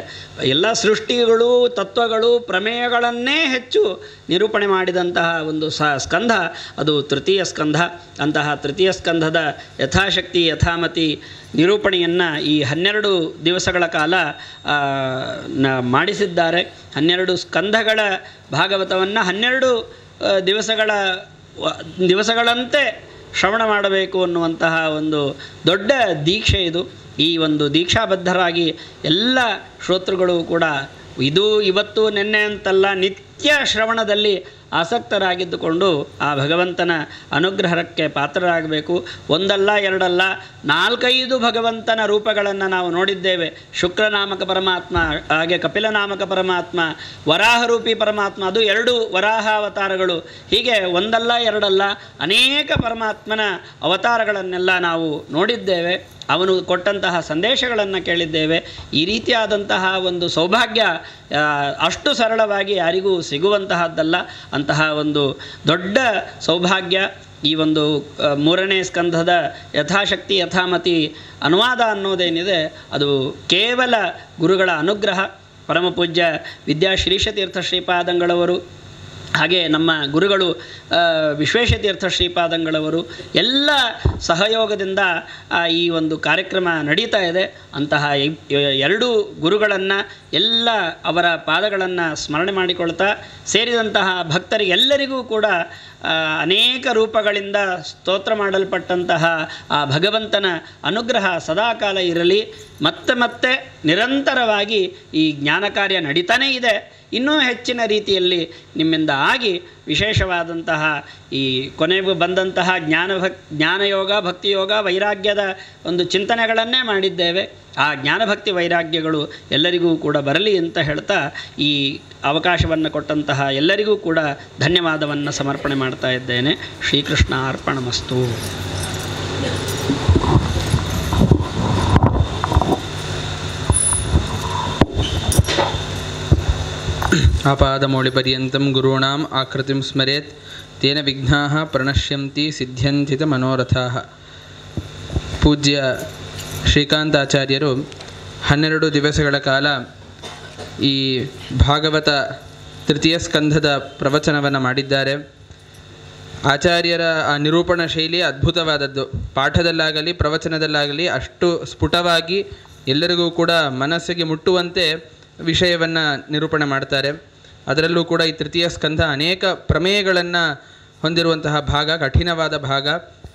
ಎಲ್ಲ ಸೃಷ್ಟಿಗಳು, ತತ್ವಗಳು, ಪ್ರಮೇಯಗಳನ್ನೇ ಹೆಚ್ಚು ನಿರೂಪಣೆ ಮಾಡಿದಂತಹ ಒಂದು ಸ್ಕಂಧ ಅದು ತೃತೀಯ ಸ್ಕಂಧ. ಅಂತಹ ತೃತೀಯ ಸ್ಕಂಧದ ಯಥಾಶಕ್ತಿ ಯಥಾಮತಿ ನಿರೂಪಣೆಯನ್ನು ಈ 12 ದಿವಸಗಳ ಕಾಲ ಮಾಡಿಸಿದ್ದಾರೆ. 12 ಸ್ಕಂಧಗಳ ಭಾಗವತವನ್ನು 12 ದಿವಸಗಳಂತೆ ಶ್ರವಣ ಮಾಡಬೇಕು ಅನ್ನುವಂತಹ ಒಂದು ದೊಡ್ಡ ದೀಕ್ಷೆ ಇದು. ಈ ಒಂದು ದೀಕ್ಷಾಬದ್ಧರಾಗಿ ಎಲ್ಲ ಶ್ರೋತೃಗಳು ಕೂಡ ಇದು ಇವತ್ತು ನೆನ್ನೆ ಅಂತಲ್ಲ, ನಿತ್ಯ ಶ್ರವಣದಲ್ಲಿ ಆಸಕ್ತರಾಗಿದ್ದುಕೊಂಡು ಆ ಭಗವಂತನ ಅನುಗ್ರಹಕ್ಕೆ ಪಾತ್ರರಾಗಬೇಕು. ಒಂದಲ್ಲ ಎರಡಲ್ಲ 4-5 ಭಗವಂತನ ರೂಪಗಳನ್ನು ನಾವು ನೋಡಿದ್ದೇವೆ. ಶುಕ್ರನಾಮಕ ಪರಮಾತ್ಮ, ಹಾಗೆ ಕಪಿಲನಾಮಕ ಪರಮಾತ್ಮ, ವರಾಹರೂಪಿ ಪರಮಾತ್ಮ, ಅದು 2 ವರಾಹ ಅವತಾರಗಳು. ಹೀಗೆ ಒಂದಲ್ಲ ಎರಡಲ್ಲ ಅನೇಕ ಪರಮಾತ್ಮನ ಅವತಾರಗಳನ್ನೆಲ್ಲ ನಾವು ನೋಡಿದ್ದೇವೆ. ಅವನು ಕೊಟ್ಟಂತಹ ಸಂದೇಶಗಳನ್ನು ಕೇಳಿದ್ದೇವೆ. ಈ ರೀತಿಯಾದಂತಹ ಒಂದು ಸೌಭಾಗ್ಯ ಅಷ್ಟು ಸರಳವಾಗಿ ಯಾರಿಗೂ ಸಿಗುವಂತಹದ್ದಲ್ಲ. ಅಂತಹ ಒಂದು ದೊಡ್ಡ ಸೌಭಾಗ್ಯ ಈ ಒಂದು 3ನೇ ಸ್ಕಂಧದ ಯಥಾಶಕ್ತಿ ಯಥಾಮತಿ ಅನುವಾದ ಅನ್ನೋದೇನಿದೆ ಅದು ಕೇವಲ ಗುರುಗಳ ಅನುಗ್ರಹ. ಪರಮಪೂಜ್ಯ ವಿದ್ಯಾಶ್ರೀಶತೀರ್ಥ ಶ್ರೀಪಾದಂಗಳವರು ಹಾಗೆ ನಮ್ಮ ಗುರುಗಳು ವಿಶ್ವೇಶತೀರ್ಥ ಶ್ರೀಪಾದಂಗಳವರು ಎಲ್ಲ ಸಹಯೋಗದಿಂದ ಈ ಒಂದು ಕಾರ್ಯಕ್ರಮ ನಡೀತಾ ಇದೆ. ಅಂತಹ ಎರಡು ಗುರುಗಳನ್ನು ಎಲ್ಲ ಅವರ ಪಾದಗಳನ್ನು ಸ್ಮರಣೆ ಮಾಡಿಕೊಳ್ತಾ ಸೇರಿದಂತಹ ಭಕ್ತರಿಗೆಲ್ಲರಿಗೂ ಕೂಡ ಅನೇಕ ರೂಪಗಳಿಂದ ಸ್ತೋತ್ರ ಮಾಡಲ್ಪಟ್ಟಂತಹ ಆ ಭಗವಂತನ ಅನುಗ್ರಹ ಸದಾಕಾಲ ಇರಲಿ. ಮತ್ತೆ ಮತ್ತೆ ನಿರಂತರವಾಗಿ ಈ ಜ್ಞಾನ ಕಾರ್ಯ ನಡೀತಾನೇ ಇದೆ. ಇನ್ನೂ ಹೆಚ್ಚಿನ ರೀತಿಯಲ್ಲಿ ನಿಮ್ಮಿಂದ ಆಗಿ ವಿಶೇಷವಾದಂತಹ ಈ ಕೊನೆಗೂ ಬಂದಂತಹ ಜ್ಞಾನಯೋಗ, ಭಕ್ತಿಯೋಗ, ವೈರಾಗ್ಯದ ಒಂದು ಚಿಂತನೆಗಳನ್ನೇ ಮಾಡಿದ್ದೇವೆ. ಆ ಜ್ಞಾನಭಕ್ತಿ ವೈರಾಗ್ಯಗಳು ಎಲ್ಲರಿಗೂ ಕೂಡ ಬರಲಿ ಅಂತ ಹೇಳ್ತಾ ಈ ಅವಕಾಶವನ್ನು ಕೊಟ್ಟಂತಹ ಎಲ್ಲರಿಗೂ ಕೂಡ ಧನ್ಯವಾದವನ್ನು ಸಮರ್ಪಣೆ ಮಾಡ್ತಾ ಇದ್ದೇನೆ. ಶ್ರೀಕೃಷ್ಣ ಅರ್ಪಣಮಸ್ತು. ಆಪಾದಮೌಳಿಪರ್ಯಂತಂ ಗುರುಣಾಂ ಆಕೃತಿಂ ಸ್ಮರೇತ್ ತೇನ ವಿಘ್ನಾಃ ಪ್ರಣಶ್ಯಂತಿ ಸಿದ್ಧ್ಯಂತಿ ಮನೋರಥಾಃ. ಪೂಜ್ಯ ಶ್ರೀಕಾಂತಾಚಾರ್ಯರು 12 ದಿವಸಗಳ ಕಾಲ ಈ ಭಾಗವತ ತೃತೀಯ ಸ್ಕಂಧದ ಪ್ರವಚನವನ್ನು ಮಾಡಿದ್ದಾರೆ. ಆಚಾರ್ಯರ ಆ ನಿರೂಪಣಾ ಶೈಲಿ ಅದ್ಭುತವಾದದ್ದು. ಪಾಠದಲ್ಲಾಗಲಿ ಪ್ರವಚನದಲ್ಲಾಗಲಿ ಅಷ್ಟು ಸ್ಫುಟವಾಗಿ ಎಲ್ಲರಿಗೂ ಕೂಡ ಮನಸ್ಸಿಗೆ ಮುಟ್ಟುವಂತೆ ವಿಷಯವನ್ನು ನಿರೂಪಣೆ ಮಾಡ್ತಾರೆ. ಅದರಲ್ಲೂ ಕೂಡ ಈ ತೃತೀಯ ಸ್ಕಂಧ ಅನೇಕ ಪ್ರಮೇಯಗಳನ್ನು ಹೊಂದಿರುವಂತಹ ಭಾಗ, ಕಠಿಣವಾದ ಭಾಗ.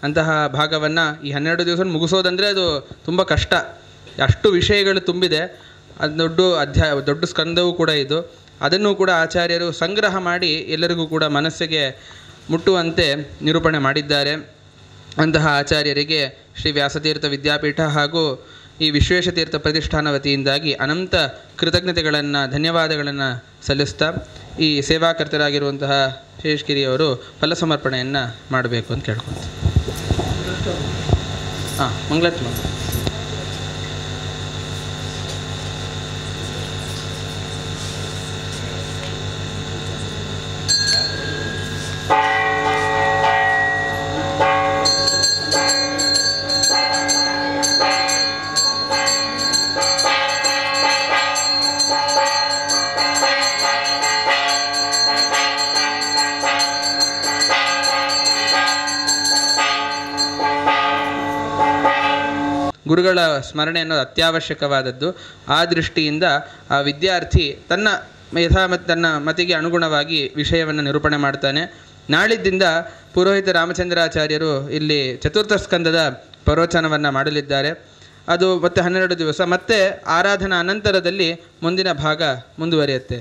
ಅಂತಹ ಭಾಗವನ್ನು ಈ 12 ದಿವಸ ಮುಗಿಸೋದಂದರೆ ಅದು ತುಂಬ ಕಷ್ಟ. ಅಷ್ಟು ವಿಷಯಗಳು ತುಂಬಿದೆ. ಅದು ದೊಡ್ಡ ಸ್ಕಂದವೂ ಕೂಡ ಇದು. ಅದನ್ನು ಕೂಡ ಆಚಾರ್ಯರು ಸಂಗ್ರಹ ಮಾಡಿ ಎಲ್ಲರಿಗೂ ಕೂಡ ಮನಸ್ಸಿಗೆ ಮುಟ್ಟುವಂತೆ ನಿರೂಪಣೆ ಮಾಡಿದ್ದಾರೆ. ಅಂತಹ ಆಚಾರ್ಯರಿಗೆ ಶ್ರೀ ವ್ಯಾಸತೀರ್ಥ ವಿದ್ಯಾಪೀಠ ಹಾಗೂ ಈ ವಿಶ್ವೇಶತೀರ್ಥ ಪ್ರತಿಷ್ಠಾನ ವತಿಯಿಂದಾಗಿ ಅನಂತ ಕೃತಜ್ಞತೆಗಳನ್ನು, ಧನ್ಯವಾದಗಳನ್ನು ಸಲ್ಲಿಸ್ತಾ ಈ ಸೇವಾಕರ್ತರಾಗಿರುವಂತಹ ಶೇಷಗಿರಿಯವರು ಫಲ ಸಮರ್ಪಣೆಯನ್ನು ಮಾಡಬೇಕು ಅಂತ ಕೇಳ್ಕೊಳ್ತೀನಿ. ಮಂಗಳಾತ್ಮ. ಗುರುಗಳ ಸ್ಮರಣೆ ಅನ್ನೋದು ಅತ್ಯವಶ್ಯಕವಾದದ್ದು. ಆ ದೃಷ್ಟಿಯಿಂದ ಆ ವಿದ್ಯಾರ್ಥಿ ತನ್ನ ಮತಿಗೆ ಅನುಗುಣವಾಗಿ ವಿಷಯವನ್ನು ನಿರೂಪಣೆ ಮಾಡ್ತಾನೆ. ನಾಳಿದ್ದಿಂದ ಪುರೋಹಿತ ರಾಮಚಂದ್ರಾಚಾರ್ಯರು ಇಲ್ಲಿ ಚತುರ್ಥ ಸ್ಕಂದದ ಪ್ರವಚನವನ್ನು ಮಾಡಲಿದ್ದಾರೆ. ಅದು ಮತ್ತೆ 12 ದಿವಸ, ಮತ್ತೆ ಆರಾಧನಾ ಅನಂತರದಲ್ಲಿ ಮುಂದಿನ ಭಾಗ ಮುಂದುವರಿಯುತ್ತೆ.